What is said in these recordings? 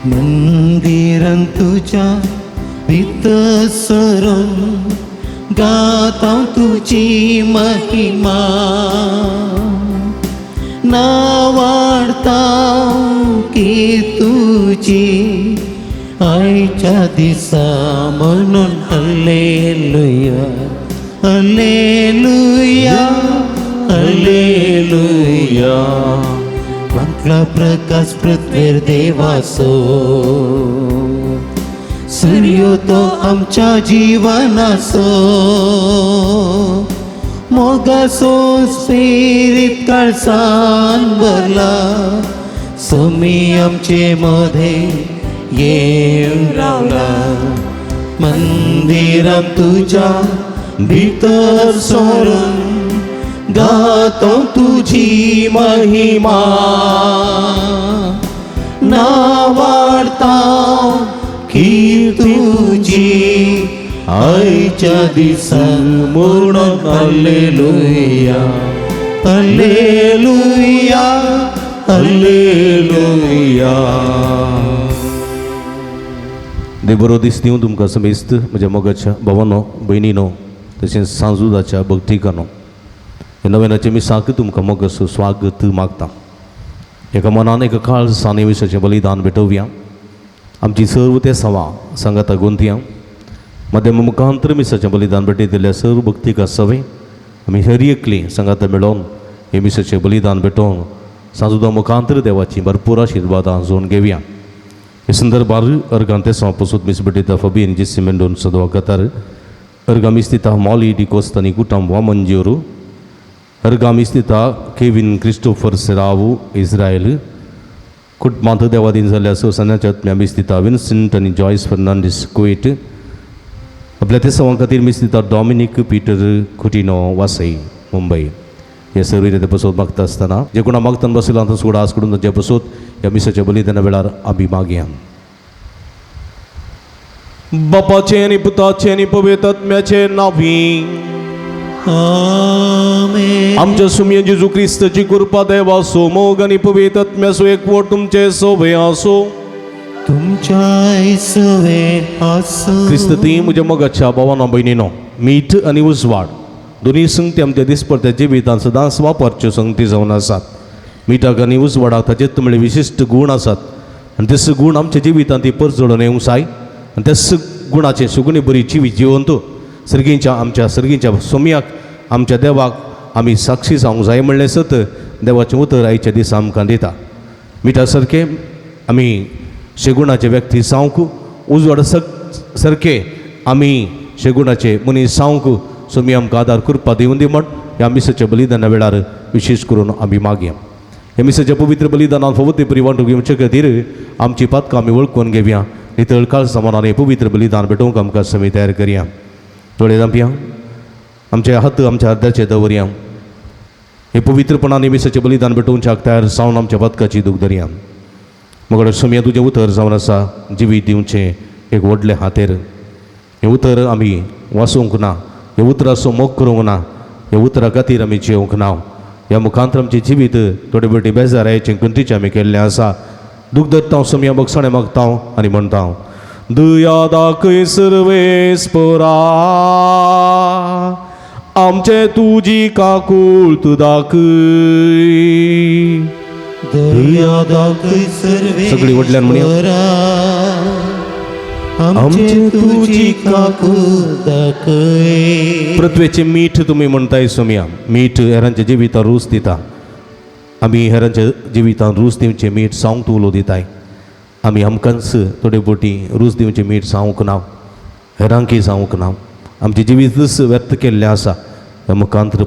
मंदिरं तुझ्या भितसरून गाता तुझी महिमा नावाडता की तुझी आईच्या दिसा म्हणून हल्लेलुया हल्लेलुया हल्लेलुया मंगला प्रकाश पृथ्वीर देवासो सूर्य तो आमच्या जीवनासो मोगासो स्पिरिट काळसान भरला सोमी आमचे मध्ये येऊन रावला मंदिरात तुझ्या भितर सोडून गातो तुझी महिमा नावाडता की तुझी आईच्या दिसन म्हणून हल्लेलुया हल्लेलुया हल्लेलुया. देव दीस दिवं तुमकां समेस्त म्हज्या मोगाच्या भावांनो भयणीनो तशेंच सांजुदाच्या भक्तिकानो ह्या नव्यानाचे मी साक तुमकां मोगस स्वागत मागता. एका मनान एका काळ साने विश्वाचें बलिदान भेटोवया. आमची सर्व ते सवा सांगाता गोंतया माध्यम मुखांतर मिसाचें बलिदान भेटयतल्या सर्व भक्तिका सवे आमी हर एकली सांगाता मेळोन हे मिसाचें बलिदान भेटोवन सांजुदा मुखांतर देवाची भरपूर आशिर्वादां जोडून घेवया. हे संदर्भार अर्गांते पासून मिस भेटयता फबीन जी सिमेंडोन सदवा कतार अर्गामी स्थिता मॉली डी कोस्तानी कुटुंब वा मंजूरू अर्गामी स्थिता केविन क्रिस्टोफर सेरावू इस्रायल कुटुंबांत देवादीन जाल्ल्या सन्याच्या आत्म्या मिस्थिता विन्सेंट आनी जॉयस फर्नांडीस कुवेट आपल्या ते सवां खातीर मिस्थिता डॉमिनिक पीटर खुटिनो वासई मुंबई हे सर्व रीते बसोत मागता आसतना जे कोणा मागतान बसला तो सोडा आस करून जे बसोत ह्या मिसाच्या बलिदाना वेळार आमी मागया. बापाचे आनी पुताचे आनी पवित्र आत्म्याचे नांवी आमेन. आमच्या सुम्य जेजू क्रिस्ताची कृपा देवा सो मोग आनी पवित्र आत्म्याचो एकवट तुमचे सोबे आसो तुमच्या इसवे आसो. क्रिस्त ती म्हज्या मोगाच्या भावांनो भयणीनो मीठ आनी उजवाड दोनी संगती आमच्या दिसपट्ट्या जिवितांत सदांच वापरच्यो संगती जावन आसात. मिठाक आनी उजवाडाक ताचे तुमचे विशिश्ट गूण आसात आनी ते गूण आमच्या जिवितांत ती परजोडून येवंक जाय आनी त्या गुणाचे सुगुणी बरी जिवी जिवन तूं आमच्या सर्गींच्या सोम्याक आमच्या देवाक आमी साक्षी जावंक जाय म्हणलें सत देवाचें उतर आयच्या दिसा आमकां दिता. मिठा सारके आमी शेगुणाचे व्यक्ती जावंक उजवाड सारके आमी शेगुणाचे मनीस जावंक सोमी आमकां आदार कृपा दिवन दी म्हण ह्या मिसाच्या बलिदाना वेळार विशेश करून आमी मागया. ह्या मिसाच्या पवित्र बलिदानान फवत बरी वांटून घेवचे खातीर आमची पातकां आमी वळखून घेवया. नितळ काळ समानान पवित्र बलिदान भेटोवंक आमकां समी तयार करया. दोळे धांपया आमचे हात आमच्या अर्द्याचे दवरया. हे पवित्रपणान मिसाचें बलिदान भेटोवच्याक तयार जावन आमच्या पतकाची दूख धरया. मगड सोम्या तुजें उतर जावन आसा जिवीत दिवचें एक व्हडलें हातेर. हें उतर आमी वाचूंक ना, हे उतराचो मोग करूंक ना, हे उतरा खातीर आमी जियोंक ना. ह्या मुखांतर आमचें जिवीत थोडे फावटी बेजारायेचें गंतीचें आमी केल्लें आसा. दूख धरता सोम्या बगसाणें मागता आनी म्हणटा दया दाखय सर्वेस्परा आमचे तुजी काकूळत दाखय. दया दाखय सर्वे सगळी वडल्यान म्हणया आमचे तुजी काकूळत दाखय. पृथ्वेचें मीठ तुमी म्हणटाय सोम्या. मीठ हेरांच्या जिवितांत रूच दिता. आमी हेरांच्या जिवितांत रूच दिवचें मीठ जावंक तूं उलो दिताय. आमी आमकांच थोडे फावटी रूच दिवचें मीठ जावंक ना, हेरांकय जावंक ना. आमचें जिवीतच व्यर्थ केल्लें आसा. ह्या मुखांतर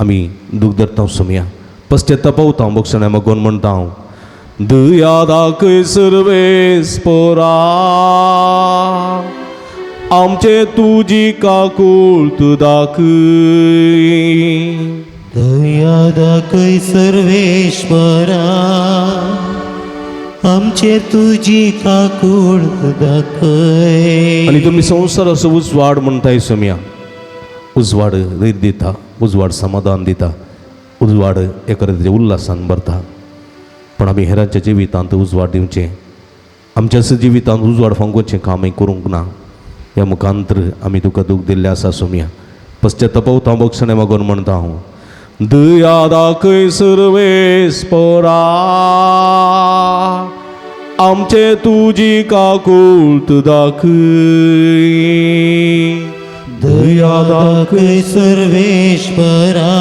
आमी दूख धरता सोम्या. पश्चात्तापवता बगसाणें मागोवन म्हणटा दया दाखय सर्वेस्परा आमचे तुझी काकुळत दाखय. दया दाखय सर्वेश्वरा, आमचेर तुजी काकूळ दाखय. आणि तुम्ही संसार असं उजवाड म्हणताय सम्या. उजवाड रीत दिता, उजवाड समाधान दिता, उजवाड एका तरेचे उल्हासान भरता. पण आमी हेरांच्या जिवितांत उजवाड दिवचें, आमच्या जिवितांत उजवाड फांकोवचें कामय करूंक ना. ह्या मुखांतर आमी तुका दूख दिल्लें आसा सम्या. पश्चातापवता बोक्षणे मागून म्हणटा हांव. दया दाखय सर्वेस्परा, आमचे तुजी काकुळत दाखय. दया दाखय सर्वेश्वरा,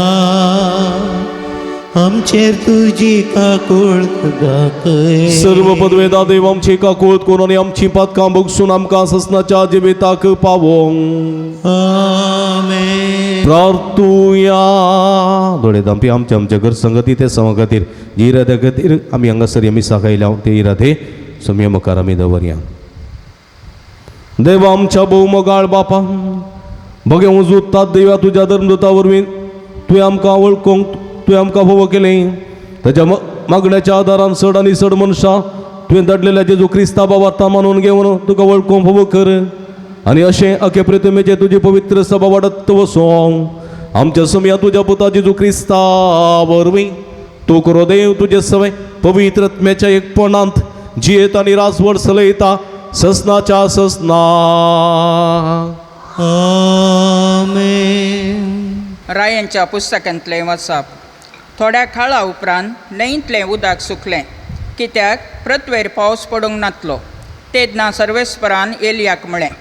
आमचेर तुजी काकूळ दाखय. सर्व पदवेदा देव आमची काकुळत करून आनी आमची पातकां बगसून आमकां ससनाच्या जिविताक पावोंक आमेन. प्रार्थुया. दोळे दांपी आमच्या आमच्या घर संगती ते सवा खातीर जी इराद्या खातीर आमी हांगासर आमी साकायल्या ते इरादे सम्य मुखार आमी दवरया. देवा आमच्या भोवमोगाळ बापा, भगे उजूतात देवा तुज्या धर्मदूता वरवीं तुवें आमकां वळखूंक तुवें आमकां फोव केलें. ताच्या मागण्याच्या आदारान चड आनी चड मनशां तुवें धाडलेल्या जेजू क्रिस्ता बाबाता मानून घेवन तुका वळखूंक फोव कर. आनी अशें अखे प्रतिमेचे तुजी पवित्र सभा वाडत वचों. आमच्या सम्या तुज्या पुता जेजू क्रिस्ता वरवीं तूं करो देव तुजे सवय पवित्र आत्म्याच्या एकपणांत जियेता आनी रासवड चलयता ससनाच्या ससना. आमेन. रायांच्या पुस्तकांतलें वाचप. थोड्या काळा उपरांत न्हंयतलें उदक सुकलें, कित्याक पृथ्वीर पावस पडूंक नासलो. तेन्ना सर्वेस्परान एलियाक म्हळें,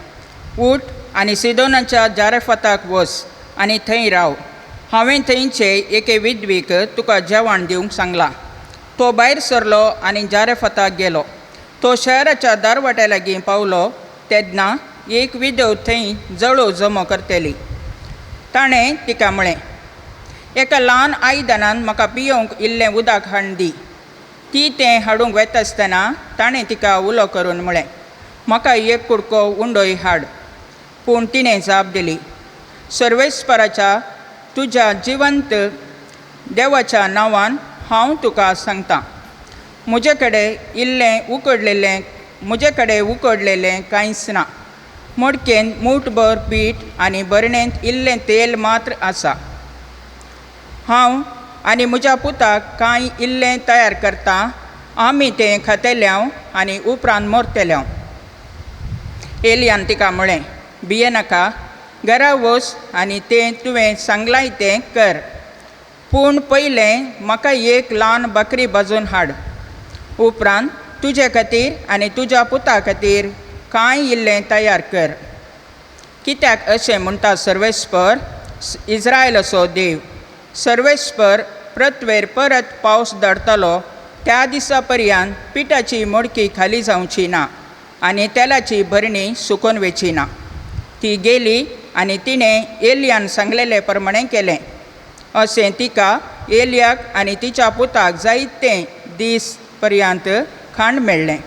उठ आनी सिदोनाच्या जारेफाताक वच आनी थंय राव. हांवें थंयचे एके विधवीक तुका जेवण दिवंक सांगलां. तो भायर सरलो आनी जारेफाताक गेलो. तो शहराच्या दारवाट्या लागीं पावलो तेन्ना एक विधव थंय जळो जमो करतेली. ताणें तिका म्हळें, एका ल्हान आयदनान म्हाका पियोवंक इल्लें उदक हाडून दी. ती तें हाडूंक वता आसतना ताणें तिका उलो करून म्हळें, म्हाका एक कुडको उंडोय हाड. पूण तिणें जाप दिली, सर्वेस्पराच्या तुज्या जिवंत देवाच्या नांवान हांव तुका सांगतां, म्हजे कडेन उकडलेलें कांयच ना. मडकेन मूठभर पीठ आनी भरणेंत इल्लें तेल मात्र आसा. हांव आनी म्हज्या पुताक कांय इल्लें तयार करता. आमी तें खातेल्या आनी उपरांत मरतल्या. एलियान तिका म्हळें, भियेनाका, घरा वच आनी तें तुवें सांगलां तें कर. पूण पयलें म्हाका एक ल्हान बकरी भाजून हाड. उपरांत तुजे खातीर आनी तुज्या पुता खातीर कांय इल्लें तयार कर. कित्याक अशें म्हणटा सर्वेस्पर, इस्रायलाचो देव, सर्वेस्पर पृथ्वीर परत पावस धाडटलो त्या दिसा पर्यंत पिठाची मडकी खाली जावची ना आनी तेलाची भरणी सुकून वची ना. ती गेली आनी तिणें एलियान सांगलेले प्रमाणें केलें. अशें तिका एलियाक आनी तिच्या पुताक जायते दीस पर्यंत खाण मेळ्ळें.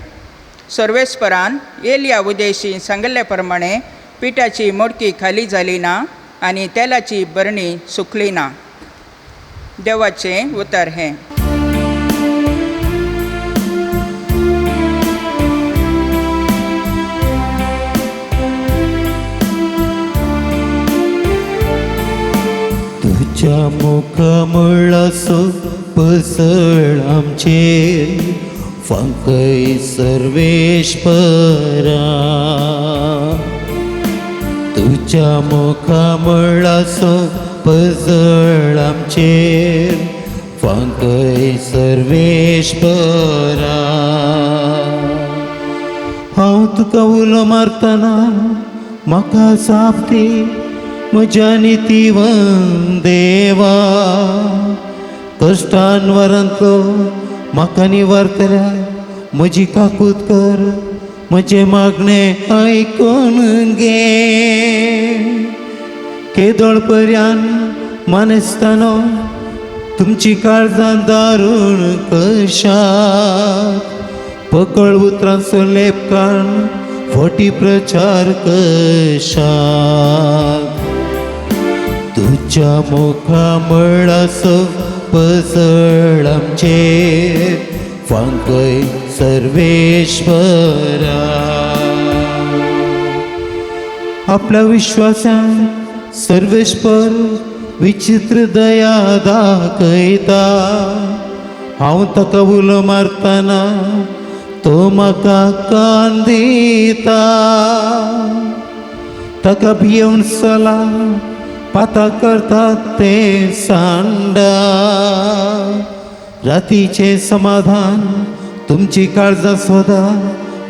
सर्वेस्परान एलिया उदेशी सांगले प्रमाणें पिठाची मडकी खाली जाली ना आनी तेलाची भरणी सुकली ना. देवाचें उतर हें. तुझ्या मुखामळाचो पसळ आमचेर फांकय सर्वेश्वरा. तुझ्या मुखामळाचो पसळ आमचेर फांकय सर्वेश्वरा. हांव तुका उलो मारतना म्हाका साप दी म्हज्या नितीवन देवा. कश्टान वरांतलो म्हाका निवारतल्यार म्हजी काकूत कर. म्हजे मागणें आयकून घे. केदोळ पर्यान मानेस्तानो तुमची काळजां दारूण कशाक. पकळ उतरांचो लेप काडून फोटी प्रचार कशा तुझ्या मुखा मळास पसळ आमचे फांकय सर्वेश्वरा. आपल्या विश्वासान सर्वेश्वर विचित्र दया दाखयता. हांव ताका उलो मारतना तो म्हाका कान दिता. ताका भियेवन चला पाता करतात ते सांडा. रातीचे समाधान तुमची काळजा सोदा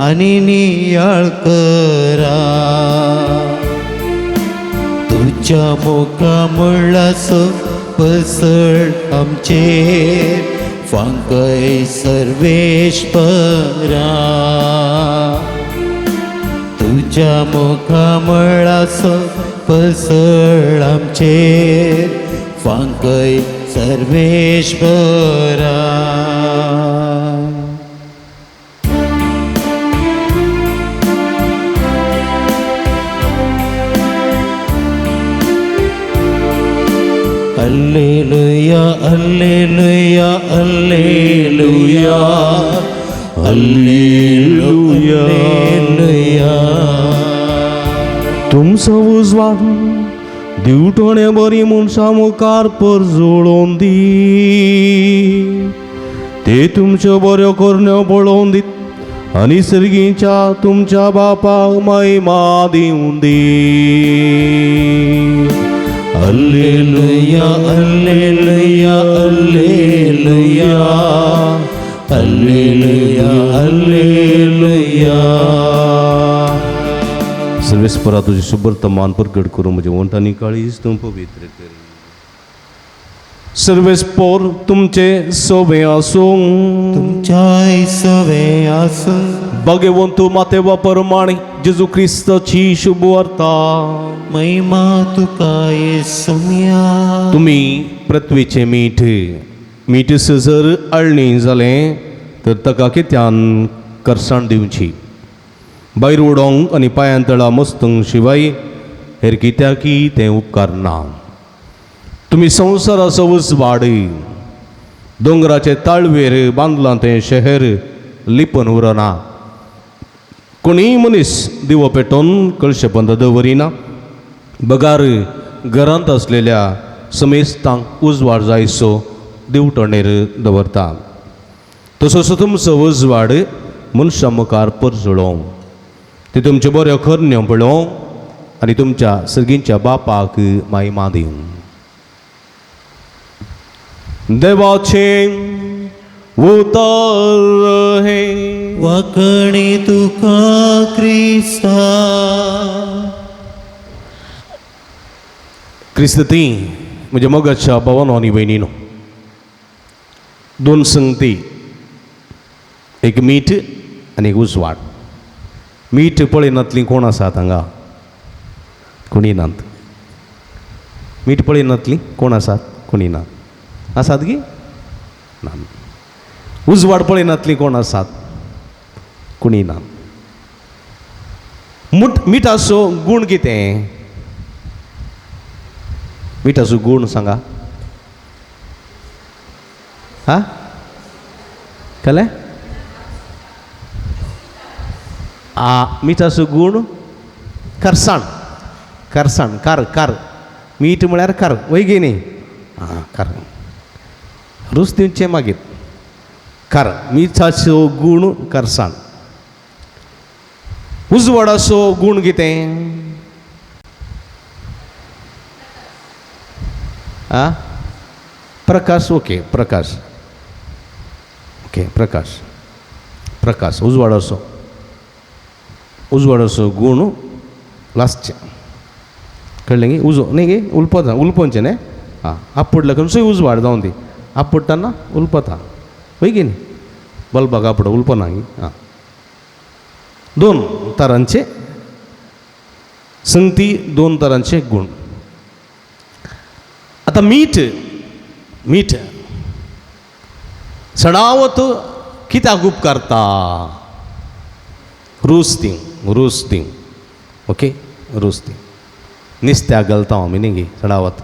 आनी नियाळ करा. तुझ्या मोका म्हणलास पसळ आमचेर फांकय सर्वेश्वरा. तुझ्या मोका म्हणलास पसळ आमचेर फांकय सर्वेश्वरा. Alleluia, alleluia, alleluia, alleluia, alleluia. तुमचो उजवाड दिवटोणे बरी मनशां मुखार परजोळोवन दी. ते तुमच्यो बऱ्यो करण्यो पळोवन दीत आनी सर्गीच्या तुमच्या बापाक महिमा दिवन दी. Alleluia, alleluia, alleluia, alleluia, alleluia. सर्वेस्परा तुझे शुभ्रतमान प्रकट करून म्हजे वंटांनी काळीज तूं पवित्र कर. सर्वेस्पोर तुमचे सोबे आसूं तुमच्या सवे आसूं भगवंतू मातेवा परमाणे जेजू क्रिस्ताची शुभ वार्ता. महिमा तुका येसुया. तुम्ही पृथ्वीचे मीठ मीठ जर अळणी जालें तर ताका कित्यान करसाण दिवची. भायर उडोवंक आनी पांयां तळा मस्तंक शिवाय हेर कित्याकी तें उपकार ना. तुम्ही संवसाराचो उजवाड दोंगराचे ताळवेर बांदलां तें शहर लिपन उरना. कोणीय मनीस दिवो पेटोवन कळशेबंद दवरिना. बगार घरांत असलेल्या समेस्तांक उजवाड जायसो दिवटणेर दवरता. तसोच तुमचो उजवाड मनशां मुखार परजळोवं ते तुमच्यो बऱ्यो करण्यो पळोवं आनी तुमच्या सर्गींच्या बापाक महिमा दिवं. देवाचे उतर हे वाकणे तुका क्रिस्ता. क्रिस्ती म्हणजे मोगाच्या भावांनो आनी भयणींनो, दोन संगती, एक मीठ आनी एक उजवाड. मीठ पळयनातलीं कोण आसात हांगा? कोणी नात. मीठ पळयनातलीं कोण आसात? कोणी नात. आसात गी ना. उजवाड पळयनातलीं कोण आसात? कोणी ना. मिठाचो गूण कितें? मिठाचो गूण सांगा. हा कळ्ळें? मिठाचो गूण करसाण. करसाण कार कार मीठ म्हळ्यार कार वय गे न्ही. कार रूच दिवचें मागीर. कार मिठाचो गूण करसाण. उजवाडाचो गूण कितें? प्रकाश. ओके प्रकाश. ओके प्रकाश. प्रकाश उजवाडाचो. उजवाडाचो गूण लास्टचें. कळ्ळें गे? उजो न्ही गे उलपता उलपोवचें न्ही. आपडल्या खंयचोय उजवाड जावन दी आपडटाना उलपता वय गे न्ही. बल्बाक आपड उलपना गी. दोन तरांचे संगती, दोन तरांचे गूण. आता मीठ मीठ सडावत कित्याक उपकारता? रूच ती रोस्टिंग ओके रोस्टिंग नुस्त्याक घालता हांव आमी न्ही चडावत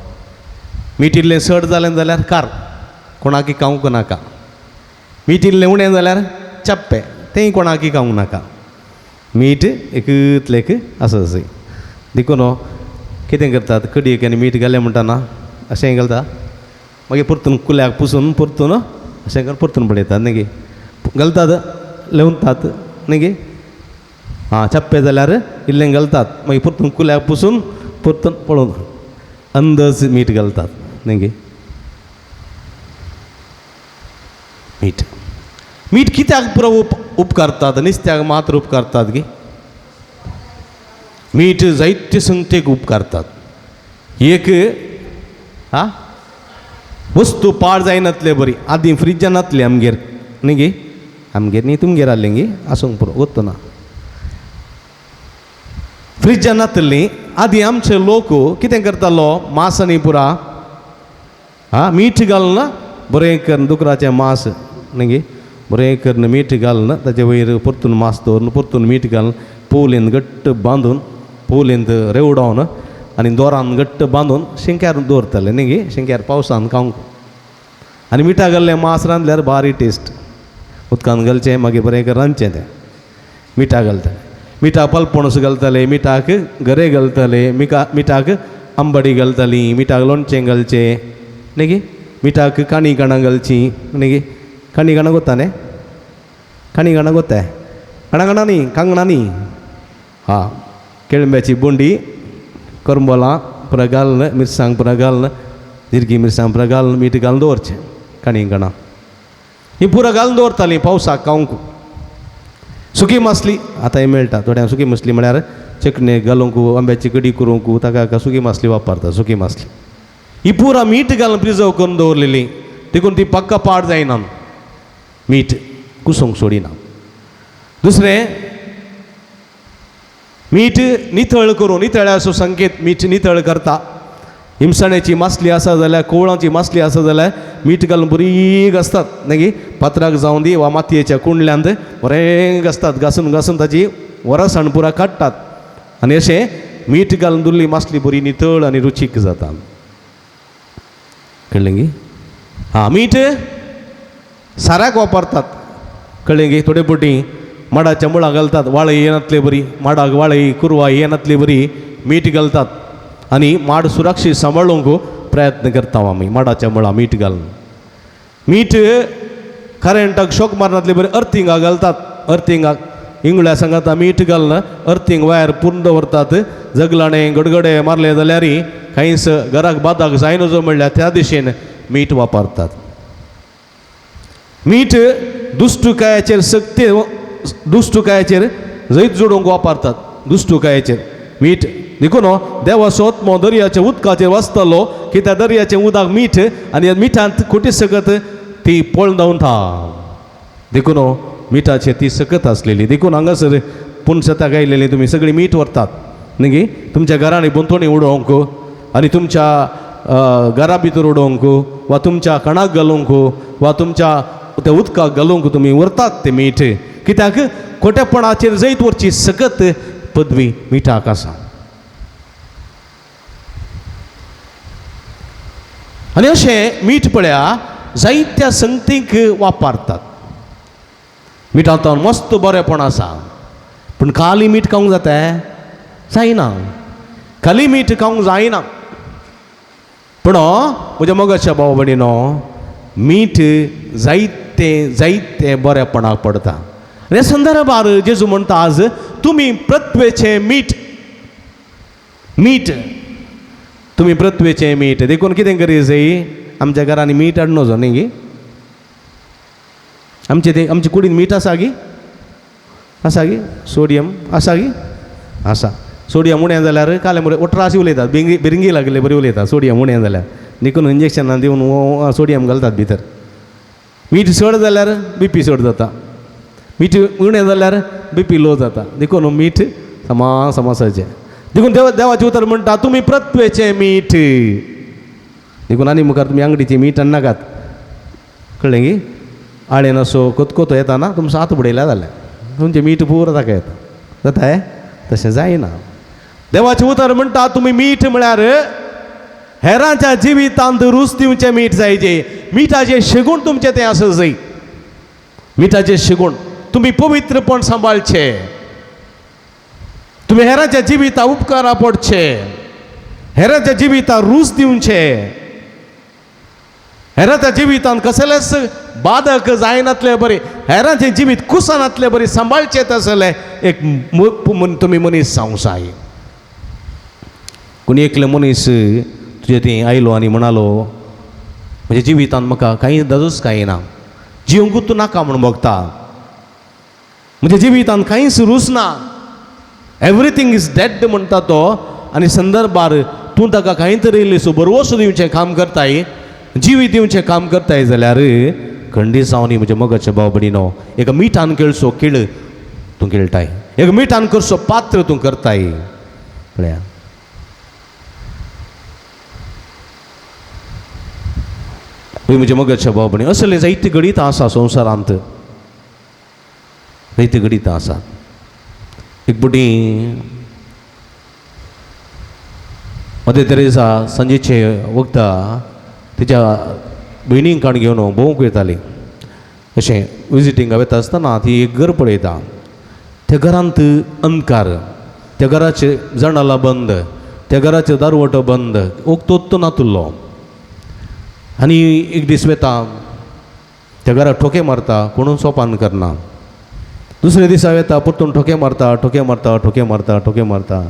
मीठ इल्लें चड जालें जाल्यार कार कोणाकी खावंक नाका मीठ इल्लें उणें जाल्यार चप्पे तेंय कोणाकी खावंक नाका मीठ एकतलेक आसा सय देखून कितें करतात कडयेक आनी मीठ घालें म्हणटाना अशें घालता मागीर परतून कुल्याक पुसून परतून अशें करून परतून पडयतात न्ही घालतात लवतात न्ही हां चप्पे जाल्यार इल्लें घालतात मागीर परतून कुल्याक पुसून परतून पळोवन अंदज मीठ घालतात न्ही मीठ मीठ कित्याक पुरो उपकारतात नुस्त्याक मात्र उपकारतात गे मीठ जायत्य संगतेक उपकारतात एक हां वस्तू पाड जायनातले बरी आदीं फ्रिजान नातली आमगेर न्ही गे आमगेर न्ही तुमगेर आहलें गे आसूंक पुरो गोत्तो ना फ्रिजान नातली आदीं आमचे लोक कितें करतालो मांस आनी पुरा हां मीठ घालून बरें करून दुकराचें मांस न्ही गे बरें करून मीठ घालून ताचे वयर परतून मांस दवरून परतून मीठ घालून पोवलेन घट्ट बांदून पोवलेन रेवडावन आनी दोरान घट्ट बांदून शिंक्यार दवरताले न्ही गे शिंक्यार पावसान खावंक आनी मिठा घाल्लें मांस रांदल्यार बारी टेस्ट उदकान घालचें मागीर बरें करून रांदचें तें मिठा घालताले मिठाक पलपणस घालताले मिठाक गरे घालताले मिठाक आंबाडी घालतालीं मिठाक लोणचें घालचें न्ही गे मिठाक काणी काणां घालचीं न्ही गे काणी काणां गोता न्ही काणी काणां गोताय काणां काणां न्ही कांगणां न्ही हां केळंब्याची बोंडी करंबोलां पुरा घालून मिरसांग पुरा घालून जिरगी मिरसांग पुरा घालून मीठ घालून दवरचें काणी काणां ही पुरा घालून दवरतालीं पावसाक खावंक सुकी मासली आतां हे मेळटा थोड्यांक सुकी मासली म्हळ्यार चटणेक घालूंक आंब्याची कडी करूंक ताका सुकी मासली वापरता सुकी मासली ही पुरा मीठ घालून प्रिजर्व करून दवरलेली देखून ती पक्का पाड जायना मीठ कुसूंक सोडिना दुसरें मीठ नितळ करून नितळ्याचो संकेत मीठ नितळ करता हिमसण्याची मासली आसा जाल्यार कोवळांची मासली आसा जाल्यार मीठ घालून बरी घासतात न्ही फातराक जावं दी वा मातयेच्या कुंडल्यांत बरें घासतात घासून घासून ताची वरसाण पुरा काडटात आनी अशें मीठ घालून दवरली मासली बरी नितळ आनी रुचीक जाता कळ्ळें गे हां मीठ साऱ्याक वापरतात कळ्ळें गे थोडे पटी माडाच्या मुळां घालतात वाळय येनातले बरी माडाक वाळय कुरवाय येनातली बरी मीठ घालतात आनी माड सुरक्षीत सांबाळूंक प्रयत्न करता आमी माडाच्या मुळां मीठ घालून मीठ करंटाक शॉक मारनातले बरे अर्थिंगाक घालतात अर्थिंगाक इंगळ्या सांगाता मीठ घालून अर्थिंग वायर पूर्ण दवरतात जगलाणे गडगडे मारले जाल्यारय कांयच घराक बादाक जायना जो म्हणल्यार त्या दिशेन मीठ वापरतात मीठ दुश्टकायाचेर सक्ती दुश्टकायाचेर जैत जोडूंक वापरतात दुश्टकायाचेर मीठ देखून देवाचो आत्मो दर्याच्या उदकाचेर वचतलो की त्या दर्याचें उदक मीठ आनी मिठांत खोटी सकत ती पळोवन धांवता देखून मिठाचेर ती सकत आसलेली देखून हांगासर पुणशताक आयिल्लेली तुमी सगळीं मीठ व्हरतात न्ही तुमच्या घरांनी बुंतोणी उडोवंक आनी तुमच्या घरा भितर उडोवंक वा तुमच्या कणाक घालूंक वा तुमच्या त्या उदकाक घालूंक तुमी व्हरतात तें मीठ कित्याक खोटेपणाचेर जैत वरची सकत पदवी मिठाक आसा आनी अशें मीठ पळया जायत्या संगतीक वापरतात मिठांत मस्त बरेंपण आसा पूण खाली मीठ खावंक जाता जायना खाली मीठ खावंक जायना पूण म्हज्या मोगाच्या भाव भयणीनो मीठ जायते बरेपणाक पडटा आनी ह्या संदर्भार जेजू म्हणटा आज तुमी पृथ्वेचें मीठ तुमी पृथ्वेचें मीठ देखून कितें करी जाय आमच्या घरांनी मीठ हाडनो जो न्ही गे आमचे कुडीन मीठ आसा गे सोडियम आसा गे आसा सोडियम उणें जाल्यार काले मुरे ओट्राशी उलयतात बिरिंगी लागले बरी उलयतात सोडियम उणें जाल्यार देखून इंजेक्शनां दिवन सोडियम घालतात भितर मीठ चड जाल्यार BP चड जाता मीठ उणें जाल्यार BP लो जाता देखून मीठ समासाचें देखून देवाचें उतर म्हणटा तुमी पृथ्वेचें मीठ देखून आनी मुखार तुमी अंगडीचें मीठ नाकात कळ्ळें गे आळेन असो कोतकोतो येता ना तुमचो हात बुडयल्या जाल्यार तुमचें मीठ पुरो ताका येता जाताय तशें जायना. देवाचें उतर म्हणटा तुमी मीठ म्हळ्यार हेरांच्या जिवितांत रूच दिवचें मीठ जायचें. मिठाचें शेगूण तुमचें तें आसूं जाय. मिठाचें शेगूण तुमी पवित्रपण सांबाळचे. तुमी हेरांच्या जिविता उपकारा पडचे. हेरांच्या जिविता रूच दिवचे. हेरांच्या जिवितांत कसलेच बाधक जायनातले बरे, हेरांचें जिवीत कुसनातले बरे सांबाळचे तसले एक तुमी मनीस जावंक जाय. कोणी एकले मनीस तुजे थंय आयलो आनी म्हणालो म्हज्या जिवितांत म्हाका कांय दाजूच कांय ना, जिवंकूच तूं नाका म्हूण बगता, म्हज्या जिवितांत कांयच रूच ना, एवरीथींग इज डेड म्हणटा तो. आनी संदर्भार तूं ताका कांय तरी इल्लेसो बरवसो दिवचें काम करताय, जिवीत दिवचें काम करताय जाल्यार खंडीत जावन म्हज्या मोगाच्या भाव भयणीनो एक मिठान खेळसो खेळ तूं खेळटाय, एक मिठान करसो पात्र तूं करताय. पळया म्हज्या मोगाच्या भाव भयणी, असले जायते गणित आसा संवसारांत, जायते गणित आसा. एक बुटी मदर तेरेसा सांजेचे वखदा तिच्या भयणीक काण घेवन भोंवूंक वयताली. अशें विजिटींगा वयता आसतना ती एक घर पळयता. त्या घरांत अंधकार, त्या घराचे जणालां बंद, त्या घराचे दारवटो बंद, तोत्तो नातुल्लो. आनी एक दीस वता त्या घराक ठोके मारता, कोणूच सोपान करना. दुसऱ्या दिसा येता परतून ठोके मारता, ठोके मारता, ठोके मारता, ठोके मारता.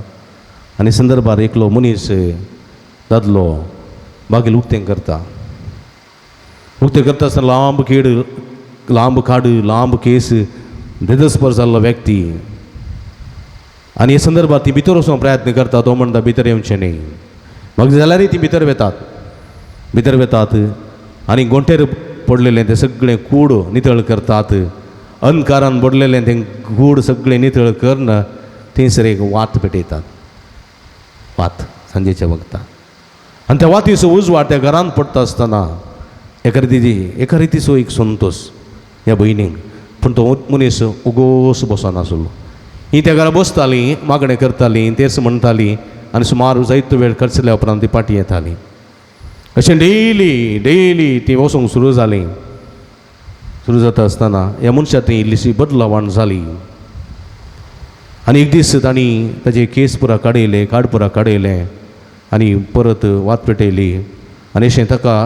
आनी संदर्भार एकलो मनीस दादलो बागेल उक्तें करता. उक्तें करता आसतना लांब खेड, लांब खाड, लांब केस, देदस्पर जाल्लो व्यक्ती. आनी हे संदर्भात ती भितर वचूंक प्रयत्न करता. तो म्हणटा भितर येवचें न्ही. मग जाल्यारय ती भितर वेतात. भितर वेतात आनी गोंटेर पडलेलें तें सगळें कूड नितळ करतात. अंधकारान पडलेलें तें कूड सगळें नितळ करून थंयसर एक वात पेटयतात. वात सांजेच्या वखदां. आनी त्या वातीचो उजवाड त्या घरांत पडटा आसतना एका रितीचो एक संतोश ह्या भयणीक. पूण तो मनीस उगोस बसनासलो. ही त्या घरा बसताली, मागणें करताली, तेर्स म्हणटाली आनी सुमार जायतो वेळ खर्चल्या उपरांत ती पाटी येताली. अशें डेली ती वचूंक सुरू जाली. सुरू जाता आसतना ह्या मनशाक थंय इल्लीशी बदलावण जाली. आनी एक दीस तांणी ताजे केस पुरा काडयले, काड पुरा काडयले आनी परत वात पेटयली. आनी अशें ताका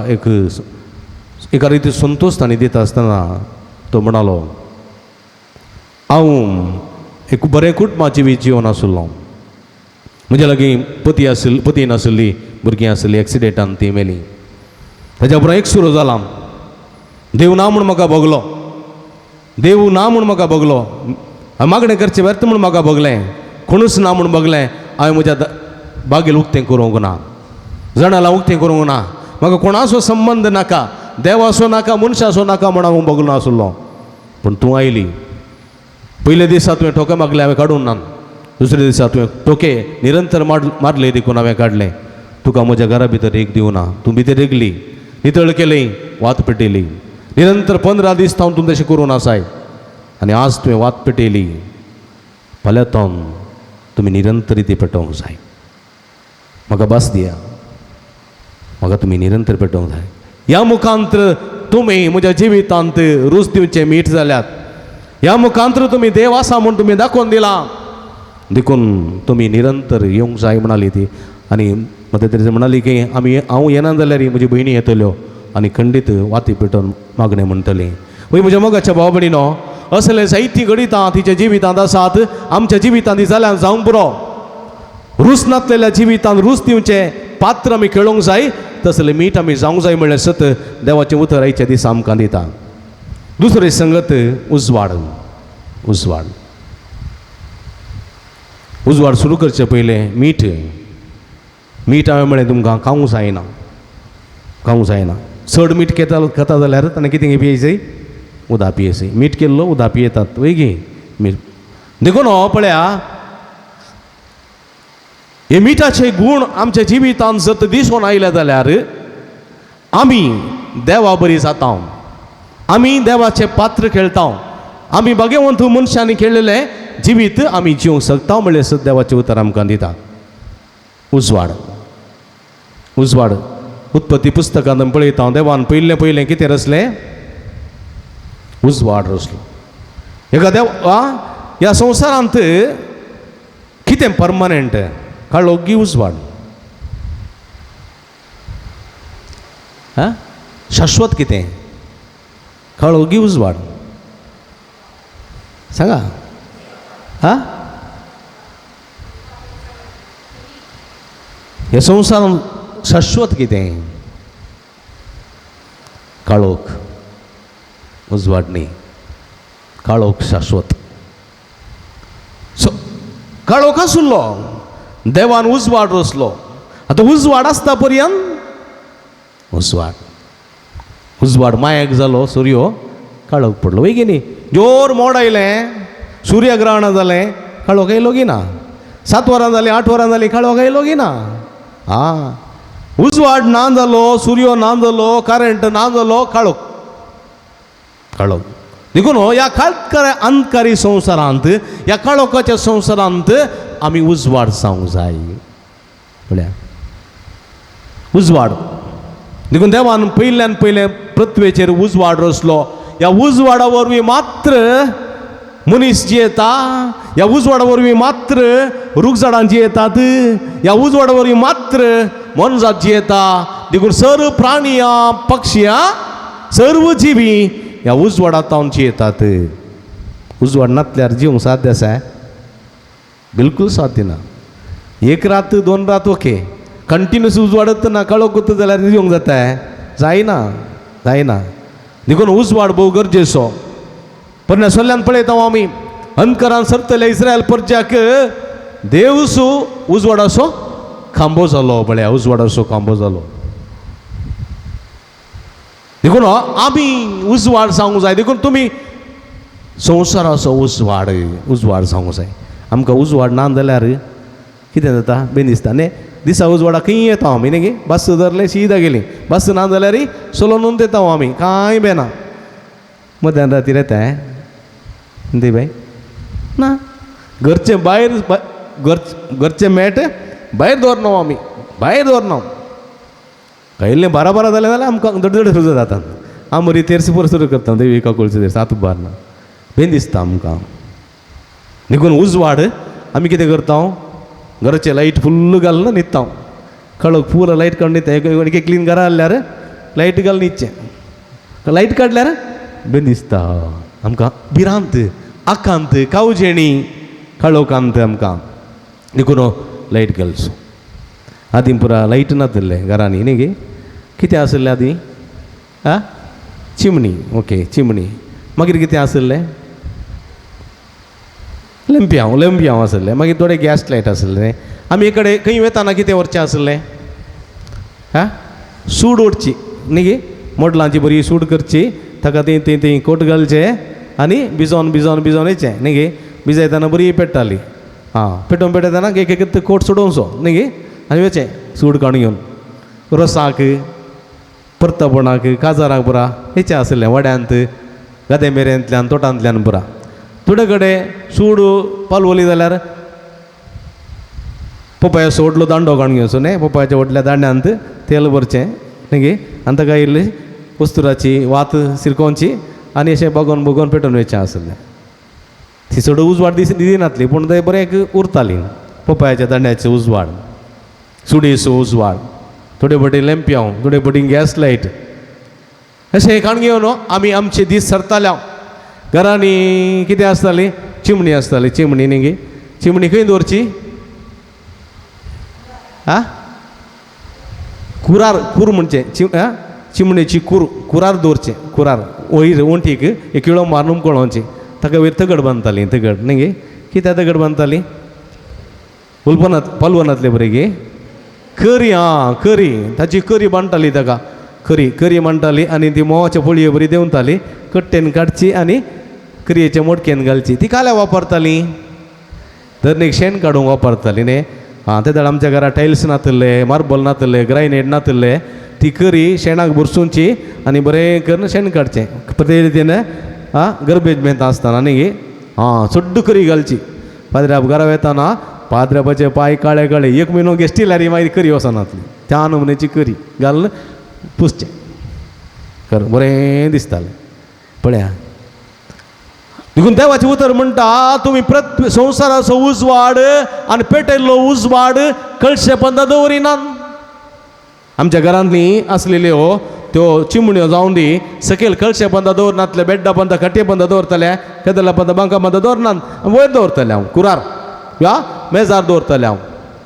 एका रिती संतोश तांणी दिता आसतना तो म्हणालो, हांव एक बरें कुटुंबाची जिवीत जिवन आशिल्लो. म्हज्या लागीं पती नाशिल्ली, भुरगीं आशिल्लीं, एक्सिडेंटान ती मेली. ताच्या उपरांत एक सुरू जाला, देव ना म्हूण म्हाका बगलो, देव ना म्हूण म्हाका बगलो, मागणें करचें व्यर्थ म्हूण म्हाका बगलें, कोणूच ना म्हूण बगलें. हांवें म्हज्या बागेल उक्तें करूंक ना, जणालां उक्तें करूंक ना, म्हाका कोणाचो संबंद नाका, देवाचो नाका, मनशाचो नाका म्हूण हांव बगलो नाशिल्लो. पूण तूं आयली. पयल्या दिसा तुवें ठोके मागले, हांवें काडूंक ना. दुसऱ्या दिसा तुवें ठोके निरंतर मारले देखून हांवें काडले. तुका म्हज्या घरा भितर एक दिवना. तूं भितर येयली, नितळ केलें, वात पेटयली. निरंतर 15 दीस थावन तूं तशें करून आसाय. आनी आज तुवें वात पेटयली, फाल्यां थावन तुमी निरंतर ती पेटोवंक जाय. म्हाका भास दिया, म्हाका तुमी निरंतर पेटोवंक जाय. ह्या मुखांतर तुमी म्हज्या जिवितांत रूच दिवचें मीठ जाल्यात. ह्या मुखांतर तुमी देव आसा म्हूण तुमी दाखोवन दिलां, देखून तुमी निरंतर येवंक जाय म्हणाली ती. आनी मदर तेरेसा म्हणाली की हांव येना जाल्यार म्हजी भयणी येतल्यो आनी खंडीत वाती पेटोवन मागणें म्हणटलीं. वय म्हज्या मोगाच्या भाव भयणीनो, असले जायतीं गणितां तिच्या जिवितांत आसात. आमच्या जिवितांत जाल्यार जावंक पुरो. रूच नासलेल्या जिवितांत रूच दिवचें पात्र आमी खेळोंक जाय. तसलें मीठ आमी जावंक जाय म्हणल्यार सत देवाचें उतर आयच्या दिसा आमकां दिता. दुसरी संगत उजवाड. उजवाड उजवाड सुरू करचे पयलें मीठ. मीठ हांवें म्हळें तुमकां खावंक जायना, खावंक जायना. चड मीठ खाता जाल्यार ताणें कितें पियेचें, उदक पियेचें. मीठ केल्लो उदक पियेतात वय गे मीठ. देखून हो पळया, हे मिठाचे गूण आमच्या जिवितांत जर दिसून आयले जाल्यार आमी देवा बरी जाता. आमी देवाचें पात्र खेळटा. आमी भगवंत मनशांनी खेळलेले जिवीत आमी जिवंक शकता म्हणल्यार देवाचें उतर आमकां दिता. उजवाड उजवाड उत्पत्ती पुस्तकांत पळयता हांव देवान पयलें कितें रचलें? उजवाड रचलो. हेका देवा ह्या संवसारांत कितें परमनंट काळोखी उजवाड शाश्वत कितें काळोखी उजवाड सांगा. ह्या संवसारांत शाश्वत कितें? काळोख उजवाड न्ही, काळोख शाश्वत. सो काळोख आसुल्लो देवान उजवाड रचलो. आतां उजवाड आसता पर्यंत उजवाड मायक जालो, सूर्य काळोख पडलो वय की न्ही. जोर मोड आयलें, सूर्यग्रहण जालें, काळोख येयलो की ना. 7 वरां जालीं, 8 वरां जालीं, काळोख येयलो की ना. उजवाड ना जालो, सूर्य ना जालो, करंट ना जालो, काळोख देखून ह्या अंधकारी संवसारांत, ह्या काळोखाच्या संवसारांत आमी उजवाड जावंक जाय. उजवाड देखून देवान पयल्यान पयलें पृथ्वेचेर उजवाड रचलो. ह्या उजवाडा वरवीं मात्र मनीस जियेता, ह्या उजवाडा वरवीं मात्र रूख झाडां जियेतात, ह्या उजवाडा वरवीं मात्र मनजात जियेता. देखून सर्व प्राणी पक्षी सर्व जिवी ह्या उजवाडांत जियेतात. उजवाड नासल्यार जिवंक साध्य आसा? बिलकुल साध्य ना. 1 रात 2 रात ओके, कंटिन्यूस उजवाडत ना काळोख उरता जाल्यार जिवंक जाता? जायना. देखून उजवाड भोव गरजेचो. पण सल्ल्यान पळयता आमी अंधकारान सरतले इस्रायल प्रजाक देवसो उजवाडाचो खांबो जालो. बळ्या उजवाडाचो खांबो जालो. देखून आमी उजवाड जावंक जाय. देखून तुमी संवसाराचो उजवाड जावंक जाय. आमकां उजवाड ना जाल्यार कितें जाता? बेनिसता न्ही. दिसा उजवाडा खंय येता आमी न्ही. बस धरले सीदा गेली, बस ना जाल्यार सोलोन येता आमी, कांय बेना. मध्यान रातीर येता दी बाय ना. घरचे भायर घरचे मेट भायर दवरना आमी, भायर दवरना. कायल्लें 12 जालें जाल्यार आमकां धडधड सुरू जाता. हांव मरी तेरस पर सुरू करता देवी काकुळचे तेर 7 बारना. बेन दिसता आमकां. देखून उजवाड आमी कितें करता? घराचे लायट फुल्ल घालून न्हिदता. काळोख पुरो लायट काडून न्हिदता. एक क्लीन घरा हाडल्यार लायट घालून न्हिदचें. लायट काडल्यार बेन दिसता आमकां. भिरांत, आकांत, कावजेणी, काळोखांत आमकां. देखून लायट घालचो. आदीं पुरा लायट नासले घरांनी न्ही गे. कितें आसलें आदीं? चिमणी. ओके, चिमणी. मागीर कितें आसलें? लंप्याव आसलें. मागीर थोडे गॅस लायट आसलें. आमी एक कडेन खंय वेताना कितें व्हरचें आसलें? सूड ओडची न्ही गे. मोडलांची बरी सूड करची, ताका ती कोट घालचें आनी भिजोवन येचें न्ही गे. भिजयतना बरी पेट्टाली. पेटयतना एक कोट सोडोवचो न्ही गे. आनी वेचें सूड काडून घेवन रोसाक, परतपणाक, काजाराक पुरा हेचें आसलें. वड्यांत, गादेमेऱ्यांतल्यान, तोटांतल्यान पुरा. थोडे कडेन सूड पालवली जाल्यार पपया सोडलो दांडो काडून घेवचो न्ही. पपयाच्या व्हडल्या दांड्यांत तेल भरचें न्ही गे. आनी ताका इल्ली वस्तुराची वात सिरकोवची आनी अशें बगोवन पेटोवन वेचें आसलें. ती चड उजवाड दिनातली, पूण तें बरें उरताली. पपयाच्या दांड्याचें उजवाड, सुडयेचो उजवाड, थोडे फावटी लॅम्प्याव, थोडे फावटी गॅस लायट अशें काडून घेवन आमी आमचे दीस सरताले. घरांनी कितें आसताली? चिमणी आसताली. चिमणी न्ही गे. चिमणी खंय दवरची? कूर म्हणचे चिमणेची कुरार दवरचें. कुरार वयर वंटीक एक किळो मारून कळोवची. ताका वयर तगड बांदताली. तगड न्ही गे. कित्याक तगड बांदताली? पालवनांतले बरे गे. करी ताची करी बांदताली. ताका करी मांडटाली आनी ती मोवाच्या पोळयो बरी देंवताली. कट्टेन काडची आनी करयेच्या मोडकेन घालची. ती काल्यां वापरताली? धरणीक शेण काडूंक वापरताली न्ही. ते दाड आमच्या घरा टायल्स नासले, मार्बल नासले, ग्रायनेट नासले. ती करी शेणाक भरसूंची आनी बरें करून शेण काडचें. प्रत्येक रितीन गार्बेज मेता आसतना न्ही गे. हां चड्ड करी घालची पाद्र्याप घरा येताना पाद्र्यापाचे पाय काळे काळे एक म्हयनो गेस्टिलारी मागीर करी वचनातली त्या नमुन्याची करी घालून पुसचें कर बरें दिसतालें पळया देखून देवाचे उतर म्हणटा तुम्ही संवसाराचो उजवाड आनी पेटयल्लो उजवाड कळशे बंद दवरिनात आमच्या घरांतली असलेल्यो त्यो चिमण्यो जावन दी सकयल कळशे बंद दवरनातले बेड्डा बंद खट्टे बंद दवरतले केदला बंद बांका बंद दवरनात वयर दवरतले हांव कुरार या मेजार दवरतले हांव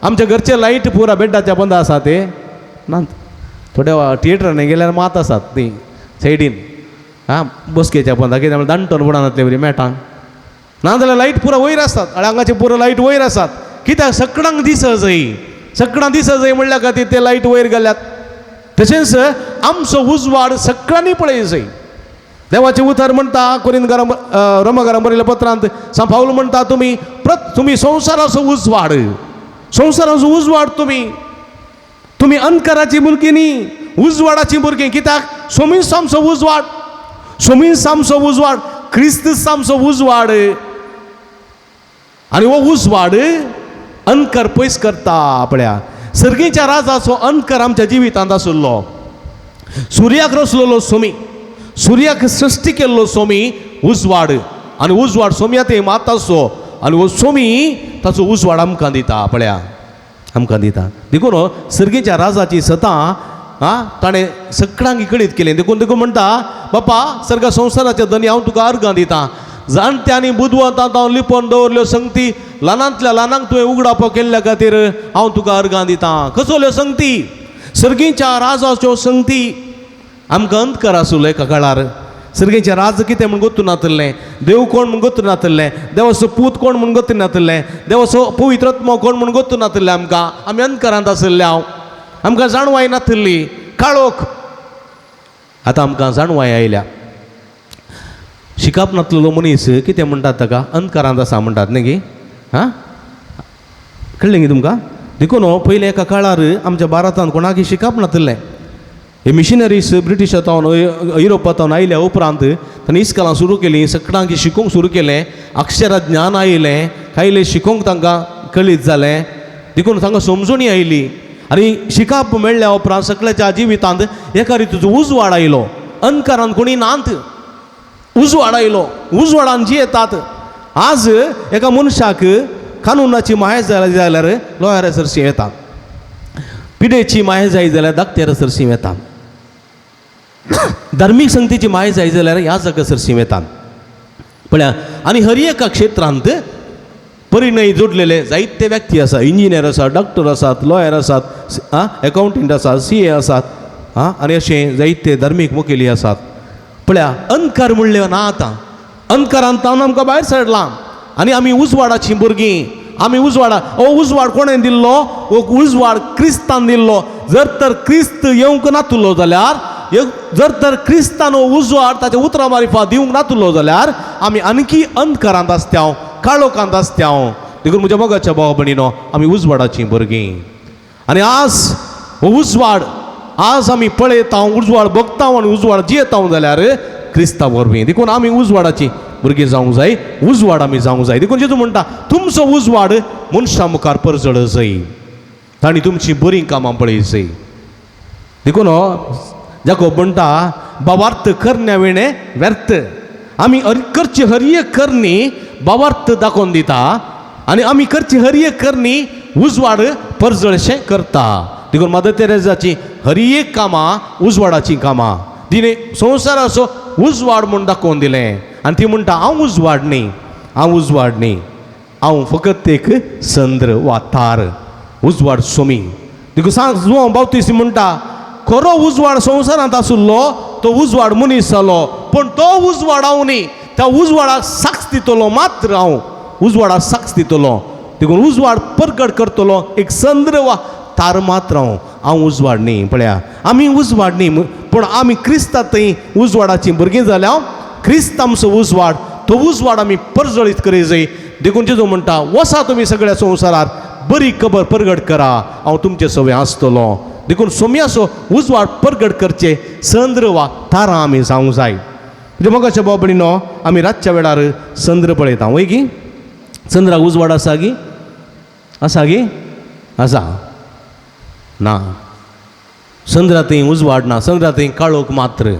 आमच्या घरचे लायट पुरा बेड्डाच्या बंद आसा ते नात थोड्या थिएटरान गेल्यार मात आसात ती सायडीन हां बसकेच्या बंदा कित्याक दांटोन बुडानातले बरी मेटान नाजाल्यार लायट पुरा वयर आसतात आळ्यांगाचे पुरो लायट वयर आसात कित्याक सगळ्यांक दिस जाय सगळ्यांक दिस जाय म्हणल्या खातीर ते लायट वयर घाल्यात तशेंच आमचो उजवाड सगळ्यांनी पळय जाय देवाचे उतर म्हणटा रोमकारांक बरयल्ल्या पत्रांत पाऊल म्हणटा तुमी संवसाराचो उजवाड तुमी अंधकाराची भुरगीं न्ही उजवाडाची भुरगीं कित्याक सोमीस आमचो उजवाड क्रिस्त आमचो उजवाड आनी हो उजवाड अंधकार पयस करता पळया सर्गेच्या राजाचो अंधकार आमच्या जिवितांत आसलो सुर्याक रचलेलो सोमी सुर्याक सृश्टी केल्लो सोमी उजवाड आनी उजवाड सोम्या ते मात आसो आनी हो सोमी ताचो उजवाड आमकां दिता पळया आमकां दिता देखून सर्गेच्या राजाची सतां ताणें सगळ्यांक इकडीत केलें देखून म्हणटा बापा सर्ग संवसाराच्या धनी हांव तुका अर्गां दितां जाणट्यांनी बुदवंतां हांव लिपोवन दवरल्यो संगती ल्हानांतल्या ल्हानांक तुवें उगडापो केल्ल्या खातीर हांव तुका अर्गां दितां कसल्यो संगती सर्गेच्या राजाच्यो संगती आमकां अंधकार आसलो एका काळार सर्गेचें राज कितें म्हूण गोतून नातलें देव कोण म्हूण गोतून नातलें देवाचो पूत कोण म्हूण गोतून नातलें देवाचो पवित्रत्म कोण म्हूण गोतून नातलें आमकां आमी अंधकारांत आसले आमकां जाणवाय नासली काळोख आतां आमकां जाणवाय आयल्या शिकप नासलेलो मनीस कितें म्हणटात ताका अंधकारांत आसा म्हणटात न्ही गे हां कळ्ळें न्ही तुमकां देखून पयले एका काळार आमच्या भारतांत कोणाकय शिकप नासलें हे मिशनरीज ब्रिटिशांतावन युरोपांतावन आयल्या उपरांत तांणी इस्कॉलां सुरू केलीं सगळ्यांक शिकोवंक सुरू केलें अक्षर ज्ञान आयलें कांयले शिकोवंक तांकां कळीत जालें देखून तांकां समजुणी आयली आनी शिकप मेळ्ळ्या उपरांत सगळ्याच्या जिवितांत एका रितीचो उजवाड आयलो अंधकारांत कोणी नात उजवाड आयलो उजवाडान जियेतात आज एका मनशाक कानुनाची माय जाय जाल्यार लॉयरा सरशी येता पिडेची माय जाय जाल्यार धाकट्यार सरशी येता धार्मीक संगतीची माय जाय जाल्यार ह्या जागा सरशी येतात पळया आनी हर एका क्षेत्रांत परिणय जोडलेले जायते व्यक्ती आसा इंजिनियर आसात डॉक्टर आसात लॉयर आसात अकाउंटंट आसात CA आसात आनी अशें जायते धार्मीक मुखेली आसात पळया अंधकार म्हणले ना आतां अंधकारांत आमकां भायर सरलां आनी आमी उजवाडाचीं भुरगीं आमी उजवाडा हो उजवाड कोणें दिल्लो हो उजवाड क्रिस्तान दिल्लो जर तर क्रिस्त येवंक नातलो जाल्यार जर तर क्रिस्तान हो उजवाड ताच्या उतरां मारिफा दिवंक नातलो जाल्यार आमी आणकी अंधकारांत आसत्याव काळोखांत आसत्याव देखून म्हज्या मोगाच्या भावा भयणीनो आमी उजवाडाचीं भुरगीं आनी आज हो उजवाड आज आमी पळयता उजवाड बगता आनी उजवाड जियेता जाल्यार क्रिस्ता वरवीं देखून आमी उजवाडाची भुरगीं जावंक जाय उजवाड आमी जावंक जाय देखून जेजू म्हणटा तुमचो उजवाड मनशां मुखार परजळ जाय तांणी तुमचीं बरीं कामां पळय जाय देखून जाकोब म्हणटा भावार्थ करण्या वेळें व्यर्थ आमी करची हर एक करणी भावार्थ दाखोवन दिता आनी आमी करची हर एक करणी उजवाड परजळशें करता देखून मदर तेरेसाची हर एक कामां उजवाडाचीं कामां तिणें संवसाराचो उजवाड म्हूण दाखोवन दिलें आनी ती म्हणटा हांव उजवाड न्ही हांव फकत एक संद्र वा तार उजवाड सोमी देखून जुआंव बावतिस्ट म्हणटा खरो उजवाड संवसारांत आसलो तो उजवाड मनीस जालो पूण तो उजवाड हांव न्ही त्या उजवाडाक साक्ष दितलो मात्र हांव उजवाडाक साक्ष दितलो देखून उजवाड परगट करतलो एक संद्र वा तार मात्र हांव उजवाड न्ही पळया आमी उजवाड न्ही पूण आमी क्रिस्तांतय उजवाडाचीं भुरगीं जाल्या क्रिस्त आमचो उजवाड तो उजवाड आमी परजळीत करी जाय देखून जेजू म्हणटा वसा तुमी सगळ्या संवसारार बरी खबर परगट करा हांव तुमचे सवय आसतलो देखून सोम्याचो उजवाड परगट करचे संद्र वा तारा आमी जावंक जाय म्हणजे मगाच्या भाव भयणीनो आमी रातच्या वेळार चंद्र पळयता वय की चंद्राक उजवाड आसा गी आसा ना चंद्रातय उजवाड ना चंद्रातय काळोख मात्र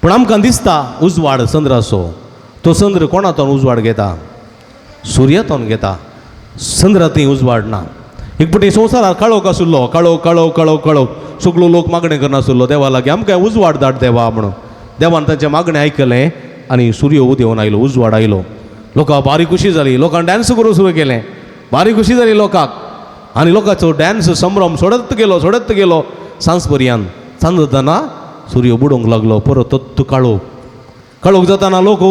पण आमकां दिसता उजवाड चंद्राचो तो चंद्र कोणातून उजवाड घेता सुर्यातून घेता चंद्रातय उजवाड ना एक पटी संवसारात काळोख आसुल्लो काळोख सगळो लोक मागणें करनासुल्लो देवा लागीं आमकां उजवाड धाड देवा म्हणून देवान तांचें मागणें आयकलें आनी सूर्य उदेवून आयलो उजवाड आयलो लोकांक बारी खुशी जाली लोकांक डॅन्स करूंक सुरू केलें बारी खुशी जाली लोकांक आनी लोकांचो डॅन्स संभ्रम सोडत गेलो सांज पर्यंत सांज जाताना सूर्य बुडोवंक लागलो परत तत्त काळोख जाताना लोक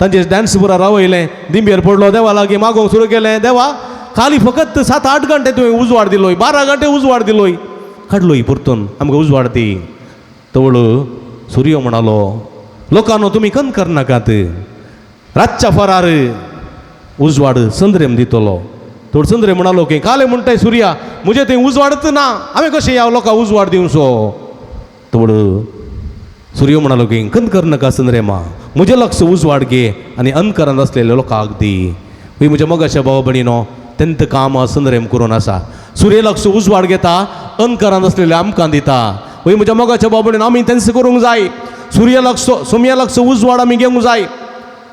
तांचे डॅन्स पुरा रावयलें दिंबेर पडलो देवा लागीं मागोवंक सुरू केलें देवा खाली फकत 7-8 घंटे तुवें उजवाड दिलोय 12 घंटे उजवाड दिलोय काडलोय परतून आमकां उजवाड दी तवळ सूर्य म्हणालो लोकांनो तुमी कन करनाकात रातच्या फरार उजवाड चंद्रेम दितलो थोड चंद्रे म्हणालो की काले म्हणटाय सूर्या म्हजे थंय उजवाडच ना हांवें कशें ह्या लोकांक उजवाड दिवचो तवळ सूर्य म्हणालो की कन करनाका चंद्रेमा म्हजें लक्ष उजवाड घे आनी अंधकारांत असलेल्या लोकांक दी ही म्हज्या मोगाच्या भाव भयणीनो तेंत काम चंद्रेम करून आसा सूर्य लक्ष उजवाड घेता अंधकारांत असलेल्या आमकां दिता वय म्हज्या मोगाच्या भाव भयणीनो आमी तेंच करूंक जाय सोम्या लक्ष उजवाड आमी घेवंक जाय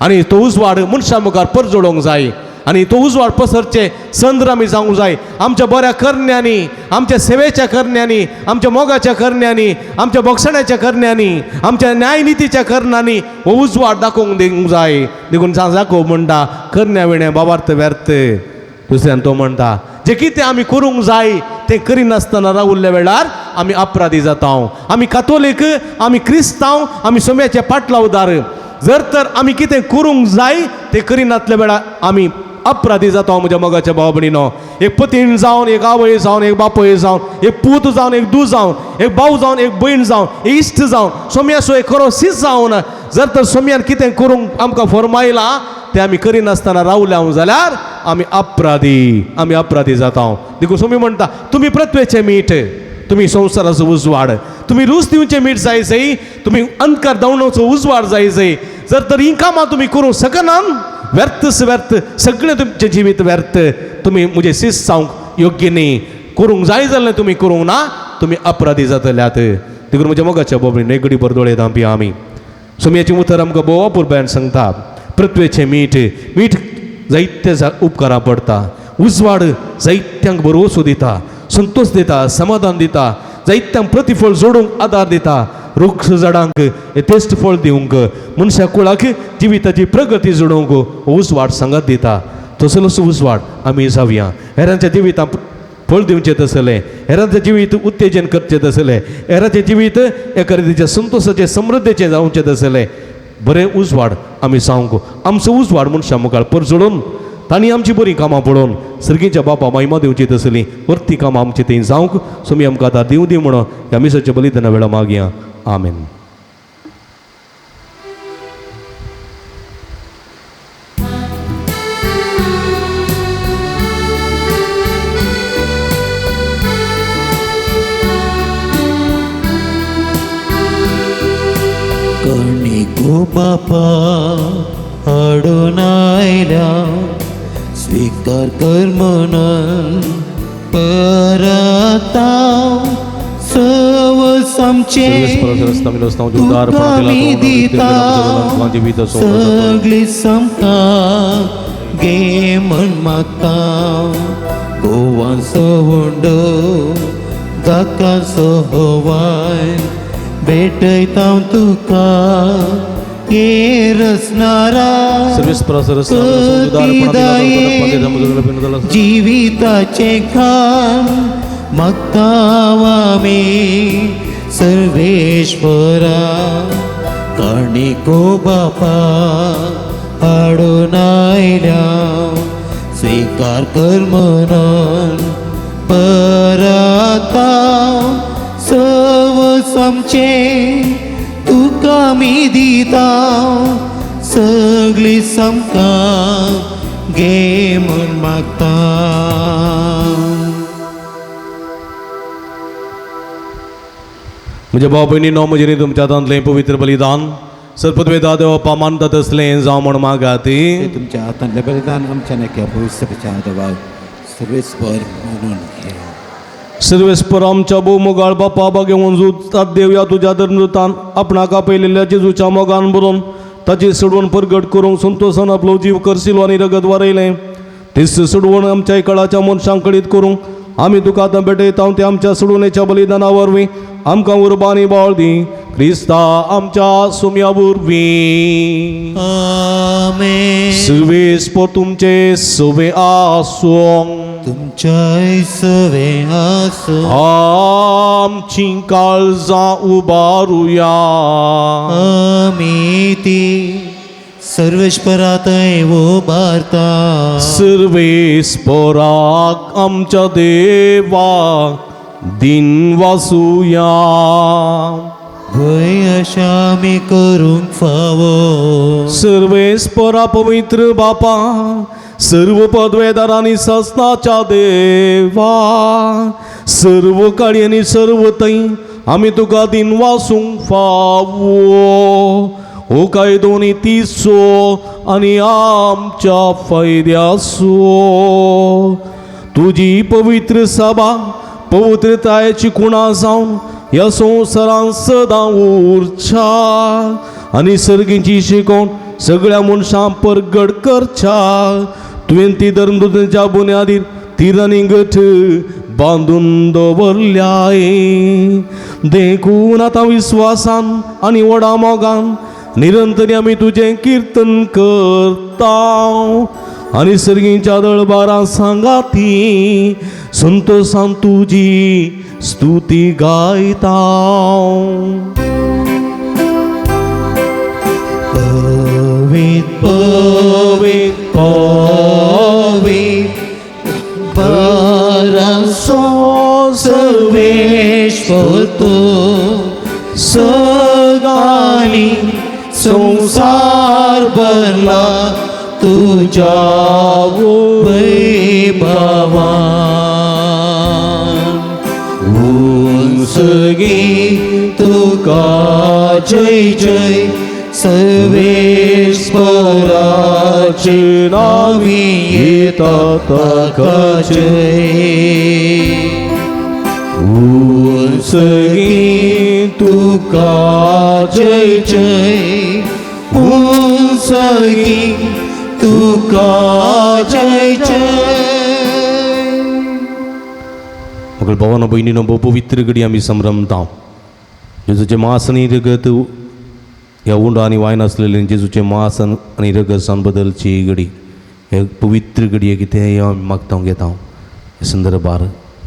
आनी तो उजवाड मनशां मुखार परजोडोंक जाय आनी तो उजवाड पसरचे चंद्र आमी जावंक जाय आमच्या बऱ्या करण्यांनी आमच्या सेवेच्या करण्यांनी आमच्या मोगाच्या करण्यांनी आमच्या भक्षणाच्या करण्यांनी आमच्या न्यायनितीच्या करणांनी हो उजवाड दाखोवंक दिवंक जाय देखून जाको म्हणटा करण्या विणें बाबार्थ व्यर्थ दुसऱ्यान तो म्हणटा जे कितें आमी करूंक जाय तें करिनासतना रावुल्ल्या वेळार आमी अपराधी जाता आमी कातोलीक आमी क्रिस्तांव आमी सोम्याचे पाटलावदार जर तर आमी कितें करूंक जाय तें करिनातल्या वेळार आमी अपराधी जाता म्हज्या मोगाच्या भाव भयणीनो एक पतीन जावन एक आवय जावन एक बापय जावन एक पूत जावन एक धूव जावन एक भाव जावन एक भयण जावन एक इश्ट जावन सोम्याचो एक खरो सीस जावन जर तर सोम्यान कितें करूंक आमकां फरमायलां तें आमी करिनासतना रावल्या जाल्यार आमी अपराधी जाता देखून सोमी म्हणटा तुमी पृथ्वेचें मीठ तुमी संवसाराचो उजवाड तुमी रूच दिवचें मीठ जाय तुमी अंधकार धांवणोचो उजवाड जाय जर तर ही कामां तुमी करूंक शकनात व्यर्थ सगळें तुमचें जिवीत व्यर्थ तुमी म्हजे शिस जावंक योग्य न्ही करूंक जाय जाल्यार तुमी करूंक ना तुमी अपराधी जातल्यात देखून म्हज्या मोगाच्या बाबडीन एक घडी बरदोळे दांपी आमी सोम्याचें उतर आमकां बोवा पुरब्यान सांगता पृथ्वेचें मीठ जायत्या उपकारां पडटा उजवाड जायत्यांक बरोसो दिता संतोष दिता समाधान दिता जायत्यांक प्रतिफळ जोडूंक आदार दिता वृक्ष झाडांक तेस्ट फळ दिवंक मनशा कुळाक जिविताची प्रगती जोडोवंक उजवाड सांगात दिता तसलोसो उजवाड आमी जावया हेरांच्या जिवितां फळ दिवचें तसलें हेरांचें जिवीत उत्तेजन करचें तसलें हेरांचें जिवीत एका रितीच्या संतोशाचें समृद्धीचें जावचें तसलें बरें उजवाड आमी जावंक आमचो उजवाड मनशां मुखार परजोडून तांणी आमची बरीं कामां पळोवन सर्गीच्या बापा महिमा दिवची तसलीं वर्ती कामां आमची थंय जावंक सोमी आमकां आतां दिवं दी म्हणून ह्या मिसाच्या बलिदाना वेळा मागया आमेन. कर्णिको बापा हाडून आयल्या स्वीकार कर म्हणून परत सवस आमचे तुका मी दिता सगळी समका गे म्हण म्हाका गोवा सवंडो जाका सवाय भेटयता तुका जीविताचे खान मागतावामी सर्वेश्वरा कर्णिको बापा हाडून आयल्या स्वीकार कर म्हणून परता सवस आमचे तुका मी दिता सगळी समका गे म्हण मागता. म्हज्या भाव भयणीनो म्हजें तुमच्या हातांतलें पवित्र बलिदान सर्पद्वेदा देवा पामानतात असले जावं म्हण मागाती ते तुमच्या हातांतले बलिदान आमच्या नक्या पवित्रच्या देवा सर्वेस्पर म्हणून घे. सर्वेस्पर आमच्या भोवमोगाळ बापा बागे वंजूतात देवया तुझ्या धर्मतान आपणाका पयलेल्या जेजूच्या मोगान बरोवन ताची सोडवण परगट करूंक संतोषान आपलो जीव करशील आनी रगत वारयलें तेच सोडवण आमच्या कळाच्या मनशांक कळीत करूंक आमी तुका आतां भेटयता ते आमच्या सोडवणेच्या बलिदाना वरवीं आमकां उर्बानी बाळ दी क्रिस्ता आमच्या सुम्या वरवीं. आमेन. सर्वेस्पर तुमचे सवे आसूं तुमच्या सवे आसो आमची काळजां उबारुया आमी ती सर्वेश्वरात उबारता. सर्वेस्पराक आमच्या देवाक दिन वासुया भय अशा आमी करूंक फावो. सर्वेस्परा पवित्र बापा सर्व पदवेदारांनी सस्नाच्या देवा सर्व काळी आनी सर्व तै आमी तुका दिन वासूंक फावो हो काय दोनी तिसो आनी आमच्या फायद्यासो तुजी पवित्र सभा पवित्रतायेची कुणा जावन ह्या संवसारान सदां उरच्या आनी सर्गीची शिकोवन सगळ्या मनशां परगट करच्या तुवें ती धर्मदुतांच्या बुन्यादीर तीर आनी गठ बांदून दवरल्याय देखून आतां विस्वासान आनी व्हडा मोगान निरंतरी आमी तुजें किर्तन करता आनी सर्गीच्या दळबारां सांगाती संतोषान तुजी स्तुती गायता. पवित्र पवित्र पवित्र बरसो सर्वेश्वर तू सगाली संसार भरला तुझ्या वैभवान उंचगी तुका जय जय सर्वेश्वराचे नावी येता ताका जय. उंचगी तुका जय जय उंचगी तुका जय जय. मग भावानं बहिणीनं बहु पवित्र घडी आम्ही संभ्रमता जेजूचे मांस आणि रगत ह्या उंड आणि वायन असलेले जेजूचे मांस आणि रगत सान बदलची घडी हे पवित्र घडी आहे की ते आम्ही मागता घेता हे संदर्भार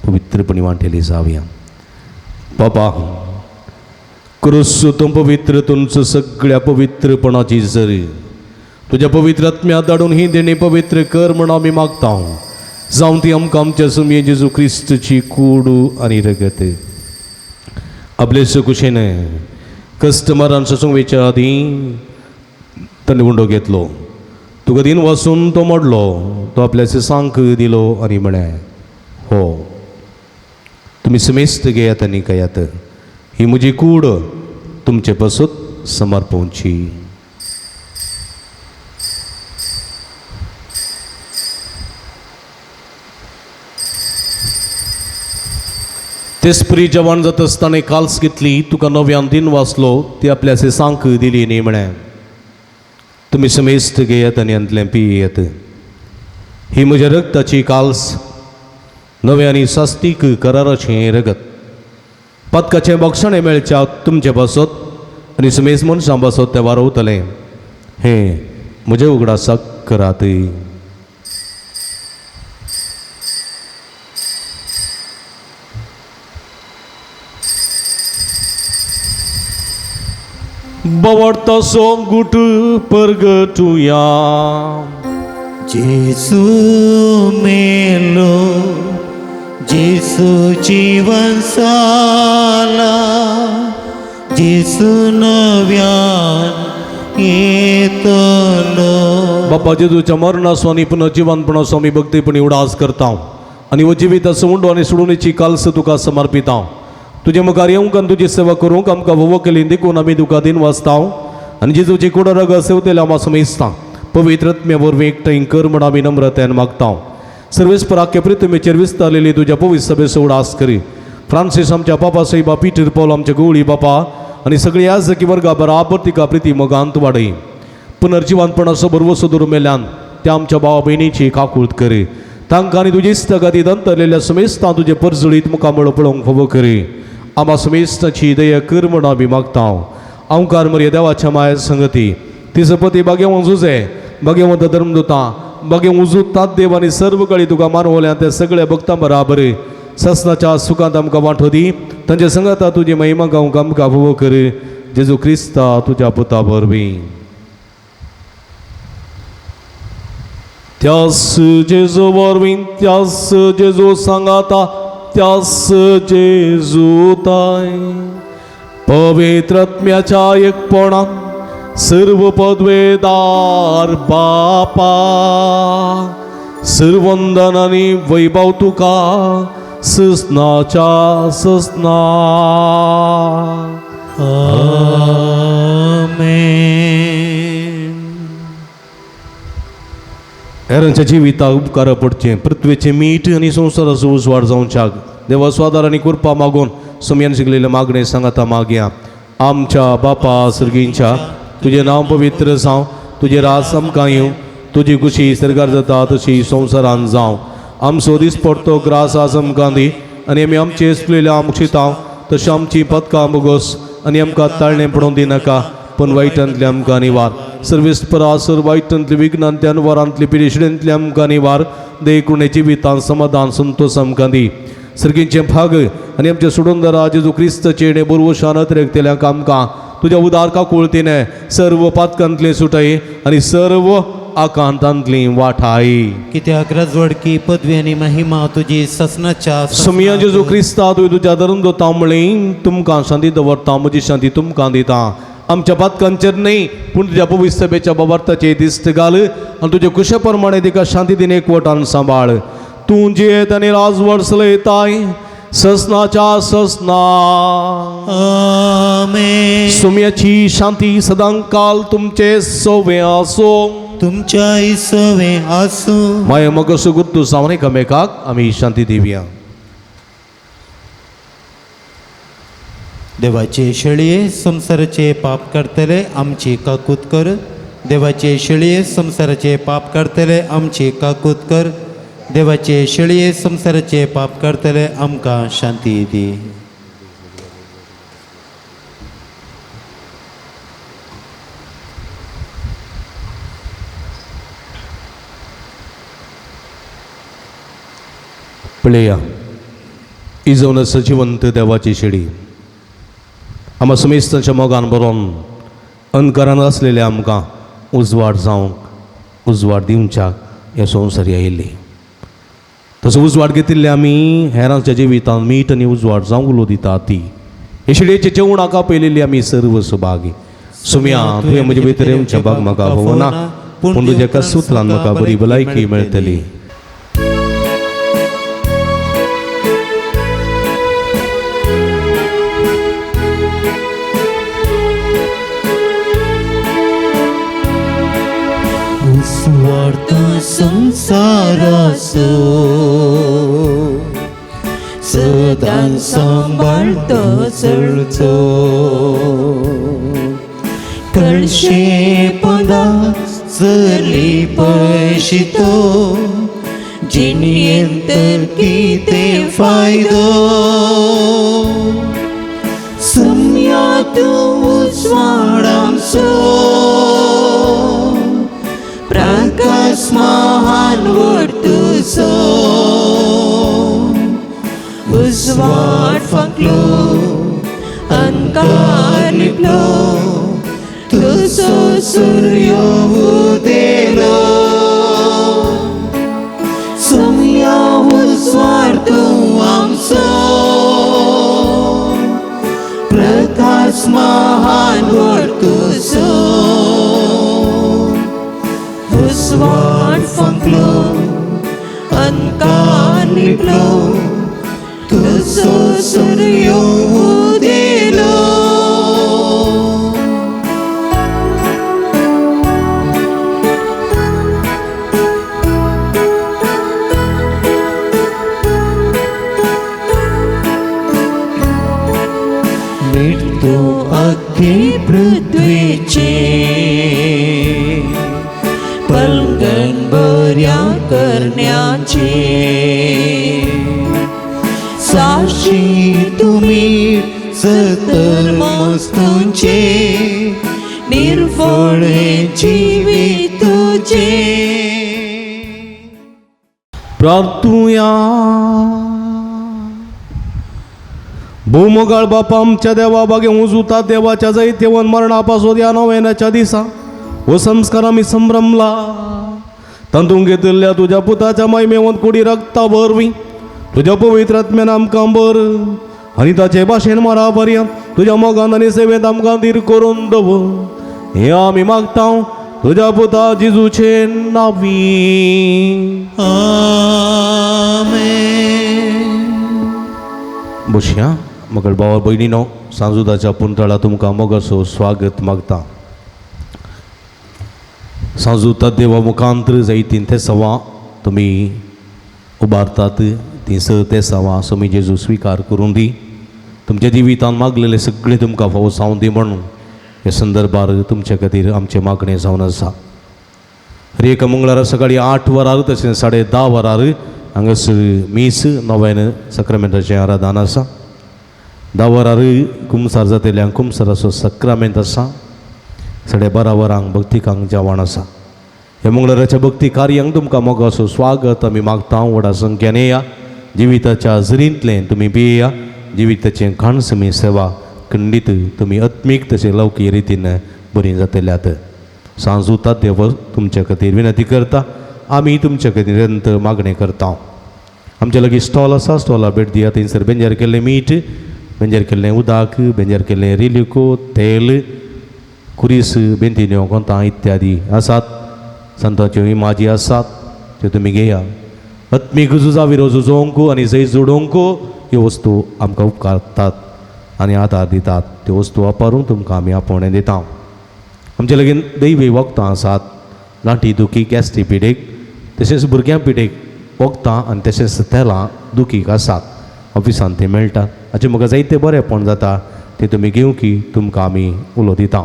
पवित्रपणी वांटेली जावया. बापा क्रूस तो पवित्र तुमचं सगळ्या पवित्रपणाची जरी तुझ्या पवित्र आत्म्यात धाडून ही देणे पवित्र कर म्हणून आम्ही मागता जाऊन ती आमकां आमच्या सुमये जेजू क्रिस्तची कूड आणि रगत आपले सुकुशेन कस्टमरान वेच्या आदी ताणें उंडो घेतलो तुका दिन वचून तो मोडलो तो आपल्या सांक दिलो आनी म्हळें हो तुमी समेस्त घेयात आनी कयात ही म्हजी कूड तुमचे पासून समर्पोवची. तेच परी जवान जात आसतना काल्स घेतली तुका नव्यान दिन वाचलो ती आपल्या सांक दिली न्ही म्हळें तुमी समेस्त घेयात आनी अंतलें पियेत ही म्हज्या रगताची काल्स नवे आनी सास्तीक कराराचें रगत पदकाचें बक्षणें मेळच्या तुमचे बसत आनी समेस्त मनशां बसत तें वारवतलें हें म्हज्या उगडासाक करात. बवडतसो गुट परगटुया जेसू मेलो जेसू जीवन साला जेसू नव्यान येतलो. बापा जेजूच्या मरणासो आनी पुनर्जिवनपणासो आमी भक्तीपणी उडास करता आनी हो जिविताचो उंडो आनी सोडुणेची काल्स तुका समर्पिता. तुजे मुखार येवंक आनी तुजी सेवा करूंक आमकां वोवो केली देखून आमी तुका दिन वाचता आनी जेजूची कुडो रग सेवतेले आमी समेजता पवित्रत्म्या वरवीं एकठांय कर म्हण आमी नम्रतेन मागता सर्वेस्पराके प्रितमेचेर विस्तारलेली तुज्या पवित्र सभेचो उडास करी फ्रांसीस आमच्या पापा सैबा पीटर पॉल आमच्या गवळी बापा आनी सगळी याजकी वर्गा बराबर तिका प्रिती मोगांत वाडय पुनर्जिवानपणाचो बरवसो दुर्मेल्यान त्या आमच्या भावा भयणीची काकूळट करी तांकां आनी तुजे इस्तगातीत अंतरलेल्या समेस्तां तुजे परजळीत मुखामळ पळोवंक फोव करी आमा समेस्ताची दया कर म्हण आमी मागता अवकार मर्या देवाच्या माया संगती तिचो पती भाग्यवंत जुजे भाग्यवंत धर्मदूता भाग्यवंत उजूतात देव आनी सर्व काळी तुका मानवल्यान त्या सगळ्या भक्तां बराबर ससनाच्या सुखांत आमकां वांटो दी तांच्या संगता तुजी महिमा गावंक आमकां फोव कर जेजू क्रिस्ता तुज्या पुता वरवीं त्यास जेजू वरवीं त्यास जेजू सांगाता त्यास जेजू ताय पवित्रत्म्याच्या एकपणान सर्व पदवेदार बापा सर्वंदन आनी वैभव तुका ससनाच्या ससना हेरांच्या जिविताक उपकार पडचे पृथ्वेचे मीठ आनी संवसाराचो उजवाड जावच्याक देवा स्वादार आनी कृपा मागून सुमयान शिकलेले मागणे सांगाता मागया आमच्या बापा सर्गींच्या तुझे नाव पवित्र जावं तुझे रास आमकां येवं तुजी खुशी सरकार जाता तशी संवसारान जावं आमचो दीस पडतो ग्रास आज आमकां दी आनी आमी आमचे सुकलेले आमकां शिताव तशें आमची पदकां मुगोस आनी आमकां ताळणें पडोवन दिनाका पूण वायटांतले आमकां निवार सर्वेस्परा सर वायटांतले विघ्नांतल्यान वरांतले पिडेशिडेंतले आमकां निवार देकुणेची वितान समाधान संतोष आमकां दी सर्गींचे भाग आनी आमचे सोडून दरा जेजू क्रिस्ताचे णे बुरवशानत रेगतेल्यांक आमकां तुज्या उदार काकूळतीने सर्व पातकांतले सुटय आनी सर्व आकांतांतली वाठाय कित्याक राजवडकी पदवी आनी महिमा तुजी ससनाच्या सुमया जेजू क्रिस्ता तुवें तुज्या धर्मदूता म्हणली तुमकां शांती दवरता म्हजी शांती तुमकां दिता आमच्या पातकांचेर न्ही पूण तुज्या पवित्र सभेच्या बाबार्थाचे दिश्ट घाल आनी तुजे कुशे प्रमाणे तिका शांती दिन एकवटान सांबाळ तूं जियेत आनी राजवड चलयताय ससनाच्या ससना आमेन सुमयाची शांती सदांकाल तुमचे सोवे आसो तुमच्या इसवे आसूं माय मगसो गुर्तू सावन एकामेकाक आमी शांती दिवया देवाचे शेळये संसाराचे पाप करतले आमची काकूत कर देवाचे शेळये संसाराचे पाप करतले आमची काकूत कर देवाचे शेळये संसाराचे पाप करतले आमकां शांती दी पळया इजवण सजिवंत देवाची शेळी आम्हा समेस्तांच्या मोगान बरोवन अंधकारान आसलेले आमकां उजवाड जावंक उजवाड दिवच्याक ह्या संवसारी आयिल्ली तसो उजवाड घेतिल्ले आमी हेरांच्या जिवितान मीठ आनी उजवाड जावंक उलो दिता ती हे शेळयेचे जेवणाका पयलेली आमी सर्व सुभागी सुमया तुवें म्हजे भितर येवच्या भाग म्हाका भोवना पूण तुज्या कसूतलान म्हाका बरी भलायकी मेळटली स्वार्थ संसारासो सदां सांबाळतो चलचो कळशे पदा चली पळशितो जिणेंत तर कितें फायदो सम्या तूं उजवाडांचो प्रकाश महान वर्तुचो उजवाड फांकलो अंकार लिपलो तुजो सूर्य उदेलो सम्या उजवाड तूं आमचो प्रकाश महान वर्तुचो उजवाड फांकलो अंकार लिपलो तुजो सूर्य उदेलो मृत्यू अख्खे पृथ्वीचे पलंगण बऱ्या करण्याचे साक्षी तुम्ही सतर मस्तूंचे निर्फळे जीवित तुझे प्रार्थूया. भूमगाळ बापा आमच्या देवा बागे उजुता देवाच्या जैतेवन मरणापासून या नव्याच्या दिसा व संस्कार आम्ही संभ्रमला तांदून घेतलेल्या तुझ्या पुताच्या महिमेवंत कुडी रक्ता भरवी तुझ्या पवित्र आत्म्यान आमकां बर आणि ताचे भाशेन मरा पर्यंत तुझ्या मोगान आनी सेवेत आमकां धीर करून दवर हे आमी मागता तुझ्या पुता जिजूचे नावी. बसया मगळ भावा भयणीनो सांजुदाच्या पुंतळा तुमकां मोगाचो स्वागत मागता. सांजुता देवा मुखांतर जायतीं तेसावां तुमी उबारतात ती तेसावां सोमी जेजू स्वीकार करून दी. तुमच्या जिवितान मागलेले सगळे तुमकां फावो जावं दी म्हणून हे संदर्भार तुमचे खातीर आमचे मागणें जावन आसा. हर एका मंगळारा सकाळी 8 वरार तशेंच 10:30 वरार हांगासर मीस नव्यान सक्रामेंटाचें आराधन आसा. 10 वरार कुमसार जातल्यांक कुमसाराचो सक्रामेंत आसा. 12:30 वरांक भक्तिकांक जेवण आसा. ह्या मंगळाराच्या भक्ती कार्यांक तुमकां मोगाचो स्वागत आमी मागता. व्हडा संख्येन येया जिविताच्या झरींतले तुमी पियेया जिविताचें खाणसमी सेवा खंडीत तुमी आत्मीक तशें लौकीक रितीन बरी जातल्यात. सांजुता देव तुमचे खातीर विनंती करता. आमी तुमचे खातीर निरंतर मागणें करता. आमचे लागीं स्टॉल आसा स्टॉला भेट दिया. थंयसर बेंजार केल्लें मीठ बेंजार केल्लें उदक बेंजार केल्लें रिलिको तेल खुरीस बेंतिन्यो कोंतां इत्यादी आसात. संतांच्यो इमाजी आसात त्यो तुमी घेया. आत्मीक झुजा विरो झुजोवंक आनी जैत जोडोवंक ह्यो वस्तू आमकां उपकारतात आनी आदार दितात. त्यो वस्तू वापरून तुमकां आमी आपोवणें दिता. आमचे लागीं दैवी वखदां आसात. गांठी दुखी गॅस्ट्री पिडेक तशेंच भुरग्यां पिडेक वखदां आनी तशेंच तेलां दुखीक आसात. ऑफिसान ते मेळटात. हाचे म्हाका जायते बरेपण जाता ते तुमी घेवंकी तुमकां आमी उलो दिता.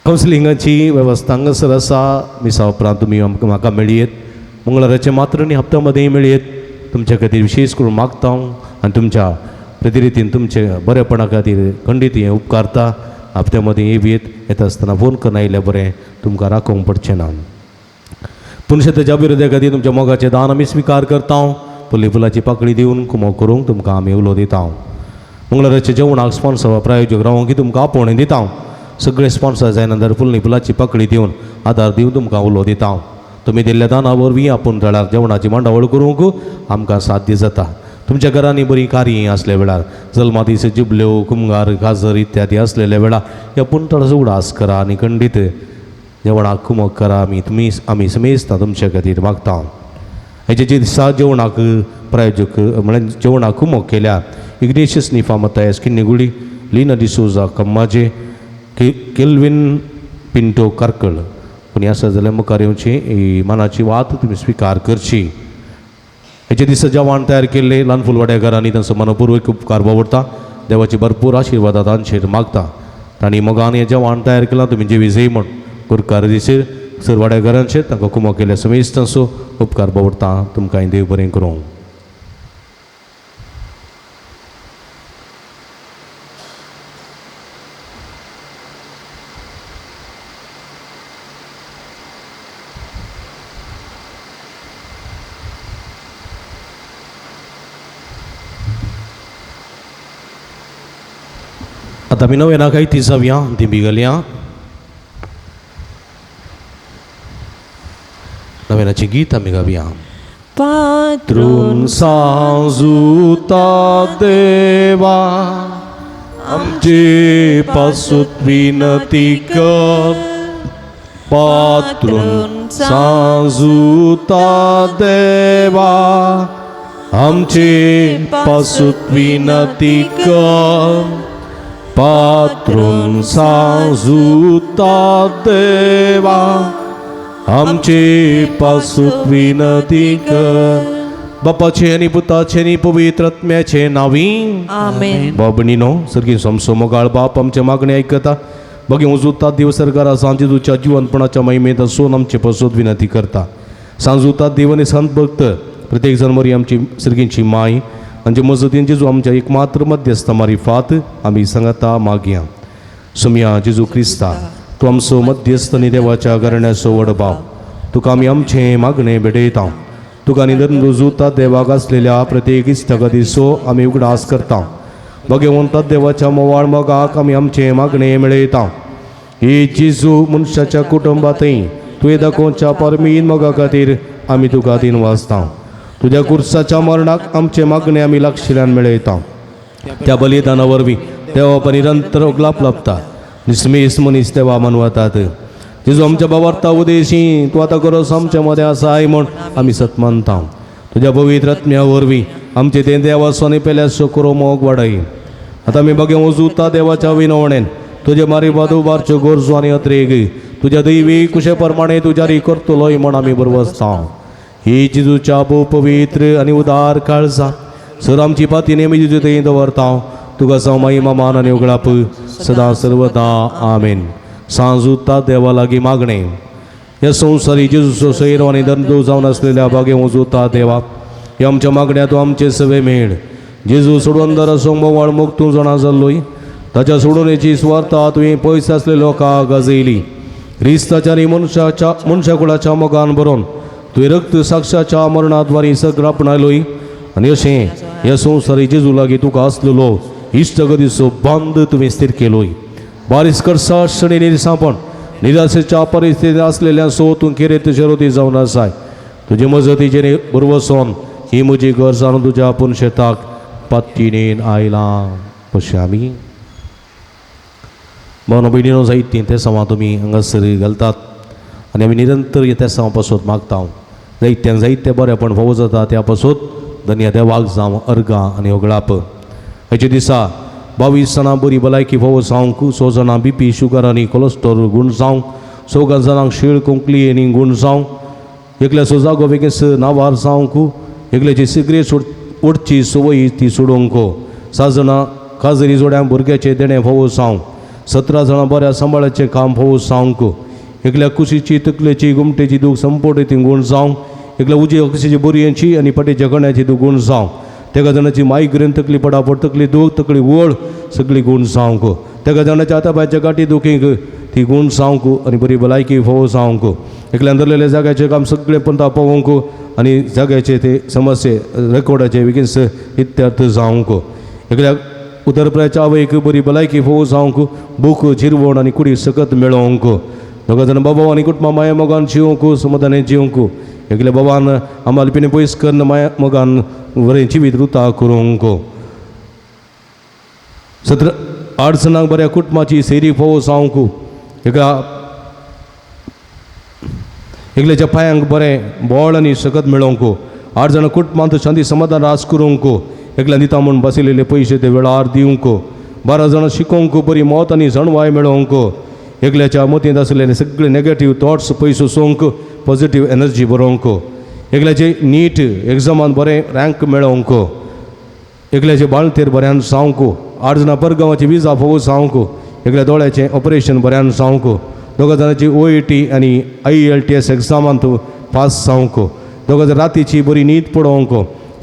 कावन्सिलिंगाची वेवस्था हांगासर आसा. मिसा उपरांत तुमी म्हाका मेळयेत. मंगळाराचे मात्र न्ही हप्त्या मदें मेळयेत. तुमचे खातीर विशेश करून मागता आनी तुमच्या प्रतिरितीन तुमचे बरेपणा खातीर खंडीत हें उपकारता. हप्त्या मदें येता आसतना फोन करून आयल्यार बरें तुमकां राखोवंक पडचें ना. पुणशतेच्या विरोधा खातीर तुमच्या मोगाचें दान आमी स्विकार करता. फुली फुलाची पाकळी दिवन कुमो करूंक तुमकां आमी उलो दिता. मंगळाराच्या जेवणाक स्पॉन्सर वा प्रायोजक रावंक तुमकां आपोवणें दिता. सगळे स्पॉन्सर जाय नंतर फुल्ली फुलाची पाकळी दिवन आदार दिवन तुमकां उलो दिता. तुमी दिल्ल्या दाना वरवीं आपूण थळार जेवणाची मांडावळ करूंक आमकां साध्य जाता. तुमच्या घरांनी बरी कार्य असल्या वेळार जल्मादीस जिबल्यो कुमगार गाजर इत्यादी असलेल्या वेळार ह्या पुंतळाचो उडास करा आनी खंडीत जेवणाक कुमक करा. आमी समेस्ता तुमचे खातीर मागता. हेजे जे दिसा जेवणाक प्रायोजक म्हळ्यार जेवणाक कुमक केल्या इग्नेशियस निफा मतायस किन्नेगुडी लिना डिसोजा कम्माजे केल्विन पिंटो कारकळ कोणी आसा जाल्यार मुखार येवची ही मानाची वात तुमी स्विकार करची. हेचे दिसा जेवण तयार केल्ले ल्हान फुलवाड्याकारांनी तांचो मनपूर्वक उपकार वावरता. देवाची भरपूर आशिर्वाद तांचेर मागता. तांणी मोगान हें जेवण तयार केलां तुमी जेवी जय म्हण गुरकार दिसेर सरवाड्याकारांचेर तांकां कुमो केल्या समेस्त तांचो उपकार वावरता. तुमकां देव बरें करूं. आता आमी नव्या नाकाय ती जावया ती बिगलया. नव्यानाची गीत आमी गावया. पात्रून सांजुता देवा आमचे पासूत विनती कर. पात्रून सांजुता देवा आमचे पासूत विनती कर. पात्रून सांजुता देवा आमचे पासूत विनती कर. बापाचे आणि पुताचे आणि पवित्र आत्म्याचे नावी आमेन. बाबणीनो सर्गी समसोमगाळ बाप आमच्या मागणी ऐकता बघे उजुतात दिवस सरकारा सांजे तुझ्या जीवनपणाच्या महिमेत असून आमचे पसोत विनंती करता सांजुतात देवाने संत भक्त प्रत्येक जण मरी आमची सर्गींची माई म्हणजे मजतीन जेजू आमच्या एकमात्र मध्यस्थ मारी फात आम्ही सांगता मागया सुमिया जेजू क्रिस्ता तू आमचो मध्यस्थ आणि देवाच्या करण्याचो वडभाव तुका आम्ही आमचे मागणे भेटयता तुका निधन रुजूतात देवाक असलेल्या प्रत्येक इष्टगतीचो आम्ही उगडास करता बघे म्हणतात देवाच्या मोवाळ मगाक आम्ही आमचे मागणे मिळयता ही जेजू मनुष्याच्या कुटुंबातही तुवें दाखोवच्या परमीन मोगा खातीर आमी तुका दिन वाचता तुझ्या कुर्साच्या मरणाक आमचे मागणे आमी लागशिल्ल्यान मेळयता त्या बलिदाना वरवीं देवा निरंतर ओगलाप लाभता निस्मेस मनीस देवा मनवतात जेजू आमच्या बाबार्था उदेशी तूं आतां गरज आमच्या मदें आसाय म्हूण आमी सत मानता तुज्या पवित्र आत्म्या वरवीं आमचे तें देवासोनी पेल्यासो करो मोग वाडय आतां आमी बगे उजुता देवाच्या विनवणेन तुजे मारी बादोबारच्यो गरजो आनी अत्रेक तुझ्या दैवी कुशे प्रमाणे तुज्यारी करतलोय म्हण आमी बरवसता ही जेजूच्या पवित्र आनी उदार काळजा सर आमची पाती नेमी जेजू थंय दवरता तुका जावं महिमा मान आनी उगडाप सदा सर्वदा आमेन. सांजुता देवा लागीं मागणे ह्या संवसारी जेजूचो सैरो आनी दंडो जावन आसलेल्या बागे उजुता देवा ह्या आमच्या मागण्या तूं आमचे सवे मेळ जेजू सोडून दर असो मोवाळ मोग तूं जाणा जाल्लोय ताच्या सोडूनेची स्वार्था तुवें पयस आसले लोकांक गाजयली क्रिस्ताच्या आनी मनशाकुळाच्या मोगान बरोवन तुवें रक्त साक्षाच्या मरणाद्वारी सगळं आपणायलोय आनी अशें ह्या संवसारी जेजू लागीं तुका आसलेलो इश्टगतीचो बांद तुवें स्थिर केलोय बारीस करसाट आनी निरसापण निराशेच्या परिस्थितीत आसलेल्या सो तूं किरेत शरोती जावन आसाय तुजे मजतीचेर बरवसोन ही म्हजी घर जावन तुज्या आपूण शेताक पातकिणेन आयला अशें आमी भावना भयणीनो जायतीं ते सवां तुमी हांगासर घालतात आनी आमी निरंतर त्या सवां पासत मागता जायत्यांक जायते बरेपण फावो जाता त्या पासत धन्य देवाक जावं अर्गां आनी ओगळाप हेचे दिसा 22 जाणां बरी भलायकी फावो जावंक 100 जाणां BP शुगर आनी कोलेस्ट्रॉल गूण जावंक 100 जाणांक शीळ कोंकली आनी गूण जावंक एकल्याचो जागो बेगीस नावार जावंक एकल्याची सिगरेट ओडची संवय ती सोडूंक 7 जाणां काजरी जोड्या भुरग्याचे देणे फावो जावंक 17 जाणां बऱ्या सांबाळाचें काम फावो जावंक एकल्या कुशीची तकलेची गुमटेची दूख संपोटी ती गूण जावंक एकल्या उजी अकशीची बोरयांची आनी पटेच्या गण्याची दूख गूण जावंक तेका जाणांची मायग्रेन तकली पडापड तकली दूख तकली वळ सगळी गूण जावंक तेका जाणांच्या आतापाच्या गाठी दुखीक ती गूण जावंक आनी बरी भलायकी फावो जावंक एकल्यान धरलेल्या जाग्याचें काम सगळें पंता पावोवंक आनी जाग्याचे ते समस्ये रेकॉर्डाचे बेगीन इत्यार्थ जावंक एकल्याक उदरपुऱ्याच्या आवयक बरी भलायकी फावो जावंक बूक झिरवण आनी कुडी सकत मेळोवंक दोगा जाणां बाबा आनी कुटुंबा माया मोगान जिवंक समाधानान जिवंक एकल्या बाबान आमालपिणे पयस करून माया मोगान बरें जिवीत रुता करूंक 8 जाणांक बऱ्या कुटुंबाची सेरी फावो जावंक एकल्याच्या पांयांक बरें बळ आनी सकत मेळोवंक 8 जाणां कुटुंबांत शांती समाधान रास करूंक एकल्या दिता म्हूण बसयलेले पयशे ते वेळार दिवंक 12 जाणां शिकोवंक बरी मोत आनी जणवाय मेळोवंक एकल्याच्या मतींत आसलेले सगळे नेगेटीव थॉट्स पयस सोंक पॉझिटीव एनर्जी बरोवंक एकल्याचे नीट एग्जामान बरें रँक मेळोवंक एकल्याचे बाळतेर बऱ्यान जावंक 8 जाणां परगांवाची विजा फावो जावंक एकल्या दोळ्याचें ऑपरेशन बऱ्यान जावंक 2 जाणांची OET आनी IELTS एग्जामांत पास जावंक 2 जाणां रातीची बरी न्हीद पडोवंक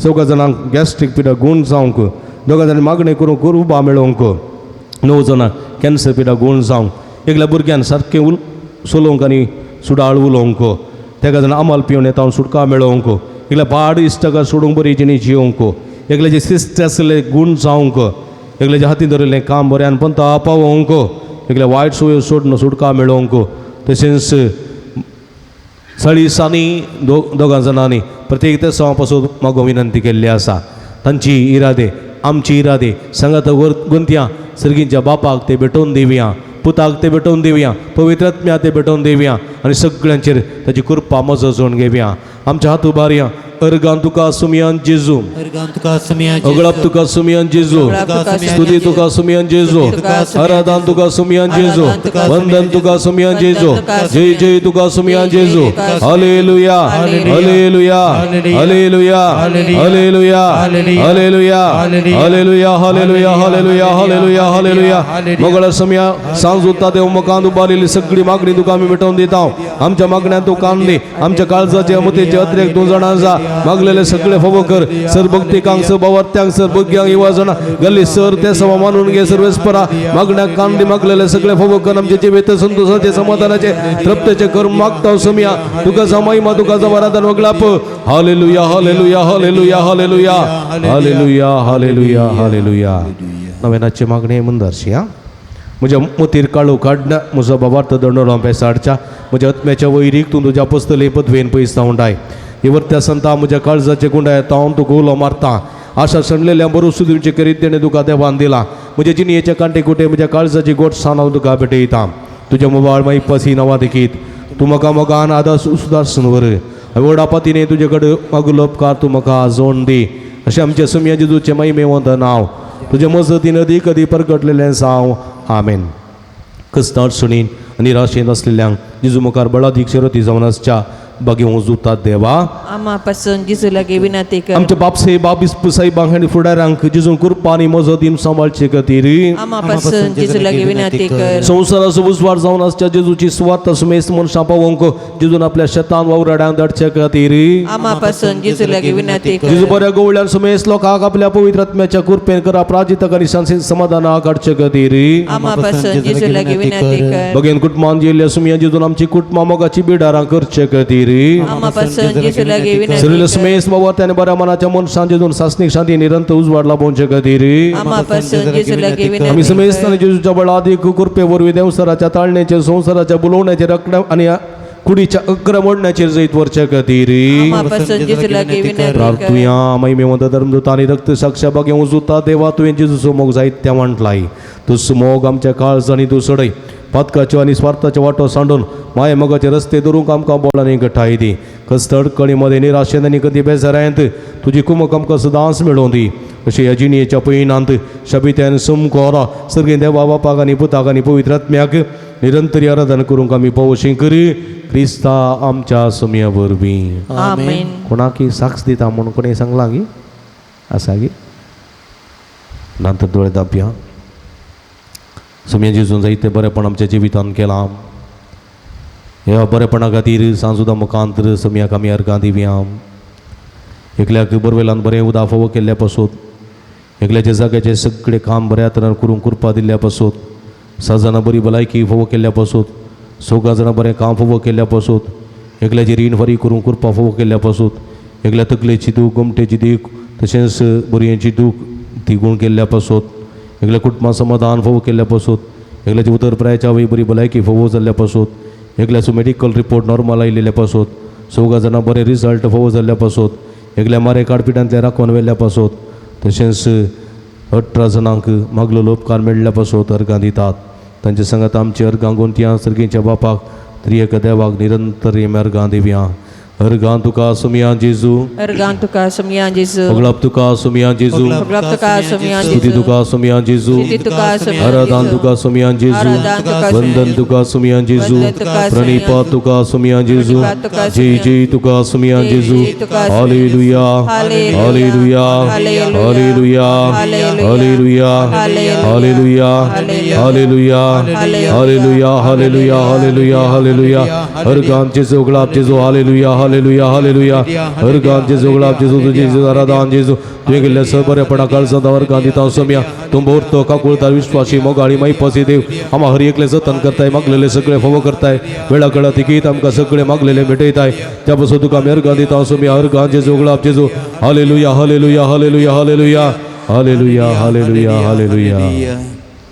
4 जाणांक गॅस्ट्रीक पिडा गूण जावंक 2 जाणांनी मागणी करूंक उबा मेळोवंक 9 जाणां कॅन्सर पिडा गूण जावंक एकल्या भुरग्यान सारकें सोलोवंक आनी सुडाळ उलोवंक तेका जाणां आमाल पिवन येता सुटका मेळोवंक एकल्या पाड इश्टका सोडूंक बरी जिणी जिवंक एकल्याचे शिस्त आसले गूण जावंक एकल्याच्या हातीन धरिल्लें काम बऱ्यान पंता पावोवंक एकल्या वायट सोयो सोडून सुटका मेळोवंक तशेंच सळिसांनी 2 जाणांनी प्रत्येक त्या सवा पासून मागो विनंती केल्ली आसा तांची इरादे आमची इरादे सांगात गुंतया सर्गींच्या बापाक ते भेटोवन दिवया पुताक ते भेटोवन दिवया पवित्र आत्म्या ते भेटोवन दिवया आनी सगळ्यांचेर ताची कृपा मजत जोडून घेवया आमच्या हात उबारया अर्गान तुका सुमियान जेजू अर्गान तुका सुमियान अगळप तुका सुमियान जेजू स्तुती तुका सुमियान जेजू आराधन तुका सुमियान जेजू वंदन तुका सुमियान जेजू जय जय तुका सुमियान जेजू हालेलुया हालेलुया हालेलुया हालेलुया हालेलुया हालेलुया हालेलुया हालेलुया हालेलुया हालेलुया मंगळ समया सांज उरता देव मकान उबारलेली सगळी मागणी तुका आम्ही मिटवून दिता आमच्या मागण्या तू कांदे आमच्या काळजाचे अमतेचे अतिरेक तू जाणांचा मागलेले सगळे फवो कर सर भक्तिकांक सर भवत्यांक सर भुग्यांक युवा जण गल्ली सर ते सवा मानून घे सर्वेस्परा मागण्या कांदे मागलेले सगळे फवो कर आमचे जीवित संतोषाचे समाधानाचे तृप्तेचे कर मागता समया तुका समाईमा तुका समाधान वगळाप हालेलुया हालेलुया हालेलुया हालेलुया हालेलुया हालेलुया हालेलुया नव्यानाची मागणी मंदारशी हा म्हज्या मतीर काळू काडना म्हजो बाबार्थ दंडोरां पेसाडच्या म्हज्या आत्म्याच्या वैरीक तूं तुज्या पस्तले पदवेन पयस जावंडाय इवर्त्या संता म्हज्या काळजाचे गुंडाय तावन तुका उलो मारता आशा सणलेल्या बरो सुदीचे करीत तेणे तुका देवान दिला म्हज्या जिणयेचे कांटे कुटे म्हज्या काळजाची गोट सावन हांव तुका भेटयता तुज्या मोबायल माई पसी नवा देखीत तूं म्हाका मोगान आदार सुदारसन वर वडापातीने तुजे कडेन मागुलो उपकार तूं म्हाका जोड दी अशें आमचे सुमिया जेजूचे महिमेवंत नांव तुजे मजतीन अदीक अदीक परगटलेलें जावं आमेन कस्तार सुणीन आनी निराशेन असलेल्यांक जेजू मुखार बळादीक शरती जावन आसच्या बागेवूं जुतात देवा आम्हा पासून जिजू लागी विनंती कर आमच्या बापसे बाबीस पुसाईबांक आनी फुडाऱ्यांक जेजून कृपा आनी मजतीन सांबाळचे खातीर आम्हा पासून जिजू लागी विनंती कर संवसाराचो उजवाड जावन आसच्या जेजूची सुवात सुमेस मनशां पावोवंक जेजून आपल्या शेतान वावराड्यांक धाडचे खातीर आम्हा पासून जिजू लागी विनंती कर जेजू बऱ्या गवळ्यान सुमेस लोकांक आपल्या पवित्र आत्म्याच्या कृपेन करा प्राजितक आनी शांती समाधानाक काडचे खातीर आम्हा पासून जिजू लागी विनंती कर बगेन कुटुंबान जेल्ल्या सुमिया जेजून आमची कुटुंबा मोगाची बिडारां करचे खातीर आम्हा पासून जिजू लागी विनंती सरिल कर सुमेस बाबा त्याने बऱ्या मनाच्या मनशां जेजून सासणीक शांती निरंतर उजवाड लाभोवचे खातीर आम्हा पासून जिजू लागी आम्ही विनंती समेस्त जेजूच्या बळादीक कृपे वरवीं देवसराच्या ताळणेचे संसाराच्या बुलोवण्याचे रक्कम आणि कुडीच्या अक्रमणाचेर जैत वरचे खातीर आम्हा पासून जिजू लागी विनंती कर प्रार्थुया महिमेवंत धर्मदूत आणि रक्त साक्षा बागे उजुता देवा तुवें जेजूचो मोग जायत्या म्हटलाय तुस मोग आमच्या काळज आणि तू सडय पातकाच्यो आनी स्वार्थाचो वाटो सांडून माये मोगाचे रस्ते धरूंक आमकां बोलांनी घटाय दी कस्त अडकणी मध्ये निराशेन आनी कधी बेजारायंत तुजी कुमक आमकां सदांच मेळोवन दी अशें ह्या जिणयेच्या पयणांत शबित्यान सुमकोरा सर्गे देवा बापाक आनी पुताक आनी पवित्र आत्म्याक निरंतर आराधना करूंक आमी पवशी करी क्रिस्ता आमच्या सुमया वरवीं आमेन कोणाकी साक्ष दिता म्हणून कोणी सांगला गी आसा गी नंतर दोळे दाबया सुमया जेजून जायते बरेपण आमच्या जिवितान केलां ह्या बरेपणा खातीर सांजुदा मुखांतर सुमयाक आमी अर्गां दिवया एकल्याक बरवेलान बरें उदा फोव केल्ल्या पासून एकल्याच्या जाग्याचे सगळे काम बऱ्या तरेन करूंक कृपा दिल्ल्या पासून 6 जाणां बरी भलायकी फोव केल्ल्या पासून 6 जाणां बरें काम फोव केल्ल्या पासून एकल्याची रीण फारी करूंक कृपा फोव केल्ल्या पासून एकल्या तकलेची दूख गमटेची दूख तशेंच बरयेची दूख ती गूण केल्ल्या पासून एकल्या कुटुंबा समाधान फोव केल्ल्या पासून एकल्याची उतर प्रायाच्या वेळी बरी भलायकी फोव जाल्ल्या पासून एकल्याचो मेडिकल रिपोर्ट नॉर्मल आयिल्ल्या पासून 6 जाणां बरे रिजल्ट फोव जाल्ल्या पासून एकल्या मारे काडपिटांतले राखून व्हेल्ल्या पासून तशेंच 18 जाणांक मागलो उपकार मेळ्ळ्या पासून अर्गां दितात तांचे सांगात आमचे अर्गां गोंतया सर्गीच्या बापाक त्रियेक देवाक निरंतर अर्गां दिवया अर्गां तुका सुमया जेजू अर्गां तुका सुमया जेजू पगळप तुका सुमया जेजू पगळप तुका सुमया स्तुती जेजू तुका सुमया जेजू स्तुती तुका सुमया आराधन तुका सुमया जेजू आराधन तुका वंदन तुका सुमया जेजू वंदन तुका प्रणिपा तुका सुमया जेजू प्रणिपा तुका जय जय तुका सुमया जय जेजू जय तुका सुमया हालेलुया हालेलुया हालेलुया हालेलुया हालेलुया हालेलुया हालेलुया हालेलुया हालेलुया हालेलुया अर्गां जेजू गळाप जेजू हालेलुया हालेलुया हालेलुया अर्गां जेजू गळाप जेजू तुझे आराधन जेजू तुवें केल्ल्या सबरेपणा काळजांत अर्गां दिता सुमया तूं बोरतो काकुळता विश्वासी मोगाळी माई पसी देव आम्हा हर एकले जतन करताय मागलेले सगळे फोव करताय वेळा कळा तिकीत आमकां सगळे मागलेले भेटयताय त्या पासून तुका आमी अर्गां दिता सुमया अर्गां जेजू गळाप जेजू हालेलुया हालेलुया हालेलुया हालेलुया हालेलुया हालेलुया हालेलुया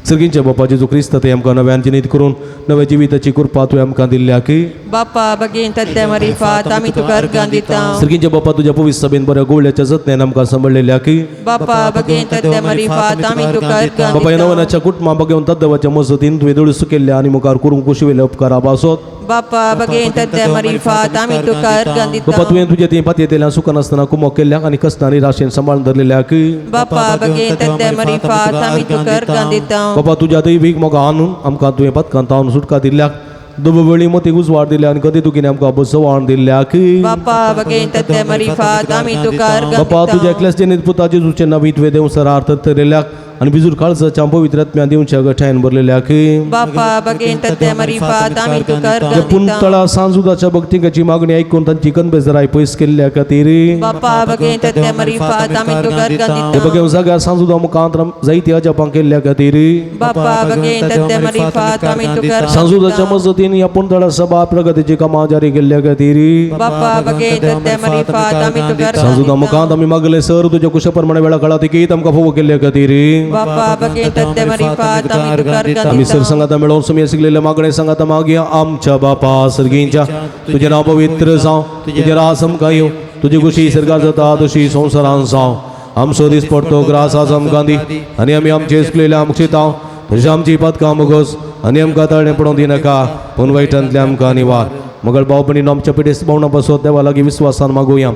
सर्गींच्या बापा जेजू क्रिस्त ते आमकां नव्यान जिनीत करून नव्या जिविताची कृपा तुवें आमकां दिल्या की बाप्पा बगेन तद्या मरिफात आमी तुका अर्गां दिता सर्गींच्या बापा तुज्या पवित्र सभेन बऱ्या गोवळ्याच्या जतनेन आमकां सांबाळलेल्या की बाप्पा बगेन तद्या मरिफात आमी तुका अर्गां बाबा ह्या दिता नवनाच्या कुटुंबा बघेवन तद्देवाच्या मजतीन तुवें दुरुस्त केल्ल्या आनी मुखार करूंक कुशिवेले उपकारा पासत बाप्पा बगेन तद्या मरिफात आमी तुका अर्गां बापा दिता तुवें तुजें ती पातयेंतल्यान सुखान आसतना कुमोक केल्ल्याक आनी कस्तांनी राशेन सांबाळून धरलेल्या की बाप्पा बगेन तद्या मरिफात आमी तुका अर्गां दिता बाबा तुज्या दैवीक मोगा आणून आमकां तुवें पथकांतावन सुटका दिल्याक दुबवळी मोती उजवाड दिल्या आनी कधी तुकीन आमकां बसवाण दिल्या की बाप्पा बगेन तद्या मरिफात आमी तुका अर्गां बापा तुज्या दिता एकल्याच जनीत पुता जेजूचें नांव तुवें देव सरार्थ धरलेल्याक आनी बिजूर काळजाच्या पवित्र आत्म्या दिवच्या गठायन भरलेल्या की बाप्पा बगेन तद्या मरिफात आमी तुका अर्गां त्या दिता पुंतळा सांजुदाच्या भक्तिकाची मागणी ऐकून तांची कणबेजराय पयस केल्ल्या खातीर बाप्पा बगेन तद्या मरिफात आमी तुका अर्गां हे दिता बघे जाग्यार सांजुदा मुखांत जायती अजापां केल्ल्या खातीर बाप्पा बगेन तद्या मरिफात आमी तुका अर्गां सांजुदाच्या दिता मजतीन ह्या पुंतळा सभा प्रगतीची कामां जारी केल्ल्या खातीर बाप्पा बगेन तद्या मरिफात आमी तुका अर्गां सांजुदा दिता मुखांत आमी मागले सर तुज्या कुशप्रमाणे वेळा काळा तिकीत आमकां फोव केल्ल्या खातीर बाप्पा बगेन तद्या मरिफात आमी तुका अर्गां आमी दिता सर सांगाता मेळोवन सुमी शिकलेले मागणे सांगाता मागया आमच्या बापा सर्गींच्या तुजें नांव पवित्र जावं तुजें रास आमकां येवं तुजी कुशी सर्गार जाता तशी संवसारांत जावं आमचो दीस पडतो ग्रास आज आमकां दी आनी आमी आमचे शिकलेले आमकां चिताव तशी आमची पथकां मुगोस आनी आमकां तळणें पडोवंक दिनाका पूण वायटांतल्यान आमकां निवार मगळ भावपणीन आमच्या पिडेस्त भावना बसोत देवा लागीं विस्वासान मागुया